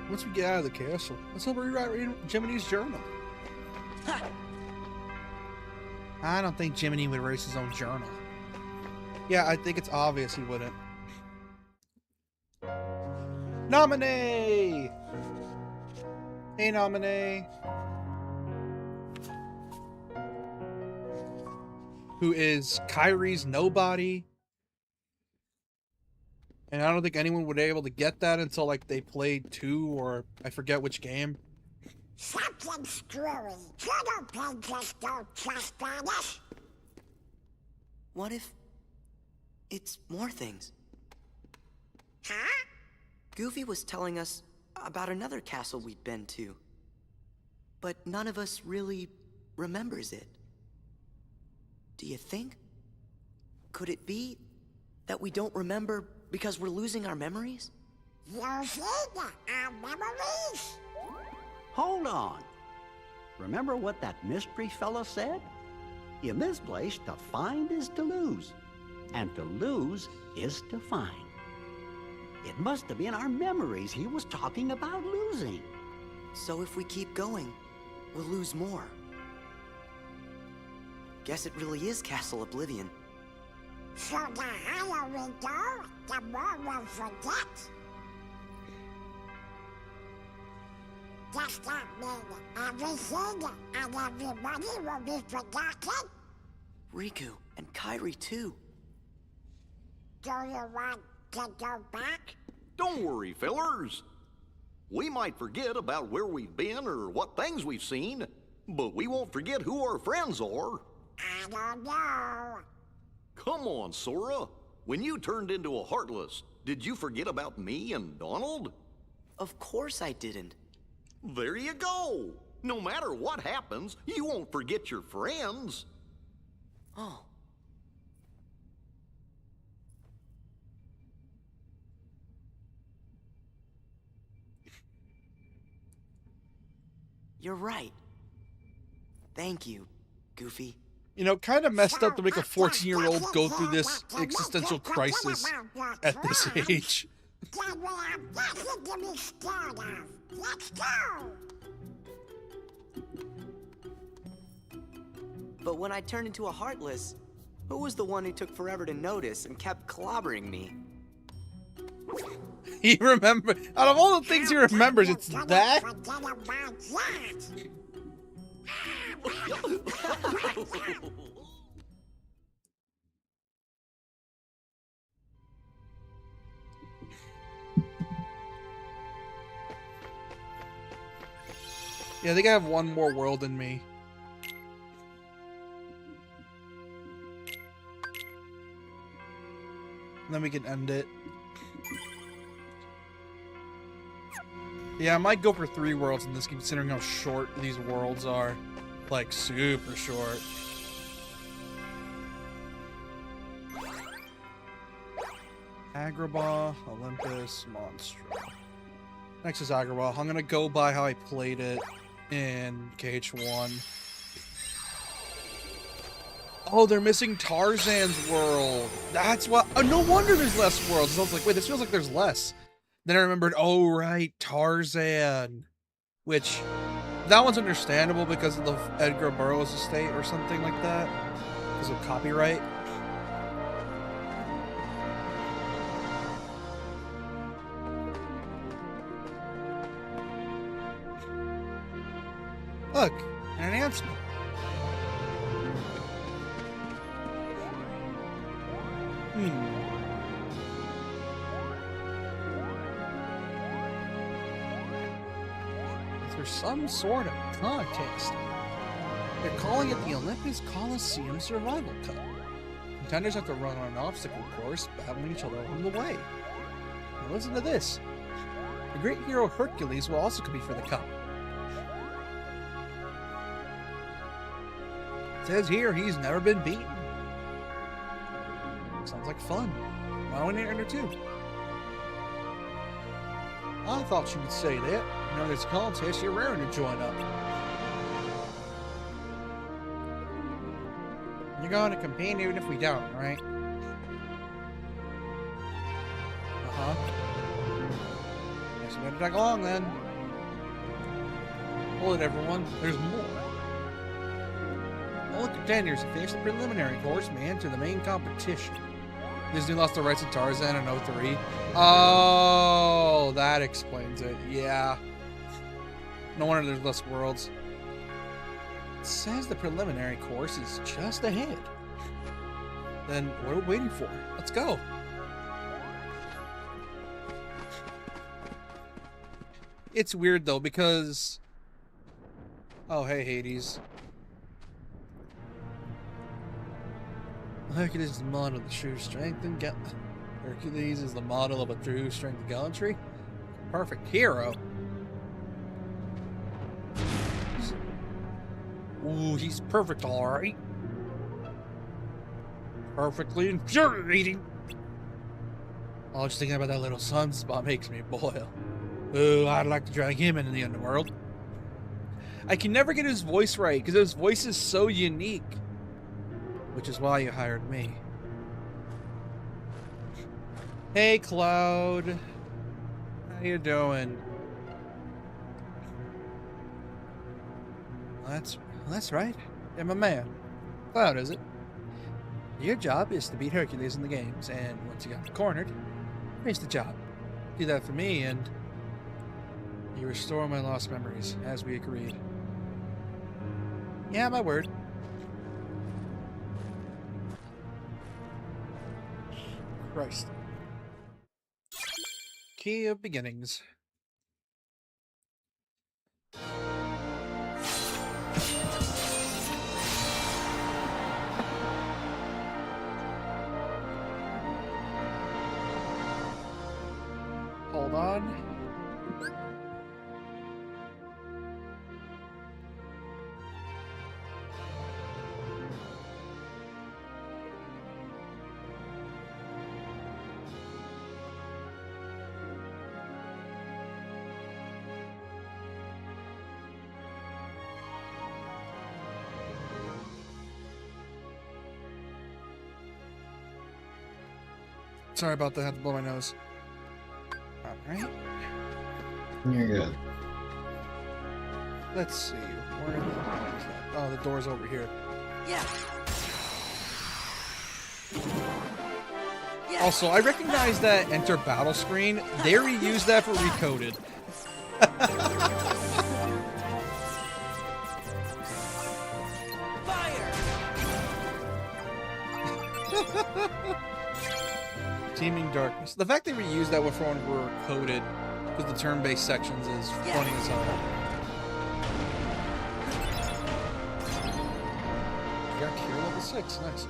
Once we get out of the castle, let's help rewrite Jiminy's journal. I don't think Jiminy would erase his own journal. Yeah, I think it's obvious he wouldn't. Nominee! Hey, Nominee. Who is Kyrie's nobody. And I don't think anyone would be able to get that until, like, they played 2 or I forget which game. Something screwy. Journal pages don't just vanish. What if it's more things? Huh? Goofy was telling us about another castle we'd been to, but none of us really remembers it. Do you think? Could it be that we don't remember because we're losing our memories? Losing our memories? Hold on. Remember what that mystery fella said? In this place, to find is to lose, and to lose is to find. It must have been our memories he was talking about losing. So if we keep going, we'll lose more. Guess it really is Castle Oblivion. So the higher we go, the more we'll forget. Does that mean everything and everybody will be forgotten? Riku and Kyrie too. Do you want to go back? Don't worry, fellers. We might forget about where we've been or what things we've seen, but we won't forget who our friends are. I don't know. Come on, Sora. When you turned into a Heartless, did you forget about me and Donald? Of course I didn't. There you go. No matter what happens, you won't forget your friends. Oh. You're right. Thank you, Goofy. You know, kind of messed up to make a 14-year-old go through this existential crisis at this age. Then we have nothing to be scared of. Let's go! But when I turned into a Heartless, who was the one who took forever to notice and kept clobbering me? He remember out of all the things he remembers, it's that. Forget about that. Yeah, I think I have one more world in me. And then we can end it. Yeah, I might go for 3 worlds in this game, considering how short these worlds are. Like, super short. Agrabah, Olympus, Monstro. Next is Agrabah. I'm gonna go by how I played it in KH1. Oh, they're missing Tarzan's world. That's what. Oh, no wonder there's less worlds. So I was like, wait, this feels like there's less. Then I remembered, oh, right, Tarzan. Which, that one's understandable because of the Edgar Burroughs estate or something like that. Because of copyright. Look, an announcement. There's some sort of contest. They're calling it the Olympus Coliseum Survival Cup. Contenders have to run on an obstacle course, battling each other along the way. Now listen to this. The great hero Hercules will also compete for the cup. It says here he's never been beaten. Sounds like fun. Why don't we enter too? I thought you would say that. You know, there's a contest, you're raring to join up. You're going to compete even if we don't, right? Uh-huh. Guess we better tag along then. Hold it, everyone. There's more. All the contenders who finish the preliminary course may enter the main competition. Disney lost the rights to Tarzan in 03. Oh, that explains it. Yeah. No wonder there's less worlds. It says the preliminary course is just ahead. Then what are we waiting for? Let's go. It's weird though because... Oh, hey, Hades. Hercules is the model of the true strength and Hercules is the model of a true strength and gallantry. Perfect hero. Ooh, he's perfect, alright. Perfectly infuriating. Oh, just thinking about that little sunspot makes me boil. Ooh, I'd like to drag him into the underworld. I can never get his voice right because his voice is so unique. Which is why you hired me. Hey, Cloud. How you doing? That's right. I'm a man. Cloud, is it? Your job is to beat Hercules in the games, and once you got cornered, finish the job. Do that for me, and you restore my lost memories, as we agreed. Yeah, my word. Christ. Key of Beginnings. Hold on. Sorry about that. I had to blow my nose. Alright. You're good. Let's see. Where are the doors at? Oh, the door's over here. Yeah. Also, I recognize that enter battle screen. They reused that for Recoded. Teeming darkness. The fact they reused that for when we're coded with the turn-based sections is funny as hell. Got cure level 6. Nice.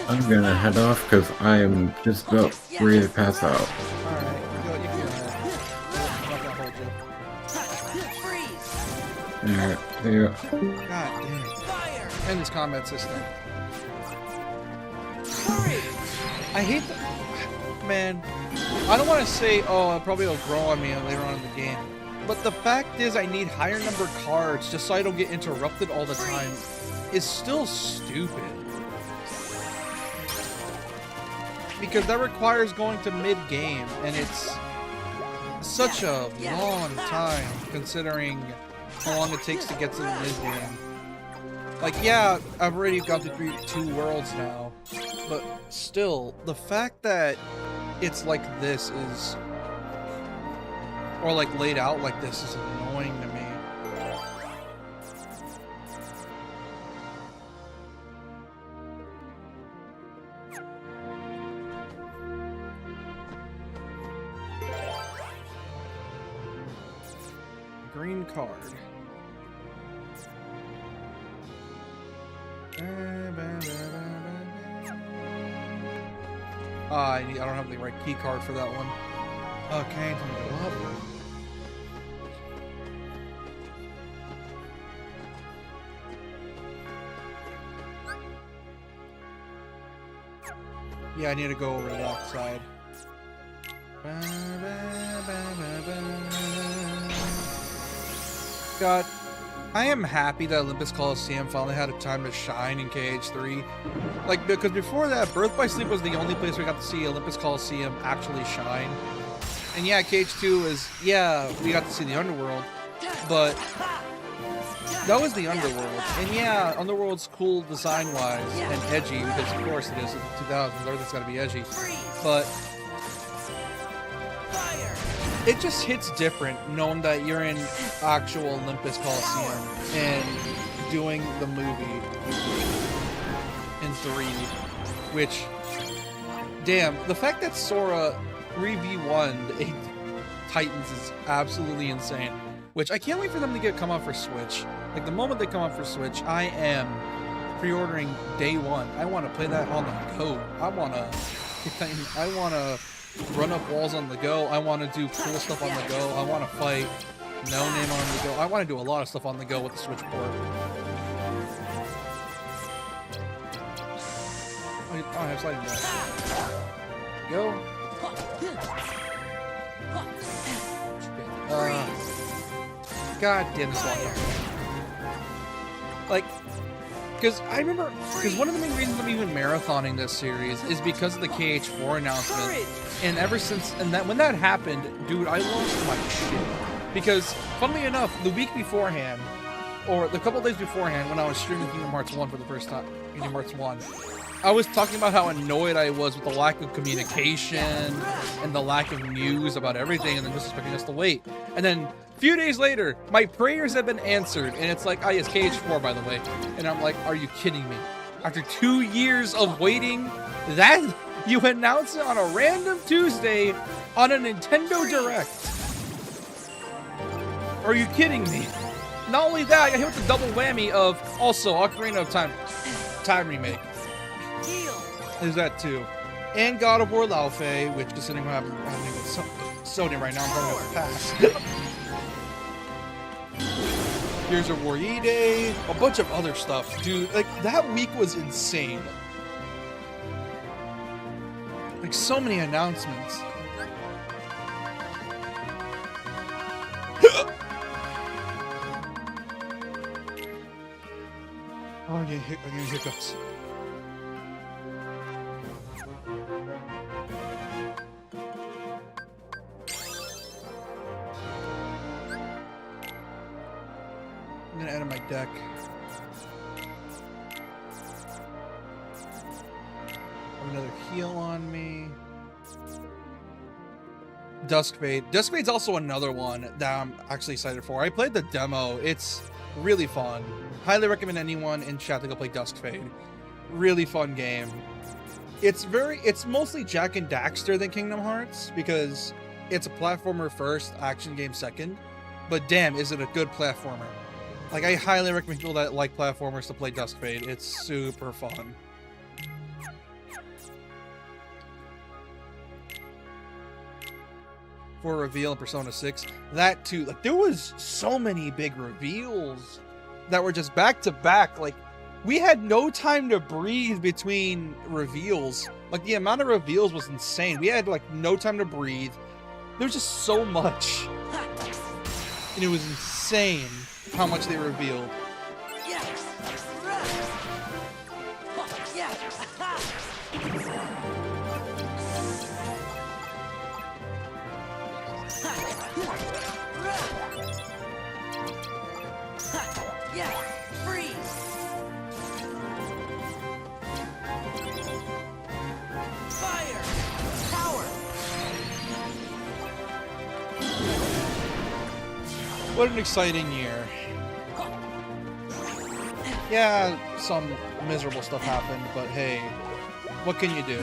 I'm gonna head off because I am just about ready to pass out. Alright, you can I'm not gonna hold you. Alright, see ya. God damn it. And this combat system. I hate the... Man, I don't want to say, oh, it probably will grow on me later on in the game. But the fact is I need higher number cards just so I don't get interrupted all the time is still stupid. Because that requires going to mid-game, and it's such a long time considering how long it takes to get to the mid-game. Like, yeah, I've already got to 2 worlds now, but still, the fact that it's like this is, or like laid out like this is annoying to me. Green card. I don't have the right key card for that one. Okay, time to go up. Yeah, I need to go over to that side. God, I am happy that Olympus Coliseum finally had a time to shine in KH3. Like, because before that, Birth by Sleep was the only place we got to see Olympus Coliseum actually shine. And yeah, KH2 is, yeah, we got to see the Underworld, but that was the Underworld. And yeah, Underworld's cool design-wise and edgy, because of course it is in the 2000s, everything's gotta be edgy. But it just hits different knowing that you're in actual Olympus Coliseum and doing the movie in 3, which, damn, the fact that Sora 3v1 Titans is absolutely insane, which I can't wait for them to come out for Switch. Like, the moment they come out for Switch, I am pre-ordering day 1. I want to play that on the go. I want to run up walls on the go. I want to do cool stuff on the go. I want to fight No Name on the go. I want to do a lot of stuff on the go with the Switch port. Oh, I have sliding dash. Go. God damn this lockdown. Like, because I remember, because one of the main reasons I'm even marathoning this series is because of the KH4 announcement. And ever since, and that when that happened, dude, I lost my shit. Because, funnily enough, the week beforehand, or the couple days beforehand, when I was streaming Kingdom Hearts 1 for the first time, Kingdom Hearts 1, I was talking about how annoyed I was with the lack of communication and the lack of news about everything, and then just expecting us to wait. And then a few days later, my prayers have been answered, and it's like, oh yes, KH4, by the way. And I'm like, are you kidding me? After 2 years of waiting, that you announce it on a random Tuesday on a Nintendo Direct. Are you kidding me? Not only that, I got hit with the double whammy of also Ocarina of Time remake. There's that too. And God of War Laufey, which is sitting having with Sony right now. I'm going to pass. Gears of War E-Day, a bunch of other stuff. Dude, like, that week was insane. Like, so many announcements. Oh, I'm getting hiccups. I'm gonna edit my deck. Have another heal on me. Duskfade. Duskfade's also another one that I'm actually excited for. I played the demo. It's really fun. Highly recommend anyone in chat to go play Duskfade. Really fun game. It's mostly Jak and Daxter than Kingdom Hearts because it's a platformer first, action game second. But damn, is it a good platformer. Like, I highly recommend people that like platformers to play Duskfade. It's super fun. For a reveal in Persona 6, that too, like, there was so many big reveals that were just back to back. Like, we had no time to breathe between reveals. Like, the amount of reveals was insane. We had, like, no time to breathe. There was just so much. And it was insane how much they revealed. What an exciting year. Yeah, some miserable stuff happened, but hey, what can you do?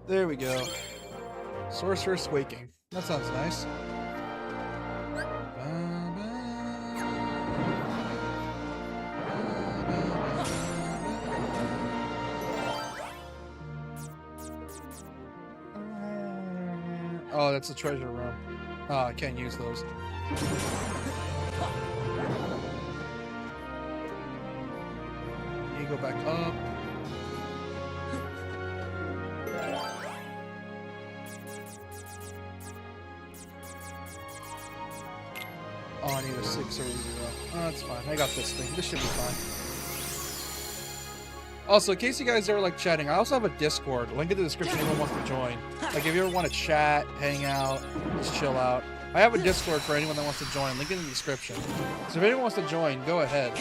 There we go. Sorceress Waking. That sounds nice. Oh, that's a treasure room. Oh, I can't use those. You go back up. Oh, I need a 6 or a 0. Oh, that's fine. I got this thing. This should be fine. Also, in case you guys are like chatting, I also have a Discord. Link in the description if anyone wants to join. Like, if you ever want to chat, hang out, just chill out. I have a Discord for anyone that wants to join. Link in the description. So if anyone wants to join, go ahead.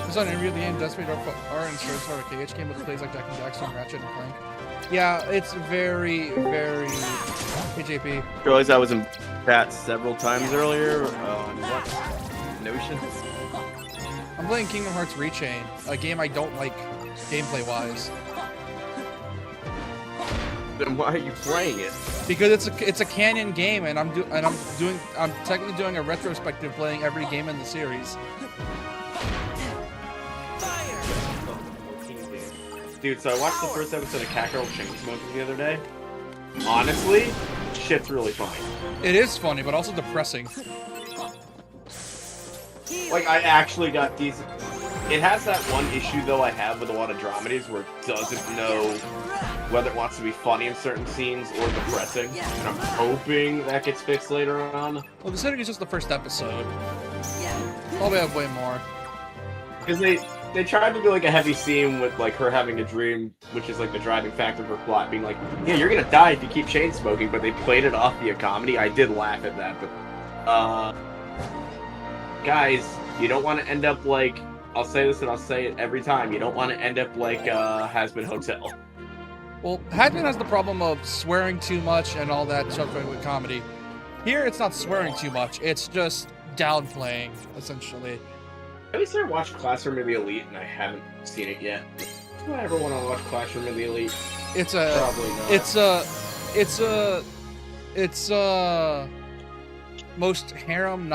This on interview at the end does make our insurance for a KH game with plays like Jak and Daxter and Ratchet and Clank. Yeah, it's very, very KJP. Realize I was in chat several times earlier on what? Notion? I'm playing Kingdom Hearts Rechain, a game I don't like gameplay-wise. Then why are you playing it? Because it's a canon game, and I'm technically doing a retrospective playing every game in the series. Dude, so I watched the first episode of Kakarot Chainsmokers the other day. Honestly, shit's really funny. It is funny, but also depressing. Like, I actually got decent... It has that one issue, though, I have with a lot of dramedies where it doesn't know whether it wants to be funny in certain scenes or depressing. And I'm hoping that gets fixed later on. Well, considering it's just the first episode, probably have way more. Because they tried to do, like, a heavy scene with, like, her having a dream, which is, like, the driving factor of her plot, being like, yeah, you're gonna die if you keep chain smoking, but they played it off via comedy. I did laugh at that, but, guys, you don't want to end up like, I'll say this and I'll say it every time, you don't want to end up like Has-Been Hotel. Well, Has-Been has the problem of swearing too much and all that stuff with comedy. Here, it's not swearing too much, it's just downplaying, essentially. At least I watched Classroom of the Elite and I haven't seen it yet. Do I ever want to watch Classroom of the Elite? It's a... Probably not. most harem,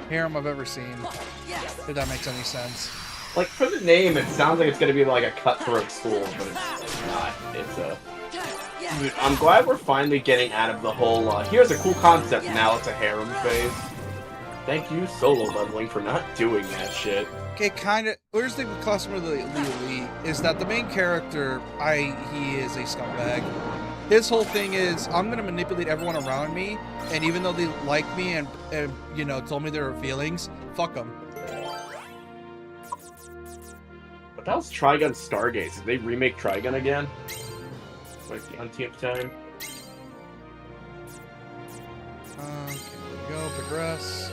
harem I've ever seen. If that makes any sense. Like, for the name, it sounds like it's gonna be like a cutthroat school, but it's not. It's a... Dude, I'm glad we're finally getting out of the whole, here's a cool concept, now it's a harem phase. Thank you, solo leveling, for not doing that shit. Okay, kinda. Here's the customer of the elite is that the main character, he is a scumbag. His whole thing is, I'm gonna manipulate everyone around me, and even though they like me and you know, told me their feelings, fuck them. But that was Trigun Stargaze. Did they remake Trigun again? Like the umpteenth time? Okay, there we go, progress.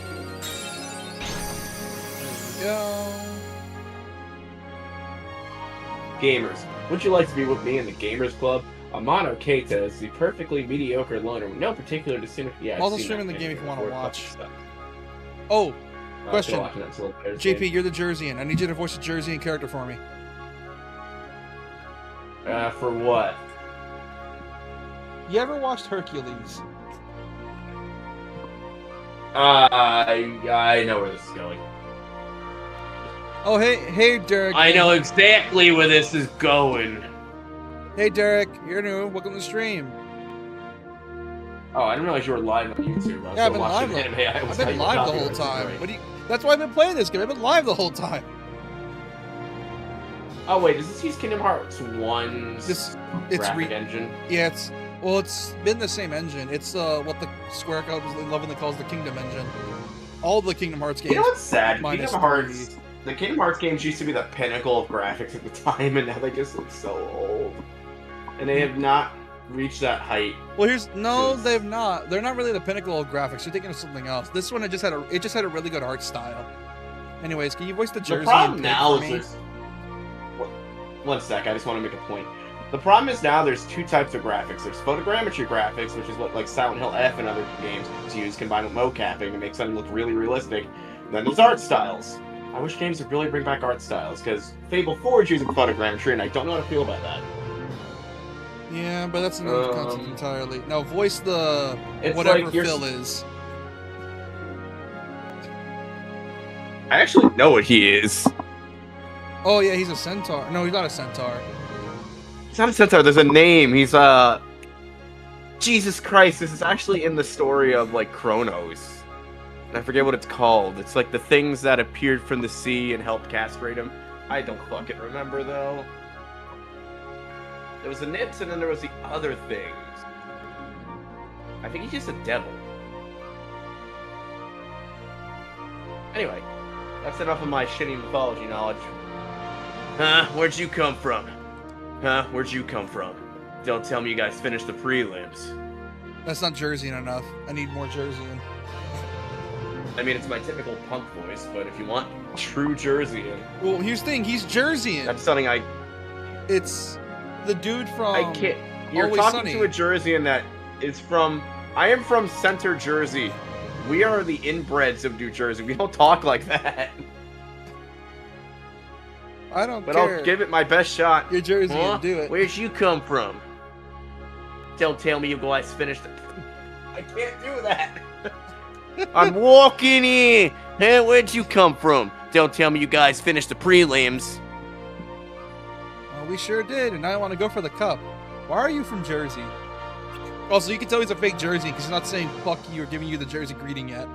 There we go. Gamers, would you like to be with me in the Gamers Club? Amano Keita is the perfectly mediocre loner with no particular distinction. Yeah, I'm also streaming the game if you want to watch. Oh, question. JP, you're the Jerseyan. I need you to voice a Jerseyan character for me. For what? You ever watched Hercules? I know where this is going. Oh, hey, Derek. I know exactly where this is going. Hey, Derek, you're new. Welcome to the stream. Oh, I didn't realize you were live on YouTube. Yeah, I've been live. I've been live the whole time. That's why I've been playing this game. I've been live the whole time. Oh wait, does this use Kingdom Hearts 1's graphic engine? Yeah, it's been the same engine. It's what the Square lovingly calls the Kingdom engine. All the Kingdom Hearts games. You know what's sad? The Kingdom Hearts games used to be the pinnacle of graphics at the time, and now they just look so old. And they have not reached that height. Well, they've not. They're not really the pinnacle of graphics. You're thinking of something else. This one, it just had a really good art style. Anyways, can you voice the Jersey? The problem now is there's... One sec, I just want to make a point. The problem is now there's two types of graphics. There's photogrammetry graphics, which is what like Silent Hill F and other games use, combined with mocapping to make something look really realistic. And then there's art styles. I wish games would really bring back art styles, because Fable 4 is using photogrammetry, and I don't know how to feel about that. Yeah, but that's another concept entirely. Now voice the it's whatever like Phil is. I actually know what he is. Oh yeah, he's a centaur. No, he's not a centaur. He's not a centaur. There's a name. He's Jesus Christ! This is actually in the story of like Kronos. I forget what it's called. It's like the things that appeared from the sea and helped castrate him. I don't fucking remember though. There was the Nips and then there was the other things. I think he's just a devil. Anyway, that's enough of my shitty mythology knowledge. Huh? Where'd you come from? Huh? Where'd you come from? Don't tell me you guys finished the prelims. That's not Jerseyan enough. I need more Jerseyan. I mean, it's my typical punk voice, but if you want true Jerseyan... Well, here's the thing. He's Jerseyan. That's something I... It's the dude from I can't... You're Always talking Sunny. to a Jerseyan that is from... I am from Center Jersey. We are the inbreds of New Jersey. We don't talk like that. I don't but care. I'll give it my best shot. You're Jerseyan. Huh? Do it. Where'd you come from? Don't tell me you guys finished it. I can't do that. I'm walking in. Hey, where'd you come from? Don't tell me you guys finished the prelims. Well, we sure did, and I want to go for the cup. Why are you from Jersey? Also, you can tell he's a fake Jersey because he's not saying fuck you or giving you the Jersey greeting yet.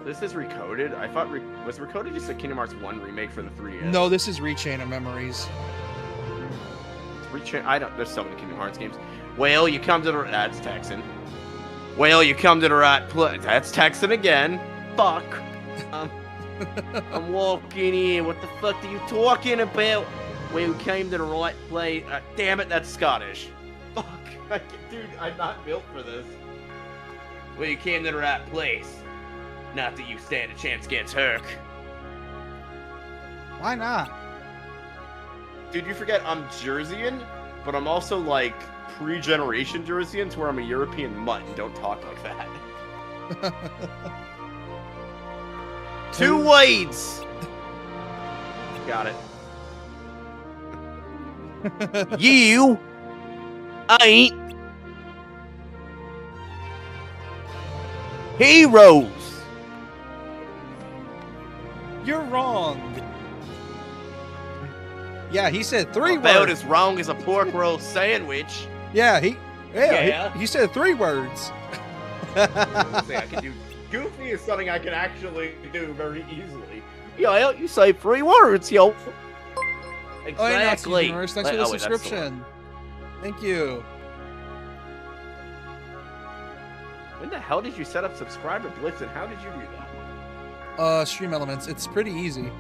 This is Recoded? I thought, was Recoded just a Kingdom Hearts 1 remake for the 3DS? No, this is Rechain of Memories. Rechain, there's so many Kingdom Hearts games. Well, you come to the, that's Texan. Well, you come to the right place. That's Texan again. Fuck. I'm walking in. What the fuck are you talking about? Well, you came to the right place. Damn it, that's Scottish. Fuck. Dude, I'm not built for this. Well, you came to the right place. Not that you stand a chance against Herc. Why not? Dude, you forget I'm Jerseyan, but I'm also like pre-generation Jerseyan to where I'm a European mutt and don't talk like that. Two Wades! Got it. You ain't Heroes! You're wrong. Yeah, he said 3 About words. as wrong as a pork roll sandwich. Yeah, he Yeah. he said 3 words. I can do goofy is something I can actually do very easily. Yeah, you say 3 words, yo. Oh, yeah, Exactly. Thanks for the Oh, wait, that's the one. subscription. Thank you. When the hell did you set up subscriber blitz and how did you do that? Stream Elements. It's pretty easy.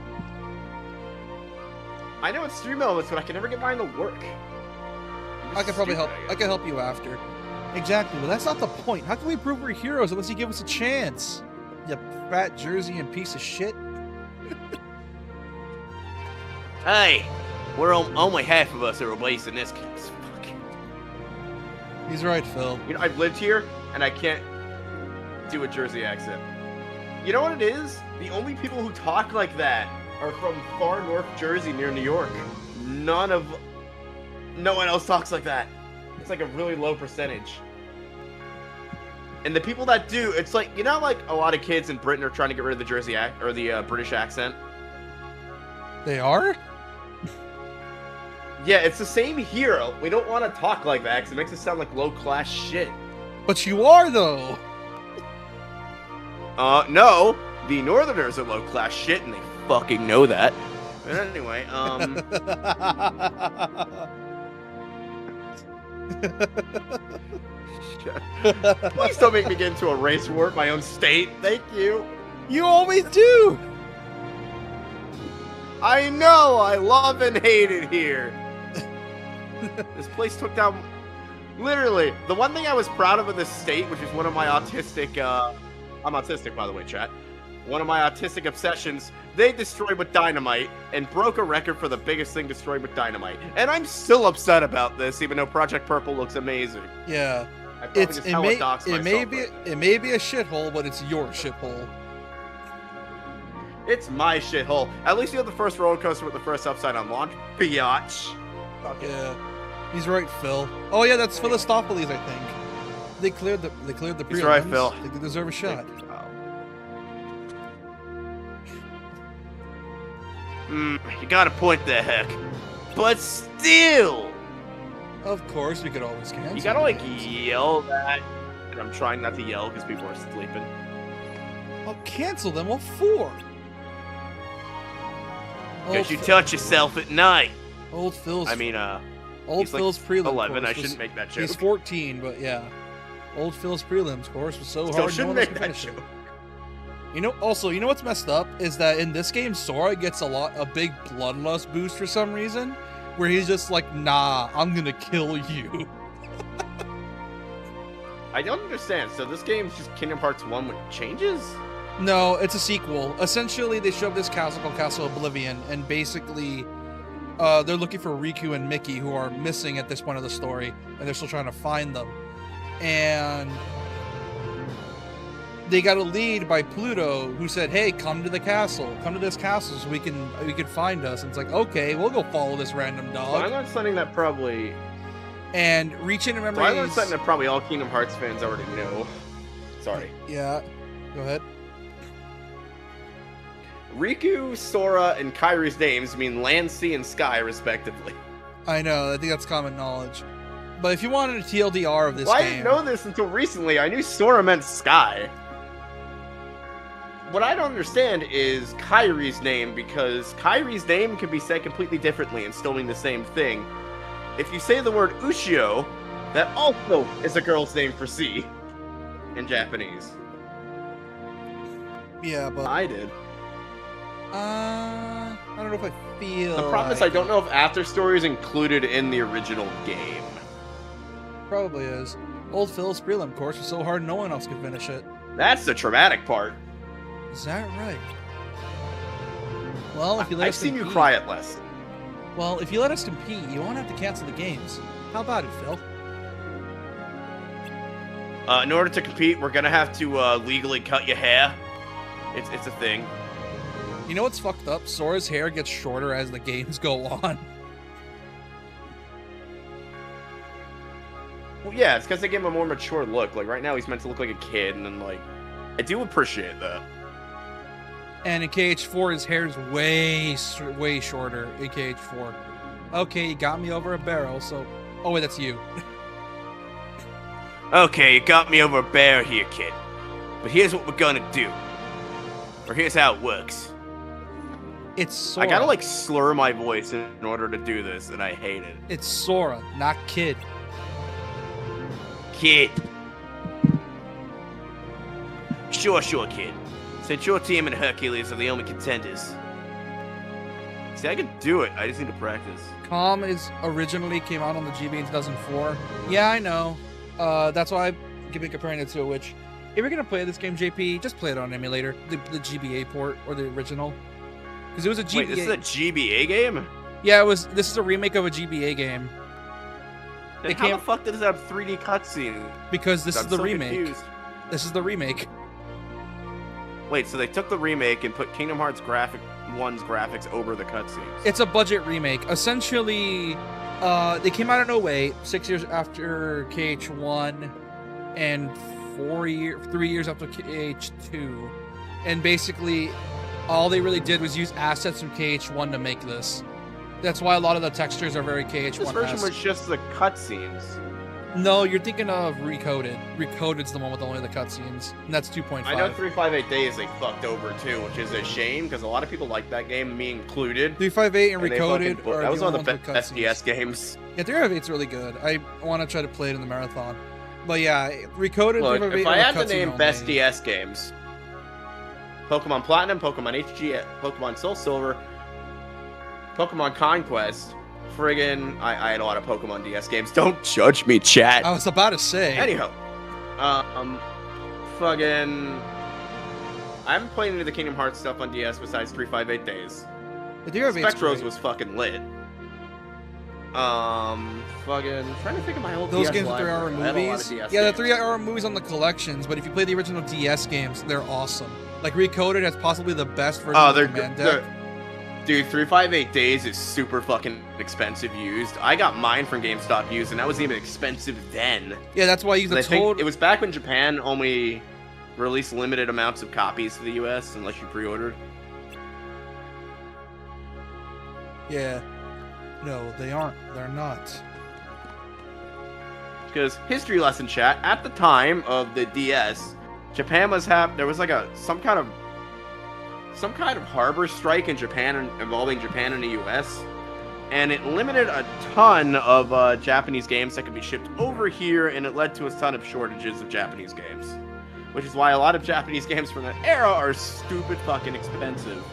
I know it's Stream Elements, but I can never get mine to work. I can probably help. I can help you after. Exactly, but that's not the point. How can we prove we're heroes unless you give us a chance? You fat Jersey and piece of shit. Hey, we're only half of us are obese in this case. Fuck. He's right, Phil. You know, I've lived here, and I can't do a Jersey accent. You know what it is? The only people who talk like that are from far north Jersey near New York. No one else talks like that. It's like a really low percentage. And the people that do, it's like, you know, like a lot of kids in Britain are trying to get rid of the Jersey or the British accent. They are? Yeah, it's the same here. We don't want to talk like that because it makes it sound like low-class shit. But you are, though. No. The Northerners are low-class shit, and they fucking know that. But anyway, Please don't make me get into a race war at my own state. Thank you. You always do. I know. I love and hate it here. This place took down... Literally, the one thing I was proud of in this state, which is one of my autistic... I'm autistic, by the way, chat. One of my autistic obsessions, they destroyed with dynamite and broke a record for the biggest thing destroyed with dynamite. And I'm still upset about this, even though Project Purple looks amazing. Yeah. I probably just hella-doxed it may myself be right now. it may be a shithole, but it's your shithole. It's my shithole. At least you have the first roller coaster with the first upside on launch. Biatch. Yeah. He's right, Phil. Oh yeah, that's Philistopheles, I think. They cleared the prelims. He's right, Phil. They deserve a shot. You got a point there, Heck. But still! Of course, we could always cancel. You gotta, like, yell that. And I'm trying not to yell because people are sleeping. I'll cancel them. What for? Because you touch yourself at night. Old Phil's. I mean, Old he's Phil's like prelim 11. I course shouldn't make that joke. He's 14, but yeah. Old Phil's prelims course was so Still hard. shouldn't no one make else that could finish joke. it. You know, also, you know what's messed up is that in this game, Sora gets a big bloodlust boost for some reason, where he's just like, "Nah, I'm gonna kill you." I don't understand. So this game's just Kingdom Hearts 1 with changes? No, it's a sequel. Essentially, they showed this castle called Castle Oblivion, and basically, they're looking for Riku and Mickey, who are missing at this point of the story, and they're still trying to find them. And they got a lead by Pluto, who said, "Hey, come to the castle. Come to this castle so we can find us." And it's like, okay, we'll go follow this random So I dog. learned something that probably... And Rechain and So I learned Memories. something that probably all Kingdom Hearts fans already know. Sorry. Yeah, go ahead. Riku, Sora, and Kairi's names mean land, sea, and sky, respectively. I know. I think that's common knowledge. But if you wanted a TLDR of this Well, I game, didn't know this until recently. I knew Sora meant sky. What I don't understand is Kairi's name, because Kairi's name can be said completely differently and still mean the same thing. If you say the word Ushio, that also is a girl's name for sea in Japanese. yeah, but I did. I don't know if I feel. The problem is I don't know if After Story is included in the original game. Probably is. Old Phil's prelim course was so hard no one else could finish it. That's the traumatic part. Is that right? Well, if you let I've us seen you compete- cry at less. Well, if you let us compete, you won't have to cancel the games. How about it, Phil? In order to compete, we're gonna have to legally cut your hair. It's a thing. You know what's fucked up? Sora's hair gets shorter as the games go on. Well, yeah, it's because they give him a more mature look. Like right now, he's meant to look like a kid, and then like I do appreciate that. And in KH4, his hair's way shorter in KH4. Okay, you got me over a barrel, so... Oh, wait, that's you. Okay, you got me over a barrel here, kid. But here's what we're gonna do. Or here's how it works. It's Sora. I gotta, like, slur my voice in order to do this, and I hate it. It's Sora, not Kid. Kid. Sure, kid. Since your team and Hercules are the only contenders. See, I can do it. I just need to practice. Calm is originally came out on the GBA in 2004. Yeah, I know. That's why I'm comparing it to which. If you're gonna play this game, JP, just play it on emulator, the GBA port or the original, because it was a GBA. Wait, this is a GBA game? Yeah, it was. This is a remake of a GBA game. Then how the fuck does it have 3D cutscene? Because this is the so remake. Confused. This is the remake. Wait, so they took the remake and put Kingdom Hearts 1's graphics over the cutscenes. It's a budget remake. Essentially, they came out in 2008, 6 years after KH1, and 3 years after KH2. And basically, all they really did was use assets from KH1 to make this. That's why a lot of the textures are very KH1. This version was just the cutscenes. No, you're thinking of Recoded. Recoded's the one with only the cutscenes, and that's 2.5. I know 358 Days they fucked over too, which is a shame because a lot of people like that game, me included. 358 and they Recoded fucking- are that was the one only of the ones with best cutscenes. SDS games. Yeah, 358's really good. I want to try to play it in the marathon. But yeah, Recoded. Look, 358 if are I the had to cutscene name only. best DS games, Pokemon Platinum, Pokemon HG, Pokemon Soul Silver, Pokemon Conquest, friggin' I had a lot of Pokemon DS games. Don't judge me, chat. I was about to say. Anyhow, fucking, I haven't played any of the Kingdom Hearts stuff on DS besides 358 Days. The 358's Spectros great. was fucking lit. Fucking trying to think of my old Those DS games with 3 hour library. I had a lot of movies. DS Yeah, the games. 3 hour movies on the collections, but if you play the original DS games, they're awesome. Like Recoded has possibly the best version Oh, of the they're command good. deck. Dude, 358 Days is super fucking expensive used. I got mine from GameStop used, and that wasn't even expensive then. Yeah, that's why you I the think total. it was back when Japan only released limited amounts of copies to the US unless you pre-ordered. Yeah. No, they aren't. They're not. Because history lesson chat, at the time of the DS, Japan was there was like some kind of harbor strike in Japan involving Japan and the US, and it limited a ton of Japanese games that could be shipped over here, and it led to a ton of shortages of Japanese games, which is why a lot of Japanese games from that era are stupid fucking expensive.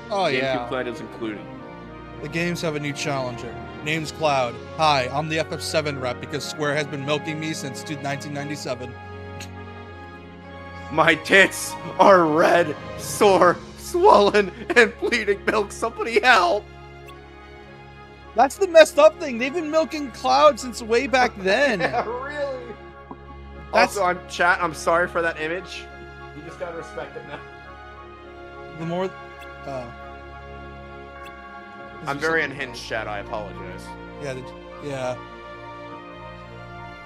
Oh yeah. GameCube titles included. The games have a new challenger. Name's Cloud. Hi, I'm the FF7 rep because Square has been milking me since 1997. My tits are red, sore, swollen, and bleeding milk. Somebody help! That's the messed up thing. They've been milking Cloud since way back then. Yeah, really? That's- Also, I'm sorry for that image. You just gotta respect it now. The more... I'm very unhinged, chat. I apologize. Yeah, yeah.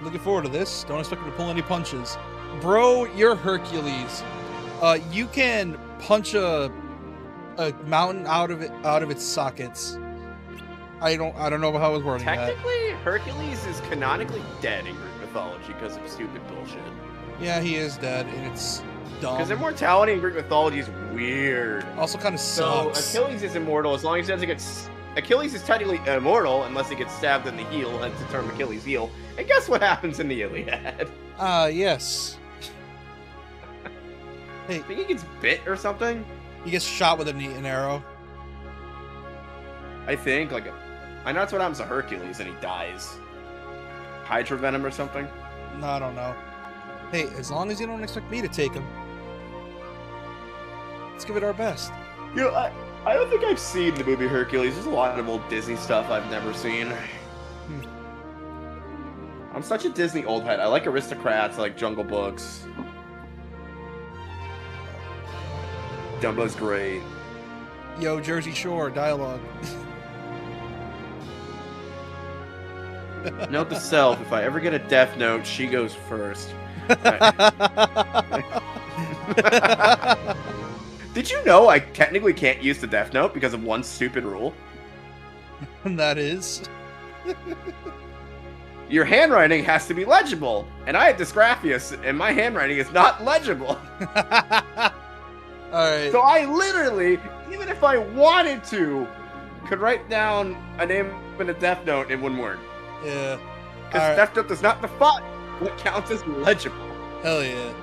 Looking forward to this. Don't expect me to pull any punches. Bro, you're Hercules. You can punch a mountain out of its sockets. I don't know how I was wording that. Technically, Hercules is canonically dead in Greek mythology because of stupid bullshit. Yeah, he is dead, and it's dumb. Because immortality in Greek mythology is weird. Also kind of So sucks. Achilles is immortal as long as he doesn't get. Achilles is technically immortal unless he gets stabbed in the heel, hence the term Achilles heel. And guess what happens in the Iliad? Yes. Hey, I think he gets bit or something. He gets shot with an arrow. I think I know that's what happens to Hercules, and he dies. Hydra venom or something. No, I don't know. Hey, as long as you don't expect me to take him, let's give it our best. You know, I don't think I've seen the movie Hercules. There's a lot of old Disney stuff I've never seen. I'm such a Disney old head. I like Aristocrats, I like Jungle Books. Dumbo's great. Yo, Jersey Shore dialogue. Note to self, if I ever get a death note, she goes first. Did you know I technically can't use the Death Note because of one stupid rule? And that is? Your handwriting has to be legible, and I have dysgraphia, and my handwriting is not legible. Alright. So I literally, even if I wanted to, could write down a name and a Death Note in one word. Yeah. Because Death Note does not define what counts as legible. Hell yeah.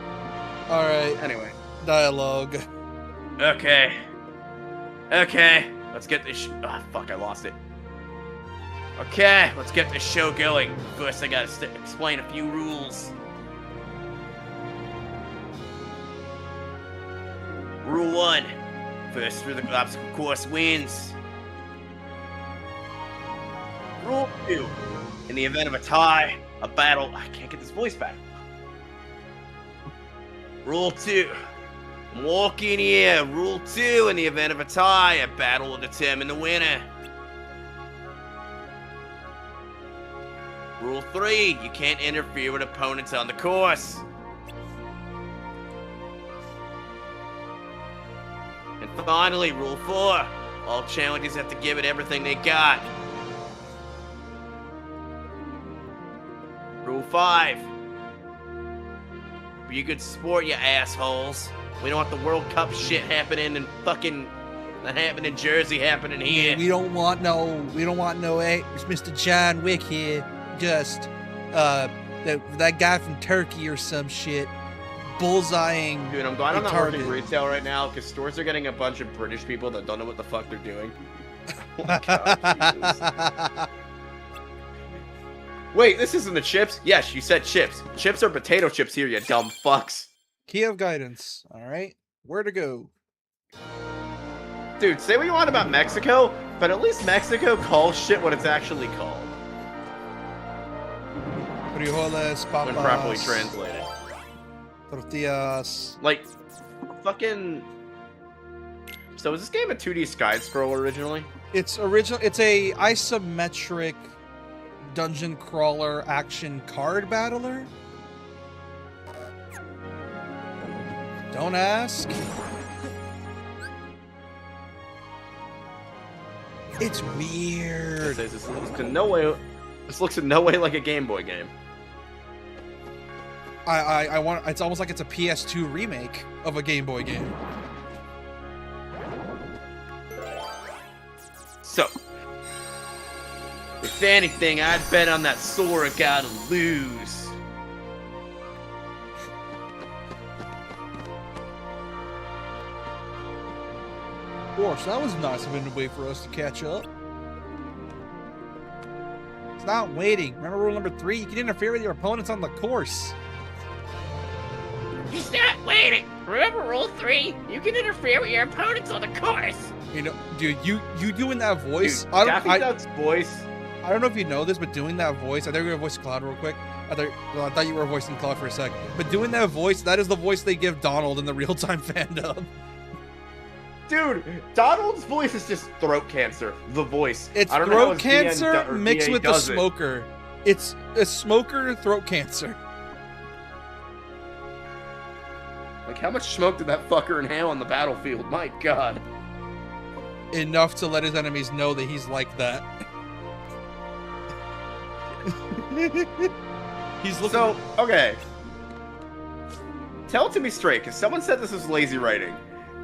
Alright. Anyway. Dialogue. Okay. Okay. Let's get this fuck, I lost it. Okay, let's get this show going. First, I gotta explain a few rules. Rule 1. First through the obstacle course wins. Rule 2. In the event of a tie, a battle... I can't get this voice back. Rule 2. Walk in here. Rule 2. In the event of a tie, a battle will determine the winner. Rule 3. You can't interfere with opponents on the course. And finally, Rule 4. All challengers have to give it everything they got. Rule 5. Be a good sport, you assholes. We don't want the World Cup shit happening and fucking that happened in Jersey happening here. We don't want no, it's Mr. John Wick here. Just, that guy from Turkey or some shit. Bullseyeing. Dude, I'm glad I'm not target. working retail right now because stores are getting a bunch of British people that don't know what the fuck they're doing. Oh my God, Jesus. Wait, this isn't the chips? Yes, you said chips. Chips are potato chips here, you dumb fucks. Key of guidance. Alright. Where to go? Dude, say what you want about Mexico, but at least Mexico calls shit what it's actually called. Frijoles, papas. When properly translated. Tortillas. Like, fucking... So is this game a 2D side scroll originally? It's a isometric dungeon crawler action card battler. Don't ask. It's weird. This looks in no way like a Game Boy game. I want. It's almost like it's a PS2 remake of a Game Boy game. So, if anything, I'd bet on that Sora gotta lose. Of course, that was nice of him to wait for us to catch up. It's not waiting. Remember rule number 3? You can interfere with your opponents on the course. It's not waiting. Remember rule 3? You can interfere with your opponents on the course. You know, dude, you doing that voice? Dude, Daffy Duck's voice. I don't know if you know this, but doing that voice, I thought you were going to voice Cloud real quick. I thought you were voicing Cloud for a sec. But doing that voice, that is the voice they give Donald in the real-time fandom. Dude, Donald's voice is just throat cancer. The voice. It's I don't know throat how his cancer DN or mixed DA with the does it. smoker. It's a smoker throat cancer. Like, how much smoke did that fucker inhale on the battlefield? My God. Enough to let his enemies know that he's like that. He's looking. So, okay. Tell it to me straight, because someone said this was lazy writing.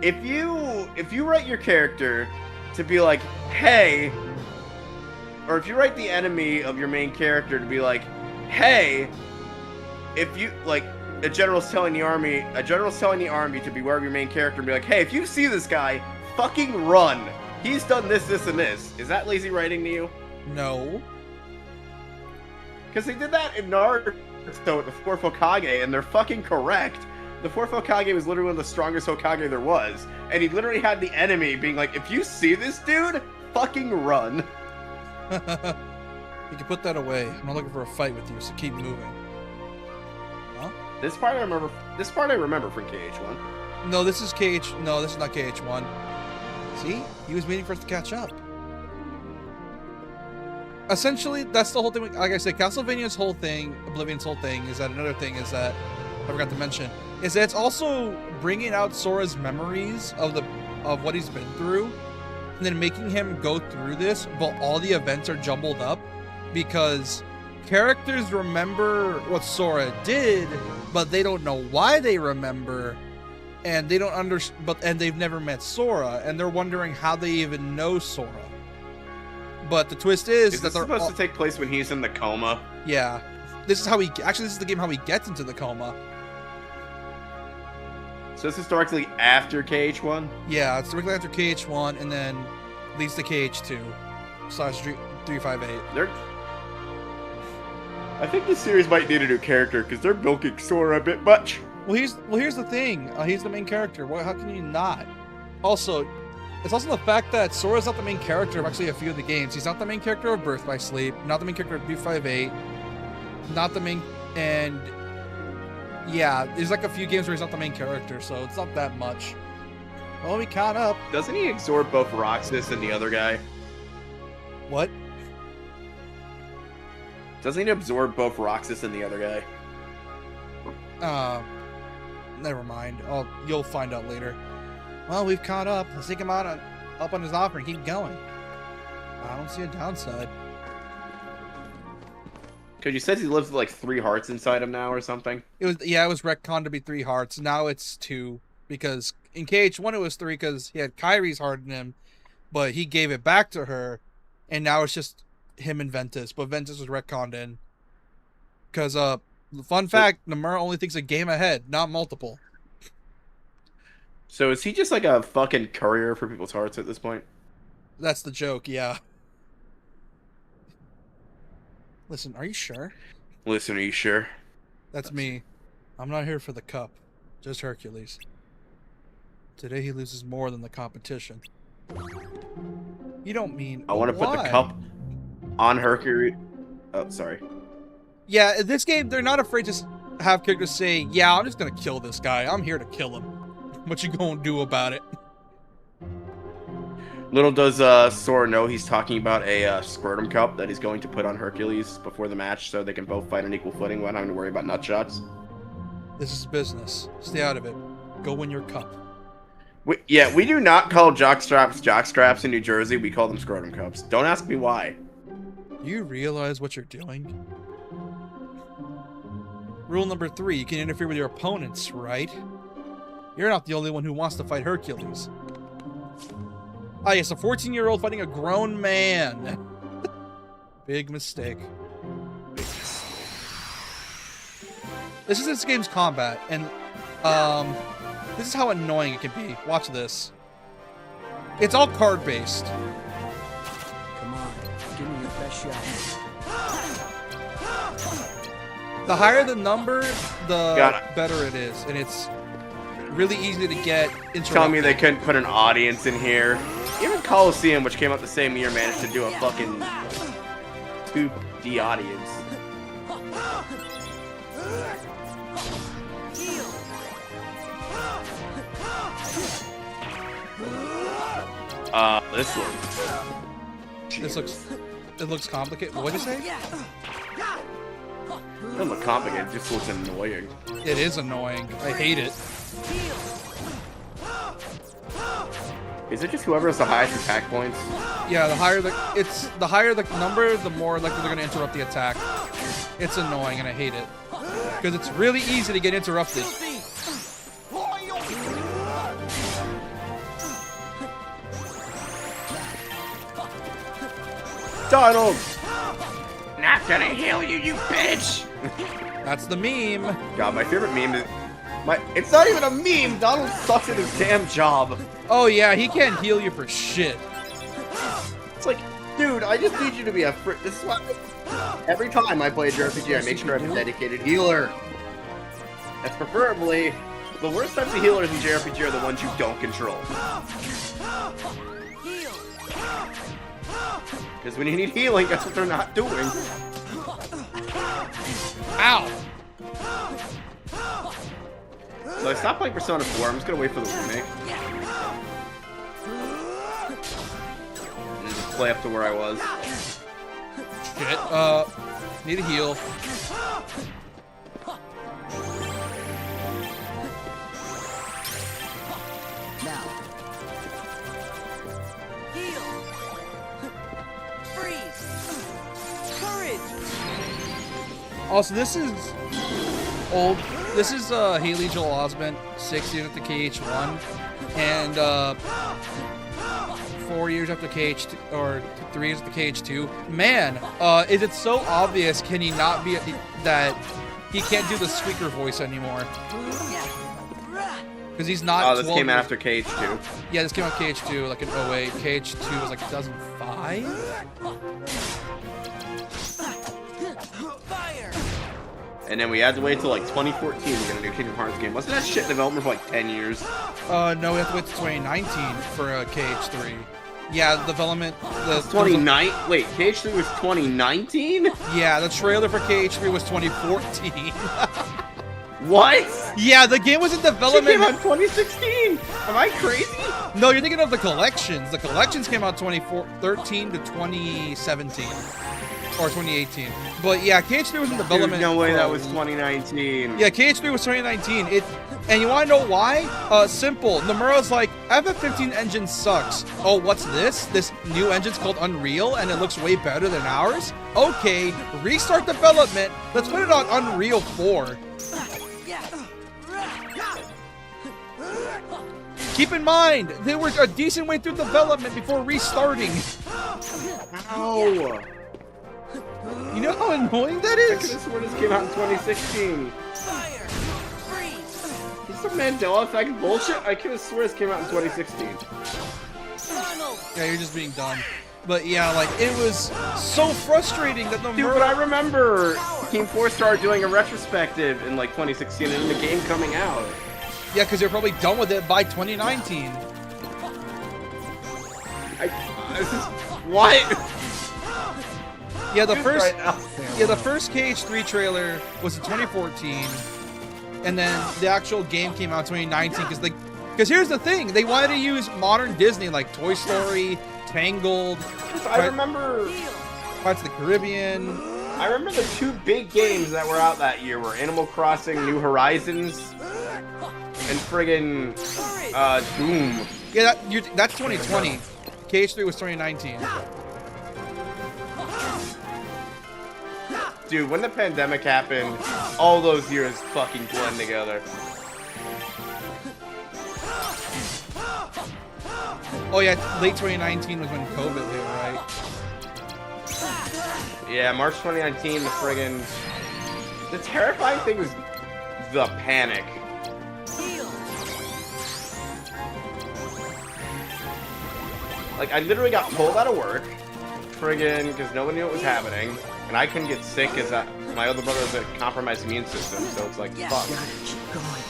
If you write your character to be like, hey, or if you write the enemy of your main character to be like, hey, if you like a general's telling the army to beware of your main character and be like, hey, if you see this guy, fucking run. He's done this, this, and this. Is that lazy writing to you? No. Because they did that in Naruto with the fourth Hokage, and they're fucking correct. The fourth Hokage was literally one of the strongest Hokage there was. And he literally had the enemy being like, if you see this dude, fucking run. You can put that away. I'm not looking for a fight with you, so keep moving. Huh? This part I remember from KH1. No, this is KH. No, this is not KH1. See? He was waiting for us to catch up. Essentially, that's the whole thing. Like I said, Castlevania's whole thing, Oblivion's whole thing, is that another thing is that I forgot to mention. is that it's also bringing out Sora's memories of what he's been through, and then making him go through this, but all the events are jumbled up because characters remember what Sora did, but they don't know why they remember, and they don't and they've never met Sora, and they're wondering how they even know Sora. But the twist is that they're supposed to take place when he's in the coma. Yeah, this is how he this is the game how he gets into the coma. So this is directly after KH1? Yeah, it's directly after KH1, and then leads to KH2/358. I think this series might need a new character because they're milking Sora a bit much. Well, here's the thing. He's the main character. How can you not? Also, it's also the fact that Sora's not the main character of actually a few of the games. He's not the main character of Birth by Sleep, not the main character of 358, not the main, and yeah, there's like a few games where he's not the main character, so it's not that much. Well, we caught up. Doesn't he absorb both Roxas and the other guy? What? Doesn't he absorb both Roxas and the other guy? Never mind. You'll find out later. Well, we've caught up. Let's take him up on his offer and keep going. I don't see a downside. Because you said he lives with like 3 hearts inside him now or something? It was retconned to be 3 hearts. Now it's 2. Because in KH1 it was 3 because he had Kyrie's heart in him, but he gave it back to her, and now it's just him and Ventus. But Ventus was retconned in. Because, fun fact, Nomura only thinks a game ahead, not multiple. So is he just like a fucking courier for people's hearts at this point? That's the joke, yeah. Listen, are you sure? Listen, are you sure? That's me. I'm not here for the cup. Just Hercules. Today he loses more than the competition. You don't mean... I want to put the cup on Hercules. Oh, sorry. Yeah, in this game, they're not afraid to have characters say, yeah, I'm just gonna kill this guy. I'm here to kill him. What you gonna do about it? Little does Sora know he's talking about a scrotum cup that he's going to put on Hercules before the match so they can both fight on equal footing without having to worry about nut shots. This is business. Stay out of it. Go win your cup. We do not call jockstraps in New Jersey. We call them scrotum cups. Don't ask me why. Do you realize what you're doing? Rule number 3, you can interfere with your opponents, right? You're not the only one who wants to fight Hercules. Ah, yes, a 14-year-old fighting a grown man. Big mistake. This is this game's combat, and this is how annoying it can be. Watch this. It's all card-based. Come on, give me your best shot. The higher the number, the better it is, and it's really easy to get interrupted. Telling me they couldn't put an audience in here. Even Coliseum, which came out the same year, managed to do a fucking 2D audience. This one. It looks complicated. What did you say? It doesn't look complicated, it just looks annoying. It is annoying. I hate it. Is it just whoever has the highest attack points? Yeah, the higher the number, the more likely they're gonna interrupt the attack. It's annoying and I hate it. Because it's really easy to get interrupted. Donald! Not gonna heal you, you bitch! That's the meme. God, my favorite meme is... It's not even a meme! Donald sucks at his damn job. Oh yeah, he can't heal you for shit. It's like, dude, I just need you to be a this is why every time I play a JRPG, I make sure I have a dedicated healer. That's preferably... The worst types of healers in JRPG are the ones you don't control. Because when you need healing, that's what they're not doing. Ow! So I stopped playing Persona 4, I'm just gonna wait for the remake. And just play up to where I was. Shit, need a heal. Now. Heal. Freeze. Courage. Also, this is old. This is Haley Joel Osment, 6 years after KH1, and 4 years after KH2, or 3 years after KH2. Man, is it so obvious? Can he not be that he can't do the squeaker voice anymore? Because he's not. Oh, this came after KH2. Yeah, this came out KH2 like in 08. KH2 was like 2005. And then we had to wait till like 2014 to get a new Kingdom Hearts game. Wasn't that shit in development for like 10 years? No, we have to wait till 2019 for a KH3. Yeah, development. The 29. Wait, KH3 was 2019? Yeah, the trailer for KH3 was 2014. What? Yeah, the game was in development. It came out in 2016. Am I crazy? No, you're thinking of the collections. The collections came out 2013 to 2017 or 2018. But yeah, KH3 was in development. Dude, no way that was 2019. Yeah, KH3 was 2019. And you want to know why? Simple. Nomura's like, FF15 engine sucks. Oh, what's this? This new engine's called Unreal, and it looks way better than ours? Okay, restart development. Let's put it on Unreal 4. Keep in mind, they were a decent way through development before restarting. Ow. You know how annoying that is? I could have sworn this came out in 2016. Is some Mandela effect bullshit? I could have sworn this came out in 2016. Yeah, you're just being dumb. But yeah, like, it was so frustrating that the Dude, but I remember Team 4 Star doing a retrospective in like 2016 and then the game coming out. Yeah, because they're probably done with it by 2019. What? Yeah, the first KH3 trailer was in 2014, and then the actual game came out in 2019. Because here's the thing, they wanted to use modern Disney like Toy Story, Tangled. I remember Pirates of the Caribbean. I remember the two big games that were out that year were Animal Crossing: New Horizons and friggin' Doom. Yeah, that's 2020. KH3 was 2019. Dude, when the pandemic happened, all those years fucking blend together. Oh yeah, late 2019 was when COVID hit, right? Yeah, March 2019, the friggin'... The terrifying thing was the panic. Like, I literally got pulled out of work, friggin', because nobody knew what was happening, and I couldn't get sick because my other brother has a compromised immune system, so it's like, fuck. Keep going.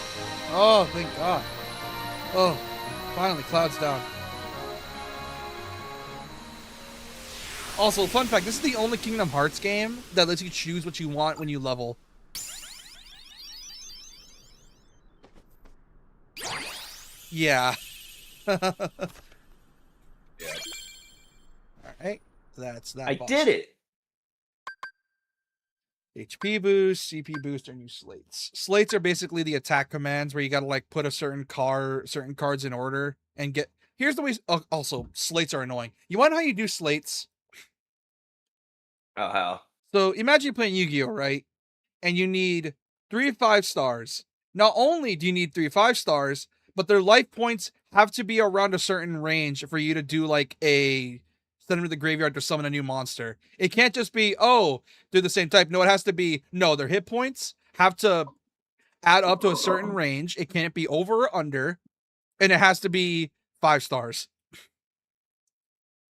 Oh, thank God. Oh, finally, Cloud's down. Also, fun fact, this is the only Kingdom Hearts game that lets you choose what you want when you level. Yeah. Yeah. Alright, that's that. I boss. did it! HP boost, CP boost, or new slates. Slates are basically the attack commands where you gotta like put a certain cards in order and get. Here's the way. Also, slates are annoying. You want to know how you do slates? Oh hell. So imagine you're playing Yu-Gi-Oh, right? And you need 3 5 stars. Not only do you need 3 5 stars, but their life points have to be around a certain range for you to do like a send them to the graveyard to summon a new monster. It can't just be, oh, they're the same type. No, it has to be, no, their hit points have to add up to a certain range. It can't be over or under. And it has to be 5 stars.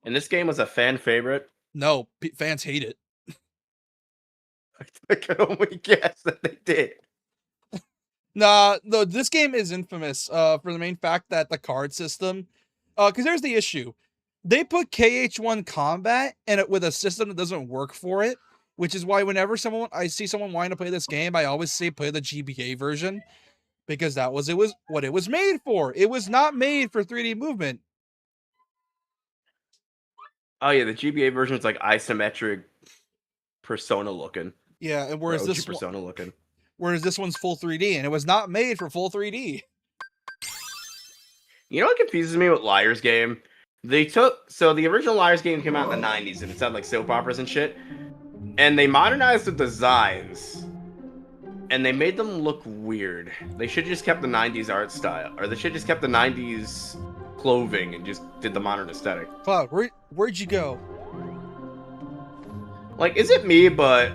And this game was a fan favorite? No, fans hate it. I could only guess that they did. Nah, no, this game is infamous for the main fact that the card system, because here's the issue. They put KH1 combat in it with a system that doesn't work for it, which is why whenever I see someone wanting to play this game, I always say play the GBA version, because that was what it was made for. It was not made for 3D movement. Oh yeah, the GBA version is like isometric Persona looking. Yeah, and whereas this Persona looking. Whereas this one's full 3D, and it was not made for full 3D. You know what confuses me with Liar's Game? So the original Liar's Game came out in the 90s and it had like soap operas and shit. And they modernized the designs. And they made them look weird. They should have just kept the 90s art style. Or they should have just kept the 90s clothing and just did the modern aesthetic. Cloud, where'd you go? Like, is it me, but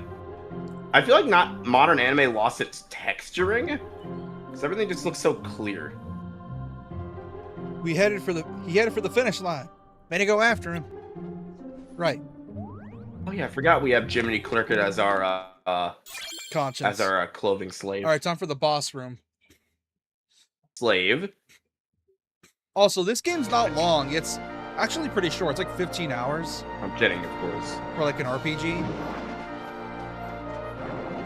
I feel like not modern anime lost its texturing? Because everything just looks so clear. He headed for the finish line. Better go after him. Right. Oh yeah, I forgot we have Jiminy Cricket as our conscience, as our clothing slave. All right, time for the boss room. Slave. Also, this game's not long. It's actually pretty short. It's like 15 hours. I'm kidding, of course. For like an RPG.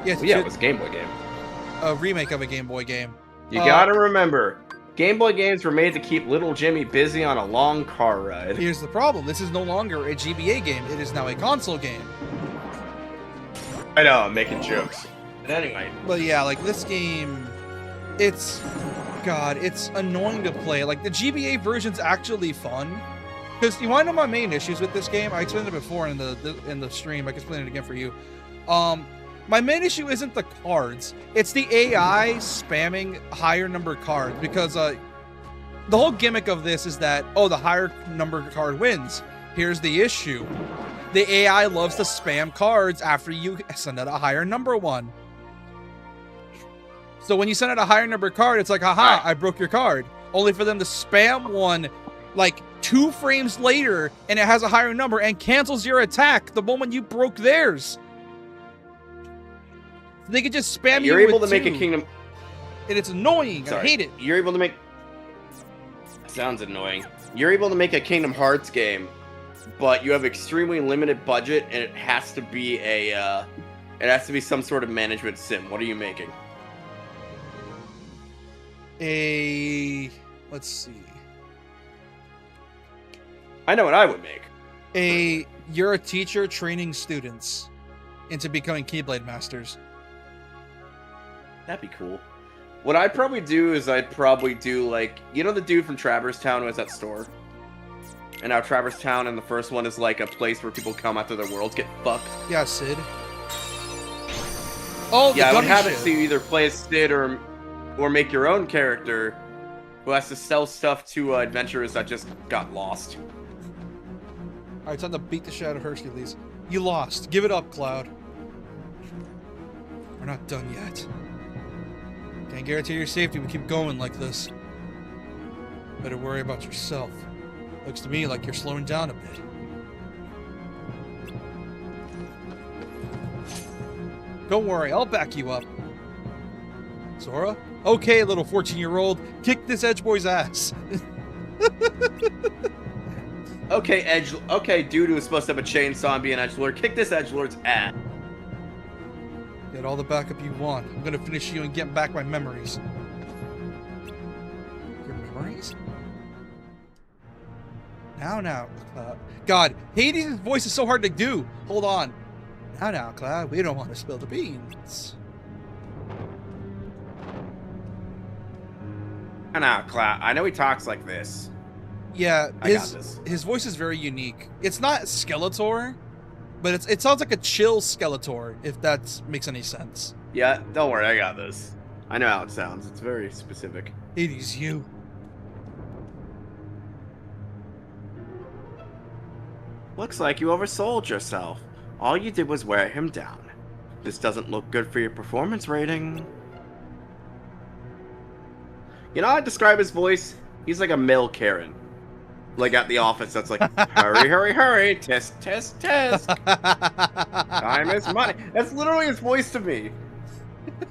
Yes, well, yeah, it was a Game Boy game. A remake of a Game Boy game. You gotta remember, Game Boy games were made to keep little Jimmy busy on a long car ride. Here's the problem. This is no longer a GBA game. It is now a console game. I know, I'm making jokes. But anyway. But yeah, like this game, it's annoying to play. Like the GBA version's actually fun. Because you want to know my main issues with this game? I explained it before in the stream. I can explain it again for you. My main issue isn't the cards. It's the AI spamming higher number cards. Because the whole gimmick of this is that, oh, the higher number card wins. Here's the issue. The AI loves to spam cards after you send out a higher number one. So when you send out a higher number card, it's like, haha, I broke your card. Only for them to spam one like 2 frames later, and it has a higher number and cancels your attack the moment you broke theirs. They could just spam you. You're able with to make two. a Kingdom. And it's annoying. Sorry. I hate it. You're able to make. Sounds annoying. You're able to make a Kingdom Hearts game, but you have extremely limited budget, and it has to be some sort of management sim. What are you making? Let's see. I know what I would make. You're a teacher training students into becoming Keyblade Masters. That'd be cool. What I'd probably do is I'd probably do like, you know the dude from Traverse Town who has that store? And now Traverse Town in the first one is like a place where people come after their worlds get fucked. Yeah, Sid. Oh, yeah, I would gummy have shit. it so you either play as Sid or make your own character who has to sell stuff to adventurers that just got lost. Alright, time to beat the shit out of Hercules. You lost. Give it up, Cloud. We're not done yet. Can't guarantee your safety. We keep going like this. Better worry about yourself. Looks to me like you're slowing down a bit. Don't worry, I'll back you up. Sora? Okay, little 14-year-old. Kick this edge boy's ass. Okay, dude who is supposed to have a chainsaw and be an edgelord, kick this edgelord's ass. Get all the backup you want. I'm gonna finish you and get back my memories. Your memories? Now, Cloud. God, Hades' voice is so hard to do. Hold on. Now, Cloud. We don't want to spill the beans. Now, Cloud. I know he talks like this. Yeah, I got this. His voice is very unique. It's not Skeletor, but it sounds like a chill Skeletor, if that makes any sense. Yeah, don't worry, I got this. I know how it sounds. It's very specific. It is you. Looks like you oversold yourself. All you did was wear him down. This doesn't look good for your performance rating. You know how I describe his voice? He's like a male Karen. Like at the office, that's like, hurry, hurry, hurry, test, test, test. Time is money. That's literally his voice to me.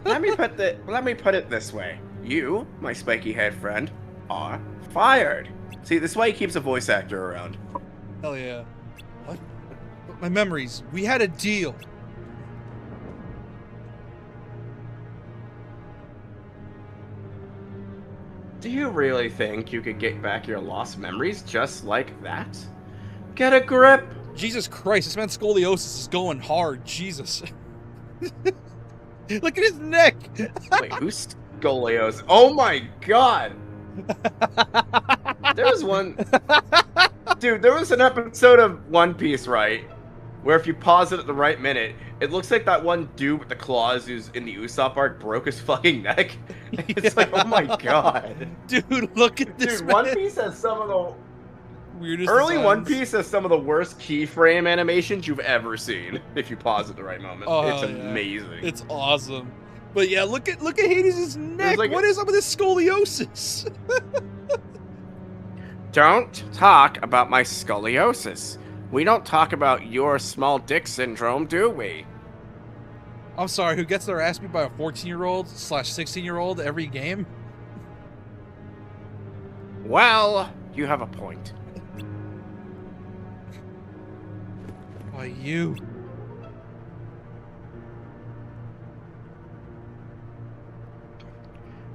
Let me put it this way. You, my spiky head friend, are fired. See, this is why he keeps a voice actor around. Hell yeah. What? My memories. We had a deal. Do you really think you could get back your lost memories just like that? Get a grip! Jesus Christ, this man's scoliosis is going hard. Jesus. Look at his neck! Wait, who's scoliosis? Oh my god! There was one... Dude, there was an episode of One Piece, right? Where if you pause it at the right minute, it looks like that one dude with the claws who's in the Usopp arc broke his fucking neck. It's like, oh my god. Dude, look at this. Dude, One Piece has some of the... weirdest Early designs. One Piece has some of the worst keyframe animations you've ever seen. If you pause at the right moment, Oh, it's hell yeah. amazing. It's awesome. But yeah, look at Hades' neck. like What is up with this scoliosis? Don't talk about my scoliosis. We don't talk about your small dick syndrome, do we? I'm sorry, who gets their ass beat by a 14-year-old / 16-year-old every game? Well, you have a point. Why you?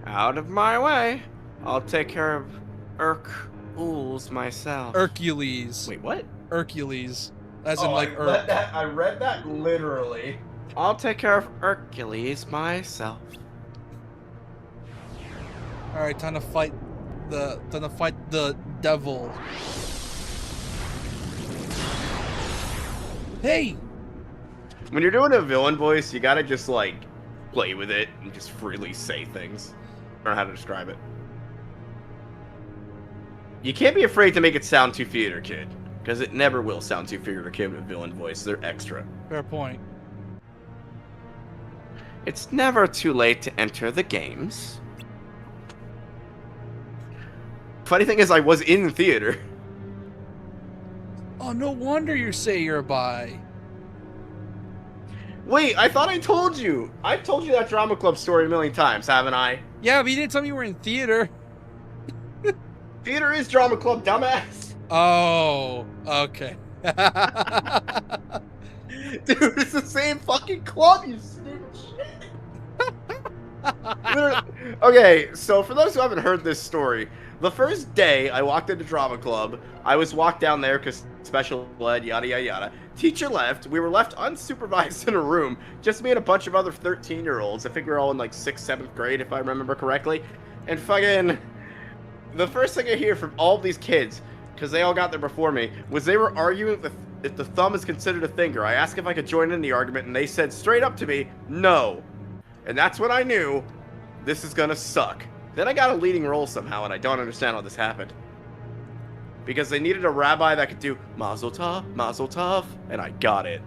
Out of my way. I'll take care of Hercules myself. Hercules. Wait, what? Hercules. As in like I read that literally. I'll take care of Hercules myself. Alright, time to fight the devil. Hey! When you're doing a villain voice, you gotta just like play with it and just freely say things. I don't know how to describe it. You can't be afraid to make it sound too theater kid, because it never will sound too theater kid with a villain voice. They're extra. Fair point. It's never too late to enter the games. Funny thing is, I was in theater. Oh, no wonder you say you're bi. Wait, I thought I told you. I've told you that drama club story a million times, haven't I? Yeah, but you didn't tell me you were in theater. Theater is drama club, dumbass. Oh, okay. Dude, it's the same fucking club, you stupid shit. Okay, so for those who haven't heard this story, the first day I walked into drama club, I was walked down there because special ed, yada yada yada. Teacher left. We were left unsupervised in a room, just me and a bunch of other 13-year-olds. I think we were all in like 6th, 7th grade, if I remember correctly. And fucking, the first thing I hear from all of these kids, because they all got there before me, was they were arguing if the thumb is considered a finger. I asked if I could join in the argument, and they said straight up to me, no. And that's when I knew this is gonna suck. Then I got a leading role somehow, and I don't understand how this happened. Because they needed a rabbi that could do Mazel Tov, and I got it.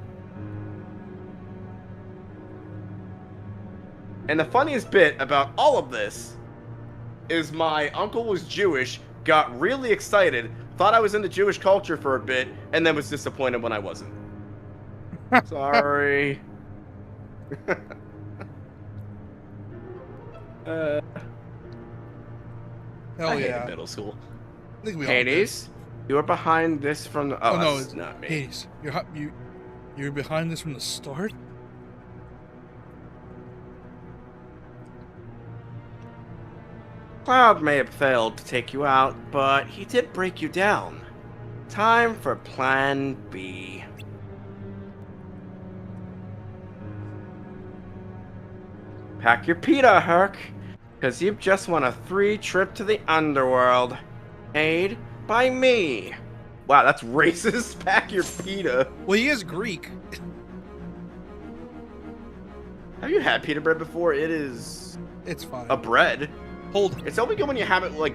And the funniest bit about all of this is my uncle was Jewish, got really excited, thought I was into Jewish culture for a bit, and then was disappointed when I wasn't. Sorry. Hell I hated yeah. middle school. I think we all did. Hades, you are behind this from the... Oh, no, that's it's not me. Hades. You're behind this from the start? Cloud may have failed to take you out, but he did break you down. Time for Plan B. Pack your pita, Herc, because you've just won a free trip to the underworld. Paid by me. Wow, that's racist. Pack your pita. Well, he is Greek. Have you had pita bread before? It is... It's fine. a bread. Hold. It's only good when you have it like...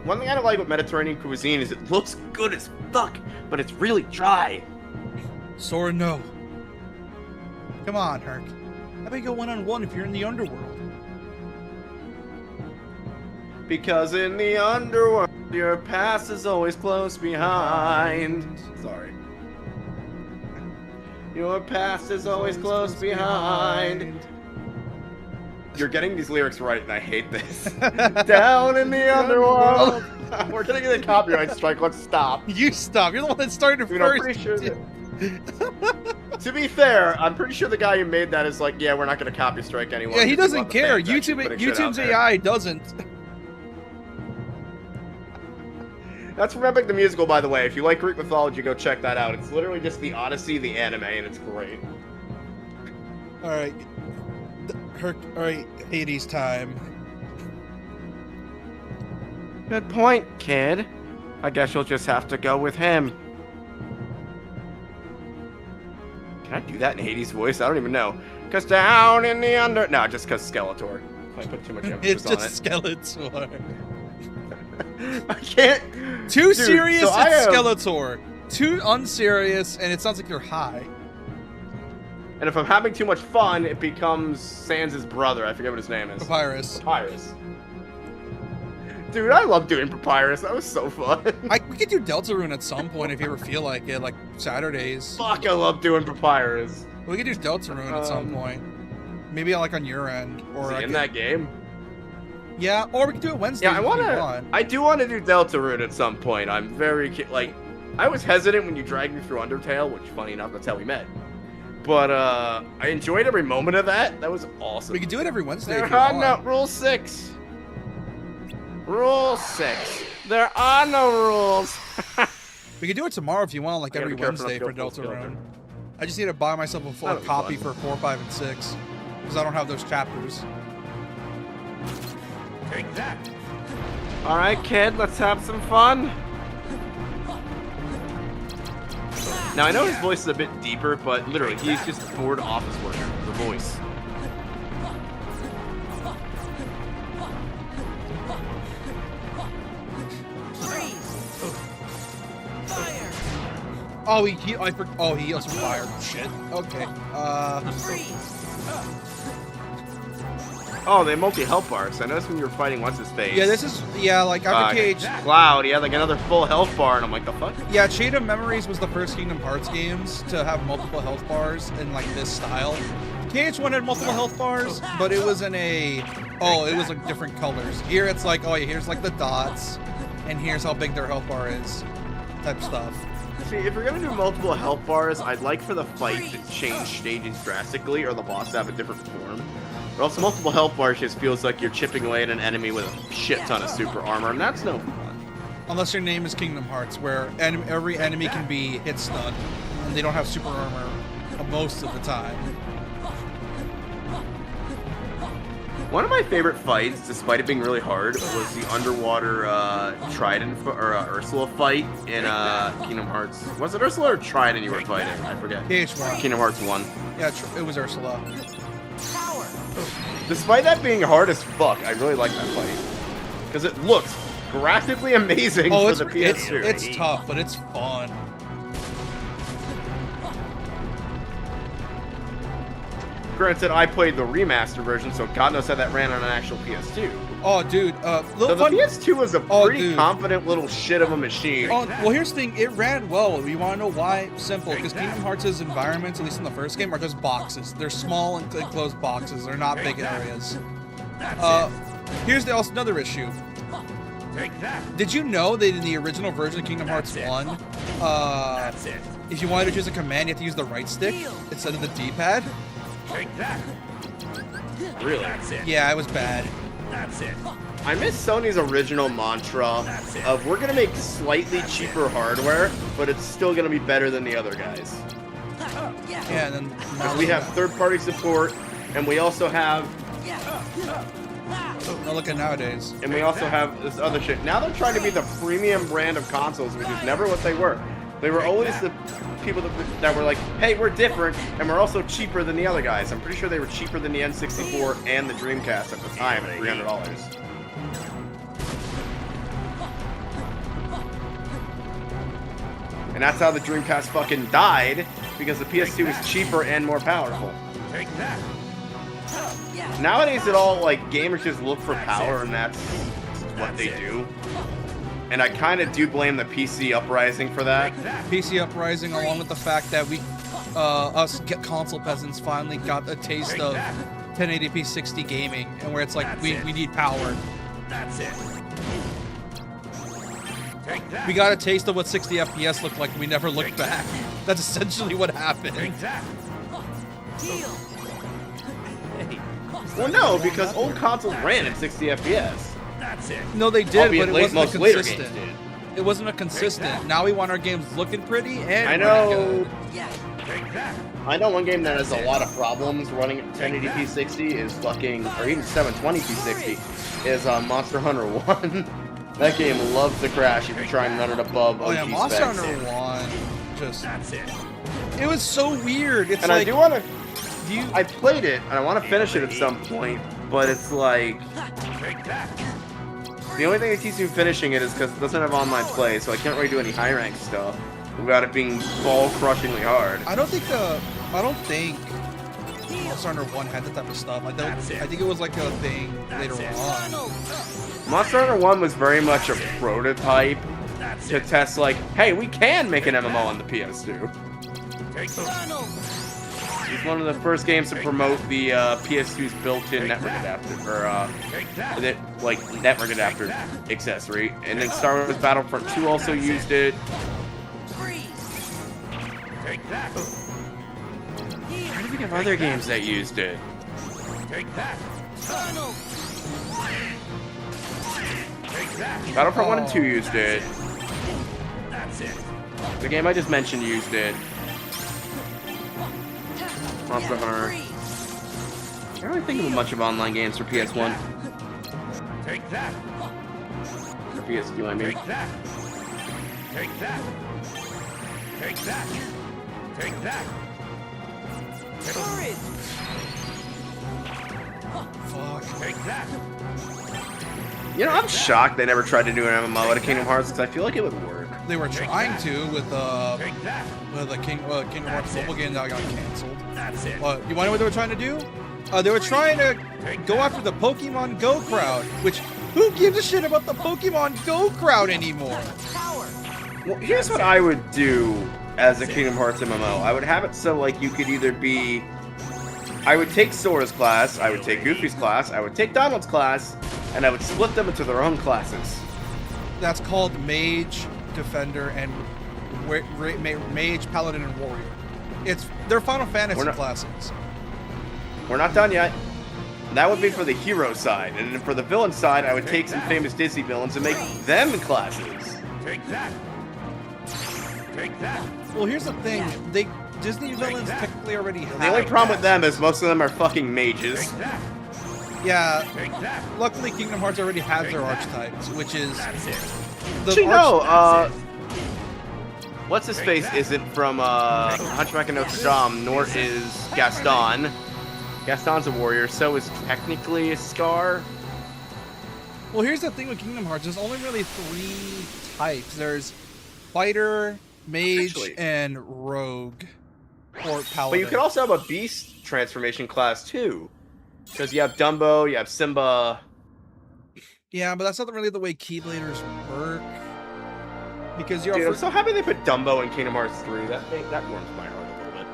One thing I don't like with Mediterranean cuisine is it looks good as fuck, but it's really dry. Sora, no. Come on, Herc. How about you go one-on-one if you're in the underworld? Because in the underworld, your past is always close behind. Sorry. Your past is always close behind. You're getting these lyrics right, and I hate this. Down in the underworld. We're gonna get a copyright strike. Let's stop. You stop. You're the one that started Dude, first. I'm pretty sure that... To be fair, I'm pretty sure the guy who made that is like, yeah, we're not gonna copy strike anyone. Yeah, he because we doesn't want the care. fans actually putting shit out YouTube's there. AI doesn't. That's from Epic the Musical, by the way. If you like Greek mythology, go check that out. It's literally just the Odyssey, the anime, and it's great. All right, Herc. All right, Hades time. Good point, kid. I guess you'll just have to go with him. Can I do that in Hades' voice? I don't even know. Cause down in the under... No, just cause Skeletor. I put too much emphasis It's on just it. Skeletor. I can't... Too Dude, serious, so I it's am- Skeletor. Too unserious, and it sounds like you're high. And if I'm having too much fun, it becomes Sans' brother. I forget what his name is. Papyrus. Papyrus. Dude, I love doing Papyrus. That was so fun. We could do Deltarune at some point if you ever feel like it, like Saturdays. Fuck, I love doing Papyrus. We could do Deltarune at some point. Maybe like on your end, or Is he like in that game? Yeah, or we could do it Wednesday. Yeah, I do want to do Deltarune at some point. I'm very like, I was hesitant when you dragged me through Undertale, which, funny enough, that's how we met. But I enjoyed every moment of that. That was awesome. We could do it every Wednesday. There if you are want. no Rule 6. Rule 6. There are no rules. We could do it tomorrow if you want, like I gotta every be careful Wednesday not for to go full Deltarune. I just need to buy myself a full That'll be copy fun. for 4, 5, and 6 because I don't have those chapters. Take that. All right, kid, let's have some fun. Now, I know his voice is a bit deeper, but literally, he's just a bored office worker. The voice. Oh, he heals from fire. Shit. Okay. Oh, they multi-health bars. I noticed when you were fighting what's-his-face. Yeah, this is like After Cage. Cloud, he had like another full health bar, and I'm like, the fuck? Yeah, Chain of Memories was the first Kingdom Hearts games to have multiple health bars in like this style. KH1 had multiple health bars, but it was in it was like different colors. Here it's like, oh yeah, here's like the dots, and here's how big their health bar is, type stuff. See, if you're gonna do multiple health bars, I'd like for the fight to change stages drastically, or the boss to have a different form. But also, multiple health bars just feels like you're chipping away at an enemy with a shit ton of super armor, and that's no fun. Unless your name is Kingdom Hearts, where every enemy can be hit stun, and they don't have super armor most of the time. One of my favorite fights, despite it being really hard, was the underwater Trident Ursula fight in Kingdom Hearts. Was it Ursula or Trident you were fighting? I forget. KH1. Kingdom Hearts 1. Yeah, it was Ursula. Despite that being hard as fuck, I really like that fight. Because it looks graphically amazing for the PS2. It's tough, but it's fun. Granted, I played the remaster version, so God knows how that ran on an actual PS2. Oh, dude. So the PS2 was a pretty confident little shit of a machine. Oh, well, here's the thing. It ran well. You want to know why? Simple. Because Kingdom Hearts' environments, at least in the first game, are just boxes. They're small and enclosed boxes. They're not big areas. Here's also another issue. Did you know that in the original version of Kingdom Hearts 1, if you wanted to choose a command, you have to use the right stick instead of the D-pad? Take that. Really? That's it. Yeah, it was bad. That's it. I miss Sony's original mantra of we're gonna make slightly cheaper hardware, but it's still gonna be better than the other guys. Yeah, and then We have third-party support, and we also have now look at nowadays. And we also have this other shit. Now they're trying to be the premium brand of consoles, which is never what they were. They were always the people that were like, hey, we're different, and we're also cheaper than the other guys. I'm pretty sure they were cheaper than the N64 and the Dreamcast at the time at $300. And that's how the Dreamcast fucking died, because the PS2 was cheaper and more powerful. Take that. Nowadays, it all, like, gamers just look for power, and that's what they do. And I kind of do blame the PC uprising for that. PC uprising, along with the fact that us console peasants finally got a taste of 1080p 60 gaming, and where it's like, we need power. That's it. Take that. We got a taste of what 60 FPS looked like, and we never looked back. That's essentially what happened. Take that. Well, no, because old consoles ran at 60 FPS. That's it. No, they did, Albeit but it wasn't most a later consistent. games did. It wasn't a consistent. Now we want our games looking pretty and I know. Take that. I know one game that has a lot of problems running at 1080p 60 is fucking, or even 720p 60, is Monster Hunter 1. That game loves to crash if you try and run it above Oh yeah, OG Monster specs. Hunter 1, just... It was so weird. It's And like... I do want to... I played it, and I want to finish it at some point, but it's like... The only thing that keeps me finishing it is because it doesn't have online play, so I can't really do any high rank stuff without it being ball-crushingly hard. I don't think Monster Hunter 1 had that type of stuff. I think it was like a thing later on. Monster Hunter 1 was very much a prototype to test, like, hey, we can make an MMO on the PS2. It's one of the first games to promote the PS2's built-in network adapter, or network adapter accessory. And then Star Wars Battlefront 2 also used it. I think of other games that used it. Battlefront 1 and 2 used it. The game I just mentioned used it. Monster Hunter. I don't really think of a bunch of online games for PS1. For PS2, I mean. Take that. Take that. Take that. Fuck. Take that. You know, I'm shocked they never tried to do an MMO out of Kingdom Hearts because I feel like it would work. They were trying to with the Kingdom Hearts mobile game that got canceled. But you want to know what they were trying to do? They were trying to go after the Pokemon Go crowd, which who gives a shit about the Pokemon Go crowd anymore? Well, here's what I would do as a Kingdom Hearts MMO. I would have it so like you could either be... I would take Sora's class, I would take Goofy's class, I would take Donald's class, and I would split them into their own classes. That's called Mage, Defender, and Mage, Paladin, and Warrior. They're Final Fantasy classes. We're not done yet. That would be for the hero side, and then for the villain side, I would take some famous Disney villains and make them classes. Take that. Take that. Well, here's the thing. Disney villains technically already have... The only problem with them is most of them are fucking mages. Yeah. Luckily, Kingdom Hearts already has their archetypes, which is... What's his face isn't from Hunchback of Notre Dame, nor is Gaston. Gaston's a warrior, so is technically Scar. Well, here's the thing with Kingdom Hearts. There's only really 3 types. There's Fighter, Mage, and Rogue. Or Paladin. But you could also have a Beast transformation class, too. Because you have Dumbo, you have Simba. Yeah, but that's not really the way Keybladers work. Because you're... Dude, I'm so happy they put Dumbo in Kingdom Hearts 3. That warms my heart a little bit.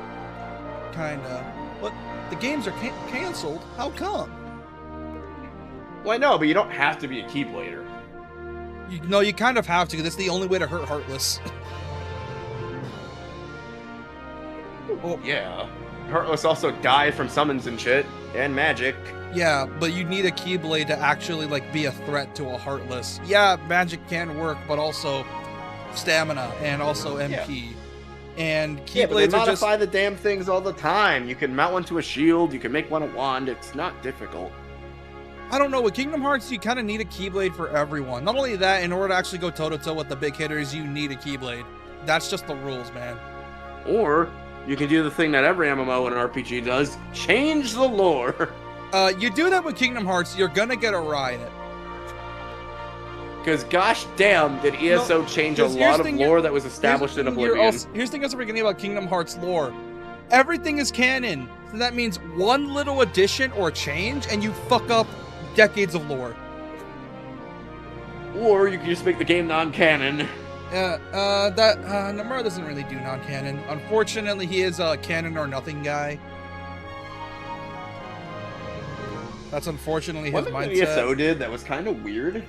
Kinda. But the games are canceled. How come? Well, I know, but you don't have to be a Keyblader. No, you kind of have to. That's the only way to hurt Heartless. Oh, yeah. Heartless also died from summons and shit, and magic. Yeah, but you need a Keyblade to actually, like, be a threat to a Heartless. Yeah, magic can work, but also stamina, and also MP. Yeah. And Keyblades but they modify the damn things all the time. You can mount one to a shield, you can make one a wand, it's not difficult. I don't know, with Kingdom Hearts, you kind of need a Keyblade for everyone. Not only that, in order to actually go toe-to-toe with the big hitters, you need a Keyblade. That's just the rules, man. Or... you can do the thing that every MMO and RPG does, change the lore. You do that with Kingdom Hearts, you're gonna get a ride. Because gosh damn, did ESO change a lot of lore that was established in Oblivion. Here's the thing else we're getting about Kingdom Hearts lore. Everything is canon. So that means one little addition or change, and you fuck up decades of lore. Or you can just make the game non-canon. Nomura doesn't really do non-canon. Unfortunately, he is a canon or nothing guy. That's unfortunately his mindset. One thing ESO did that was kind of weird.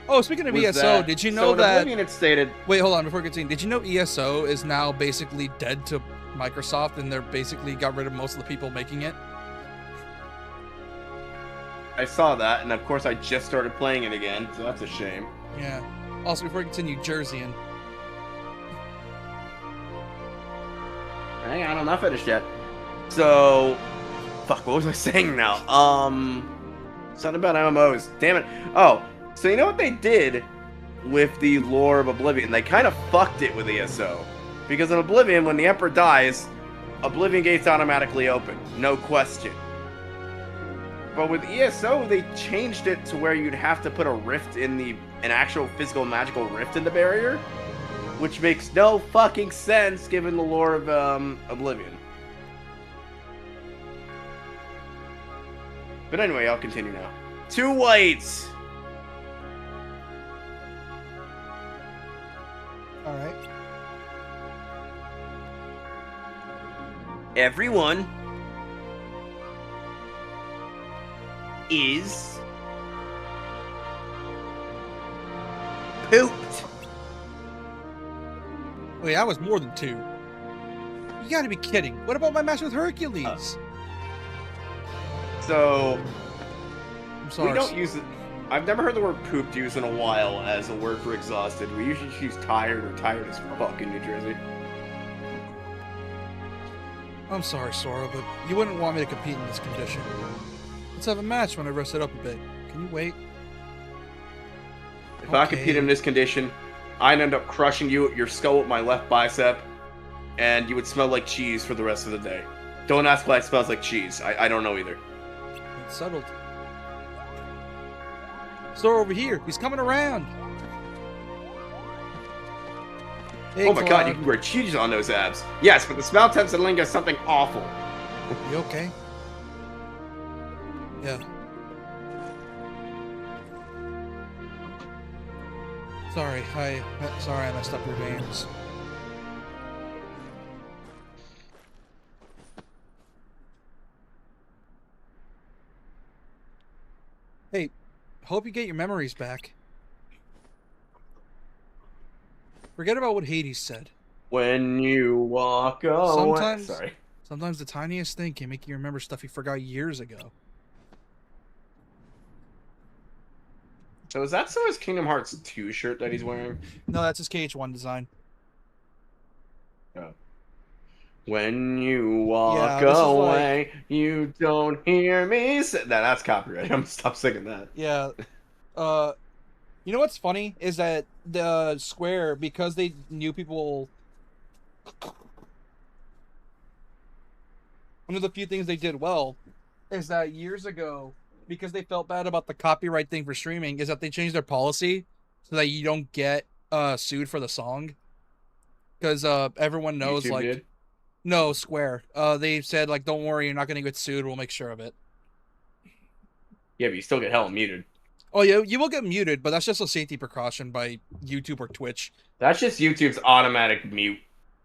Oh, speaking of ESO, did you know that... Oblivion it stated... Wait, hold on, before we continue. Did you know ESO is now basically dead to Microsoft, and they're basically got rid of most of the people making it? I saw that, and of course I just started playing it again, so that's a shame. Yeah. Also, before we continue, Jerseyan. Hang on, I'm not finished yet. So... fuck, what was I saying now? Something about MMOs. Damn it. Oh, So you know what they did with the lore of Oblivion? They kind of fucked it with ESO. Because in Oblivion, when the Emperor dies, Oblivion gates automatically open. No question. But with ESO, they changed it to where you'd have to put a rift in an actual physical magical rift in the barrier. Which makes no fucking sense given the lore of Oblivion. But anyway, I'll continue now. 2 whites! Alright. Everyone is pooped. Wait, that was more than 2. You gotta be kidding. What about my match with Hercules? So, I'm sorry. we don't use it. I've never heard the word pooped used in a while as a word for exhausted. We usually use tired or tired as fuck in New Jersey. I'm sorry, Sora, but you wouldn't want me to compete in this condition. Let's have a match when I rest it up a bit. Can you wait? If I compete in this condition, I'd end up crushing your skull with my left bicep, and you would smell like cheese for the rest of the day. Don't ask why it smells like cheese. I don't know either. It's settled. Sora over here. He's coming around. Hey, oh my god, you can wear cheese on those abs. Yes, but the smell tends to linger something awful. You okay? Yeah. Sorry, I messed up your names. Hey, hope you get your memories back. Forget about what Hades said. When you walk away. Sometimes the tiniest thing can make you remember stuff you forgot years ago. So is that Sora's Kingdom Hearts 2 shirt that he's wearing? No, that's his KH1 design. Oh. When you walk Yeah, away, you don't hear me say... That's copyright. I'm gonna stop singing that. Yeah. You know what's funny is that the Square, because they knew people... One of the few things they did well is that years ago, because they felt bad about the copyright thing for streaming, is that they changed their policy so that you don't get sued for the song. Because everyone knows, YouTube like... did? No, Square. They said, like, don't worry, you're not going to get sued. We'll make sure of it. Yeah, but you still get hella muted. Oh, yeah, you will get muted, but that's just a safety precaution by YouTube or Twitch. That's just YouTube's automatic mute.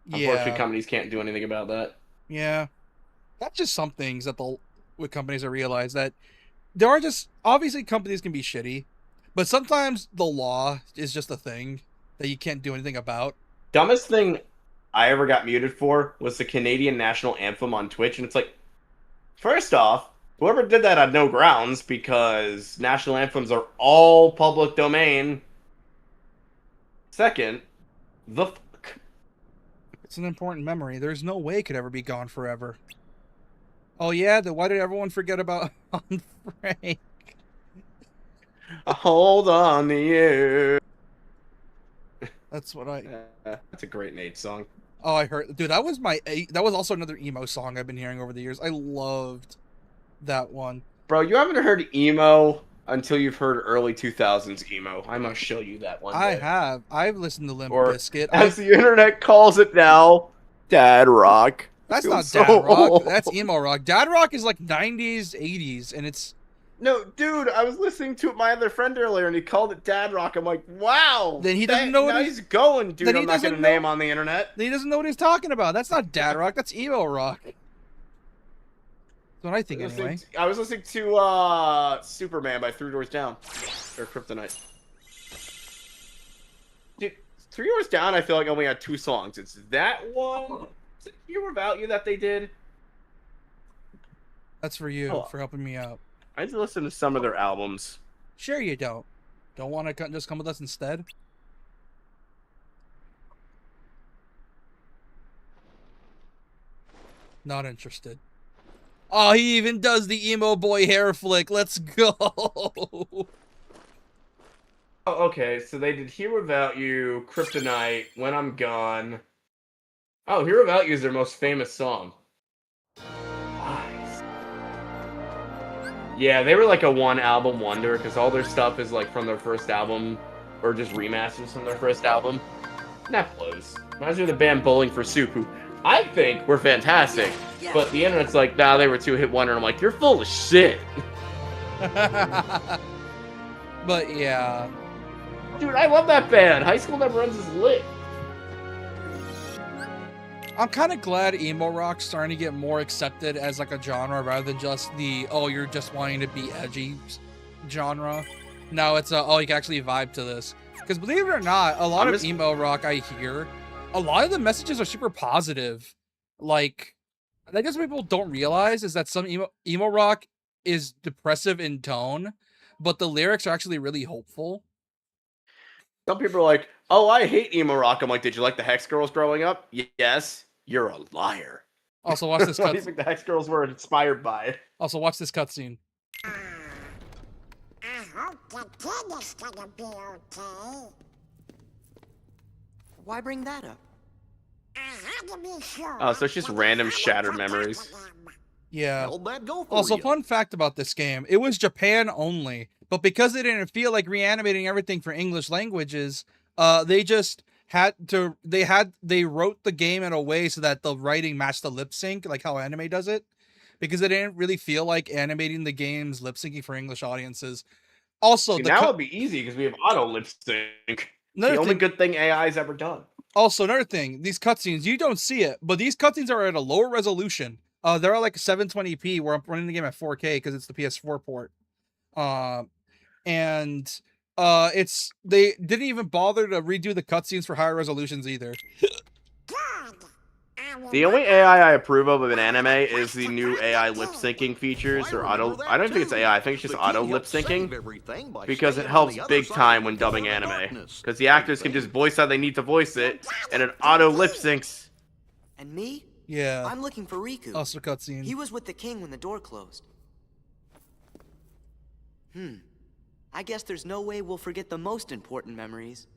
Unfortunately, Yeah. companies can't do anything about that. Yeah. That's just some things that with companies I realize that there are just... Obviously, companies can be shitty, but sometimes the law is just a thing that you can't do anything about. Dumbest thing I ever got muted for was the Canadian national anthem on Twitch, and it's like, first off, whoever did that had no grounds because national anthems are all public domain. Second, the fuck? It's an important memory. There's no way it could ever be gone forever. Oh yeah, then why did everyone forget about on Frank? Hold on to you. That's what I... That's a great Nate song. Oh, I heard... Dude, that was that was also another emo song I've been hearing over the years. I loved that one. Bro, you haven't heard emo until you've heard early 2000s emo. I must show you that one day. I have. I've listened to Limp Or, Bizkit. as the internet calls it now, dad rock. That's Feels not so dad rock. old. That's emo rock. Dad rock is like 90s, 80s, and it's... No, dude, I was listening to my other friend earlier, and he called it dad rock. I'm like, wow. Then he doesn't know what he's going, dude. then he I'm not doesn't going to know- name on the internet. He doesn't know what he's talking about. That's not dad rock. That's emo rock. That's what I think, anyway. I was listening to Superman by Three Doors Down. Or Kryptonite. Dude, Three Doors Down, I feel like only had 2 songs. It's that one. Is it Hero Without You that they did? That's for you, for helping me out. I need to listen to some of their albums. Sure you don't. Don't want to just come with us instead? Not interested. Oh, he even does the emo boy hair flick. Let's go. Oh, okay, so they did Hear About You, Kryptonite, When I'm Gone. Oh, Hear About You is their most famous song. Nice. Yeah, they were like a one-album wonder, because all their stuff is like from their first album, or just remasters from their first album. And that blows. Reminds me of the band Bowling for Soup, who I think were fantastic, but the internet's like, nah, they were two-hit wonder, and I'm like, you're full of shit. But yeah. Dude, I love that band. High School Never Ends is lit. I'm kind of glad emo rock's starting to get more accepted as like a genre rather than just the, oh, you're just wanting to be edgy genre. Now it's oh, you can actually vibe to this. Because believe it or not, a lot of emo rock I hear, a lot of the messages are super positive. Like, I guess what people don't realize is that some emo rock is depressive in tone, but the lyrics are actually really hopeful. Some people are like, oh, I hate emo rock. I'm like, did you like the Hex Girls growing up? Yes. You're a liar. Also, watch this What do cutscene. you think the Hex Girls were inspired by? Also, watch this cutscene. I hope the kid is gonna be okay. Why bring that up? I had to be sure. Oh, so it's just random shattered memories. Yeah. How'd that go for Also, you? fun fact about this game, it was Japan only, but because they didn't feel like reanimating everything for English languages, they just had to, they wrote the game in a way so that the writing matched the lip sync, like how anime does it, because they didn't really feel like animating the game's lip syncing for English audiences. Also, See, now it'd be easy because we have auto lip sync. Another The only thing- good thing AI's ever done. Also, another thing, these cutscenes, you don't see it, but these cutscenes are at a lower resolution. They're like 720p, where I'm running the game at 4K because it's the PS4 port. And it's, they didn't even bother to redo the cutscenes for higher resolutions either. The only AI I approve of an anime is the new AI lip syncing features or auto. I don't think it's AI. I think it's just auto lip syncing because it helps big time when dubbing anime. Because the actors can just voice how they need to voice it, and it auto lip syncs. And me? Yeah. I'm looking for Riku. Also cutscene. He was with the king when the door closed. I guess there's no way we'll forget the most important memories.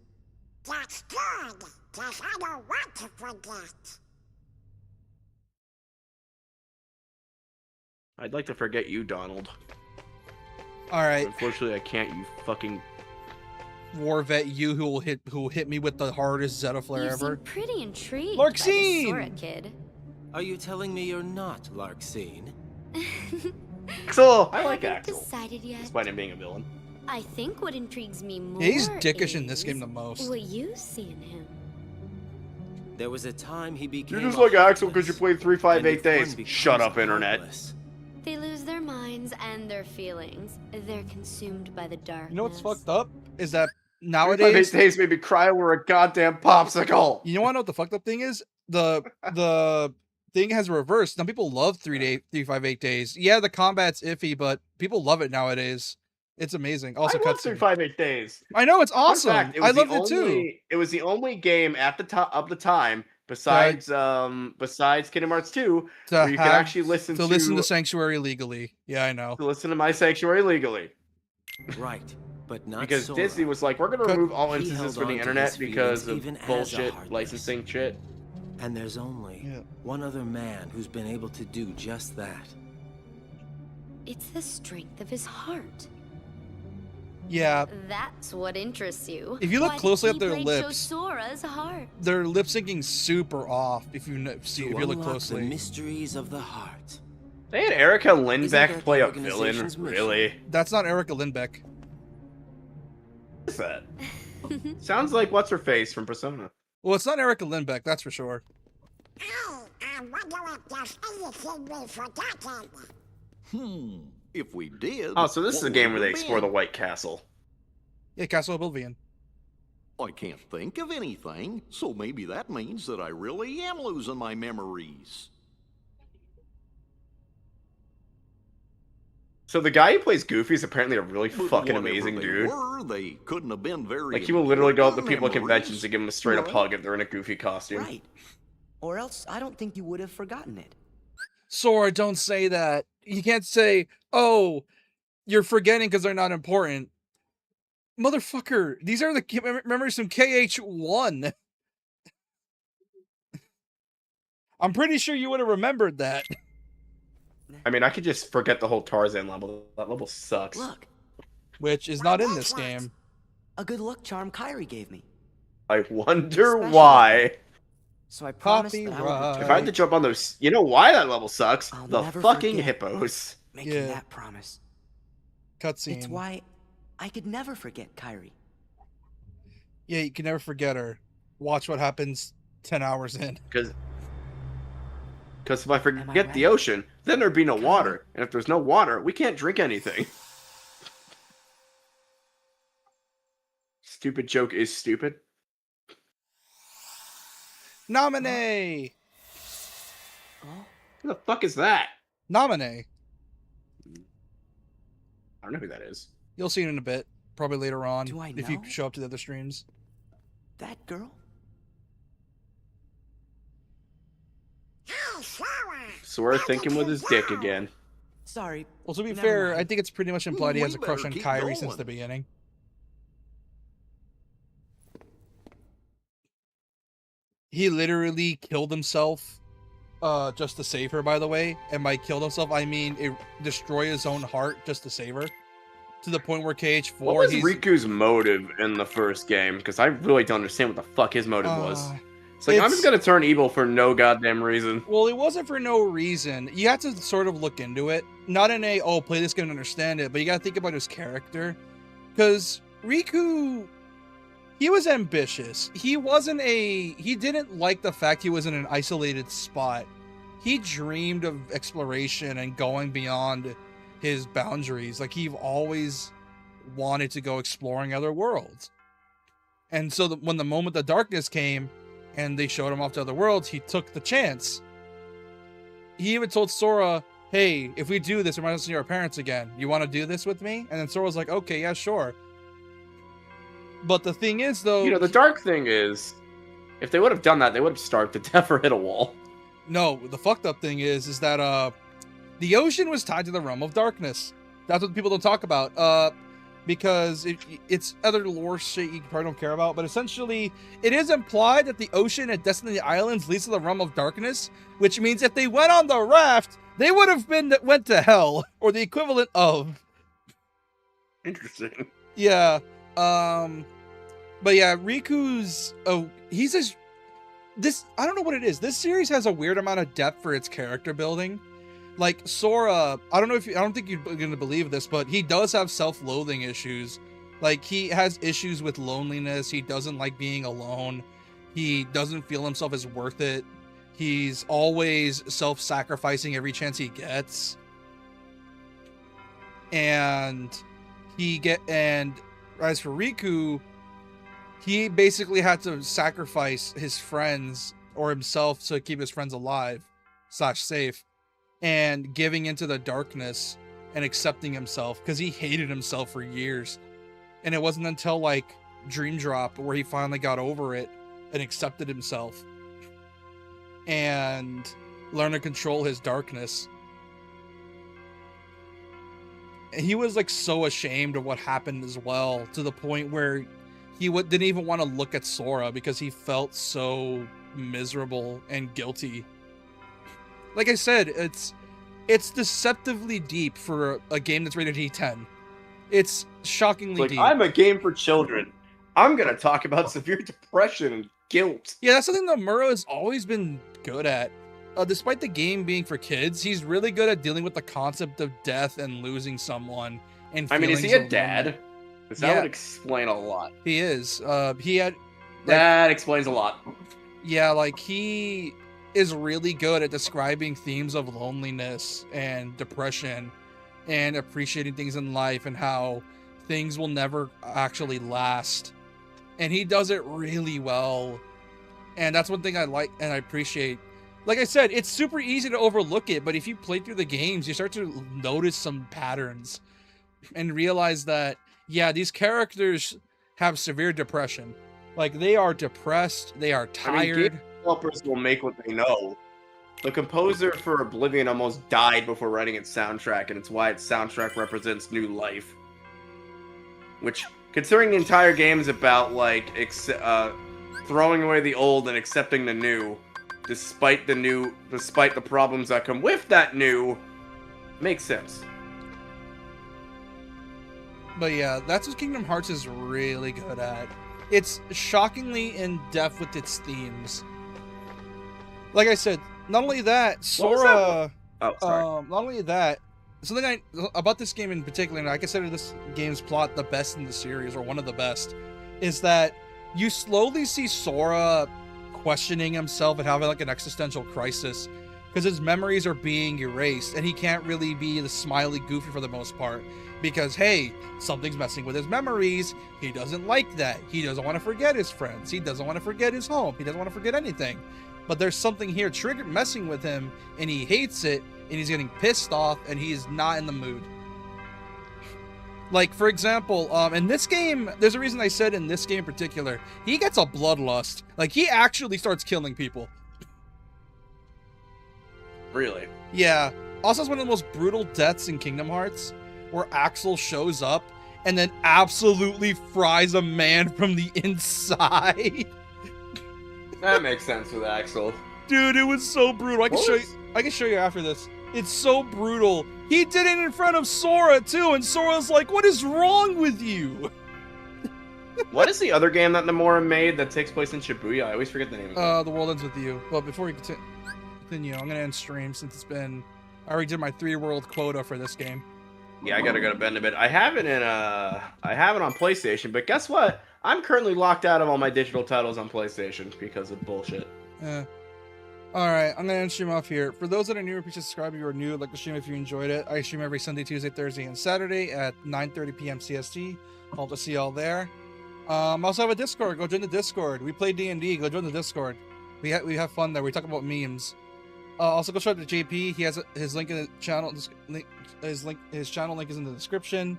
That's good, because I don't want to forget. I'd like to forget you, Donald. All right. Unfortunately, I can't. You fucking war vet, you who will hit me with the hardest Zeta flare You ever. seem pretty intrigued Larxene! by the Sora kid. Are you telling me you're not Larxene? Axel! I like Axel. Decided yet? Despite him being a villain. I think what intrigues me more Yeah, he's dickish in this is game the most. what you see in him. There was a time he became. You're just a like Axel heartless, because you played 358 and if one days. becomes Shut up, internet. heartless, They lose their minds and their feelings. They're consumed by the darkness. You know what's fucked up? Is that 358 nowadays... days made me cry over a goddamn popsicle. You want to know what the fucked up thing is? The thing has reversed. Now people love 358 days. Yeah, the combat's iffy, but people love it nowadays. It's amazing. Also, I love cutscene. 358 days. I know, it's Fun awesome. fact, I loved it too. It was the only game at the top of the time besides Kingdom Hearts 2 where you could actually listen to listen to Sanctuary legally. Yeah, I know. to listen to My Sanctuary legally. right? But not Because Sora. Disney was like, we're gonna remove all He instances held for the on to internet his because feelings of even as a bullshit heartless. licensing shit. And there's only one other man who's been able to do just that. It's the strength of his heart. Yeah. That's what interests you. If you look Why did closely at their Keyblade show lips- Sora's heart. They're lip syncing super off. If you see, To if you look unlock the closely. mysteries of the heart. They had Erica Lindbeck that play the a villain, organization's mission? really? That's not Erica Lindbeck. What is that? Sounds like what's her face from Persona. Well, it's not Erica Lindbeck, that's for sure. I wonder if there's anything we've forgotten. If we did. Oh, so this is what a game would where it they have explore the been? White Castle. Yeah, Castle Oblivion. I can't think of anything, so maybe that means that I really am losing my memories. So the guy who plays Goofy is apparently a really But fucking whatever amazing they dude. were, they couldn't have been very. Like he will literally go up to important people at conventions memories. and give them a straight up Right. hug if they're in a Goofy costume. Right. Or else I don't think you would have forgotten it. Sora, don't say that. You can't say, oh, you're forgetting because they're not important. Motherfucker, these are the memories from KH1. I'm pretty sure you would have remembered that. I mean, I could just forget the whole Tarzan level. That level sucks. Look, Which is not in this game. a good luck charm Kyrie gave me. I wonder Special why. So I promised that I would Copyright. If I had to jump on those, you know why that level sucks? I'll The never fucking forget hippos. making Yeah. that promise. Cutscene. It's why I could never forget Kyrie. Yeah, you can never forget her. Watch what happens 10 hours in. Because if I forget the ocean, then there'd be no water. And if there's no water, we can't drink anything. Stupid joke is stupid. Nominee! Who the fuck is that? Nominee. I don't know who that is. You'll see it in a bit. Probably later on. Do I if you know? show up to the other streams. That girl? Sora thinking with his dick again. Sorry. Well, to be never fair, mind. I think it's pretty much implied he has We a crush better on keep Kyrie since going. the beginning. He literally killed himself just to save her, by the way. And by killed himself, I mean destroy his own heart just to save her. To the point where KH4... What was Riku's motive in the first game? Because I really don't understand what the fuck his motive was. It's like, I'm just gonna turn evil for no goddamn reason. Well, it wasn't for no reason. You have to sort of look into it. Not in a, oh, play this game and understand it, but you gotta think about his character. Because Riku, he was ambitious. He didn't like the fact he was in an isolated spot. He dreamed of exploration and going beyond his boundaries. Like, he always wanted to go exploring other worlds. And so when the moment of darkness came, and they showed him off to other worlds, he took the chance. He even told Sora, hey, if we do this, we might as well see our parents again. You want to do this with me? And then Sora was like, okay, yeah, sure. But the thing is, though... You know, the dark thing is, if they would have done that, they would have starved to death or hit a wall. No, the fucked up thing is that the ocean was tied to the realm of darkness. That's what people don't talk about. Because it's other lore shit you probably don't care about, but essentially it is implied that the ocean at Destiny Islands leads to the realm of darkness, which means if they went on the raft, they would have went to hell, or the equivalent of. Interesting. Yeah. But yeah, Riku's I don't know what it is. This series has a weird amount of depth for its character building. Like Sora, I don't think you're gonna believe this, but he does have self-loathing issues. Like, he has issues with loneliness. He doesn't like being alone. He doesn't feel himself as worth it. He's always self-sacrificing every chance he gets. And as for Riku, he basically had to sacrifice his friends or himself to keep his friends alive / safe. And giving into the darkness and accepting himself, because he hated himself for years. And it wasn't until like Dream Drop where he finally got over it and accepted himself and learned to control his darkness. And he was like so ashamed of what happened as well, to the point where he didn't even want to look at Sora because he felt so miserable and guilty. Like I said, it's deceptively deep for a game that's rated E10. It's shockingly deep. I'm a game for children. I'm gonna talk about severe depression and guilt. Yeah, that's something that Mura has always been good at. Despite the game being for kids, he's really good at dealing with the concept of death and losing someone. And I mean, is he feelings a of dad? loneliness. Because that would explain a lot. He is. That explains a lot. Yeah, like, he is really good at describing themes of loneliness and depression and appreciating things in life and how things will never actually last. And he does it really well. And that's one thing I like and I appreciate. Like I said, it's super easy to overlook it, but if you play through the games, you start to notice some patterns and realize that, yeah, these characters have severe depression. Like, they are depressed, they are tired. Game developers will make what they know. The composer for Oblivion almost died before writing its soundtrack, and it's why its soundtrack represents new life. Which Considering the entire game is about like throwing away the old and accepting the new, despite the problems that come with that new, makes sense. But yeah, that's what Kingdom Hearts is really good at. It's shockingly in depth with its themes. Like I said, not only that, Sora. Oh, sorry. Not only that, something about this game in particular, and I consider this game's plot the best in the series, or one of the best, is that you slowly see Sora questioning himself and having like an existential crisis because his memories are being erased, and he can't really be the smiley goofy for the most part because, hey, something's messing with his memories. He doesn't like that. He doesn't want to forget his friends. He doesn't want to forget his home. He doesn't want to forget anything. But there's something here messing with him, and he hates it, and he's getting pissed off, and he is not in the mood. Like, for example, in this game, there's a reason I said in this game in particular, he gets a bloodlust. Like, he actually starts killing people. Really? Yeah. Also, it's one of the most brutal deaths in Kingdom Hearts, where Axel shows up and then absolutely fries a man from the inside. That makes sense with Axel. Dude, it was so brutal. I can show you after this. It's so brutal. He did it in front of Sora too, and Sora's like, "What is wrong with you?" What is the other game that Nomura made that takes place in Shibuya? I always forget the name of it. The World Ends With You. But before we continue, I'm gonna end stream since it's been. I already did my 3-world quota for this game. Yeah, I gotta go to bed in a bit. I have it on PlayStation, but guess what? I'm currently locked out of all my digital titles on PlayStation because of bullshit. Alright, I'm gonna end stream off here. For those that are new, please subscribe if you are new. Like to stream if you enjoyed it. I stream every Sunday, Tuesday, Thursday, and Saturday at 9:30 p.m. CST. Hope to see y'all there. I also have a Discord. Go join the Discord. We play D&D. Go join the Discord. We have fun there. We talk about memes. Also, go show up to JP. He has his link in the channel. His channel link is in the description.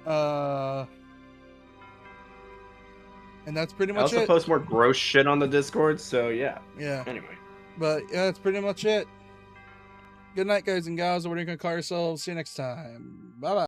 And that's pretty much it. I also post more gross shit on the Discord, so yeah. Yeah. Anyway. But yeah, that's pretty much it. Good night, guys and gals. What are you gonna call yourselves? See you next time. Bye bye.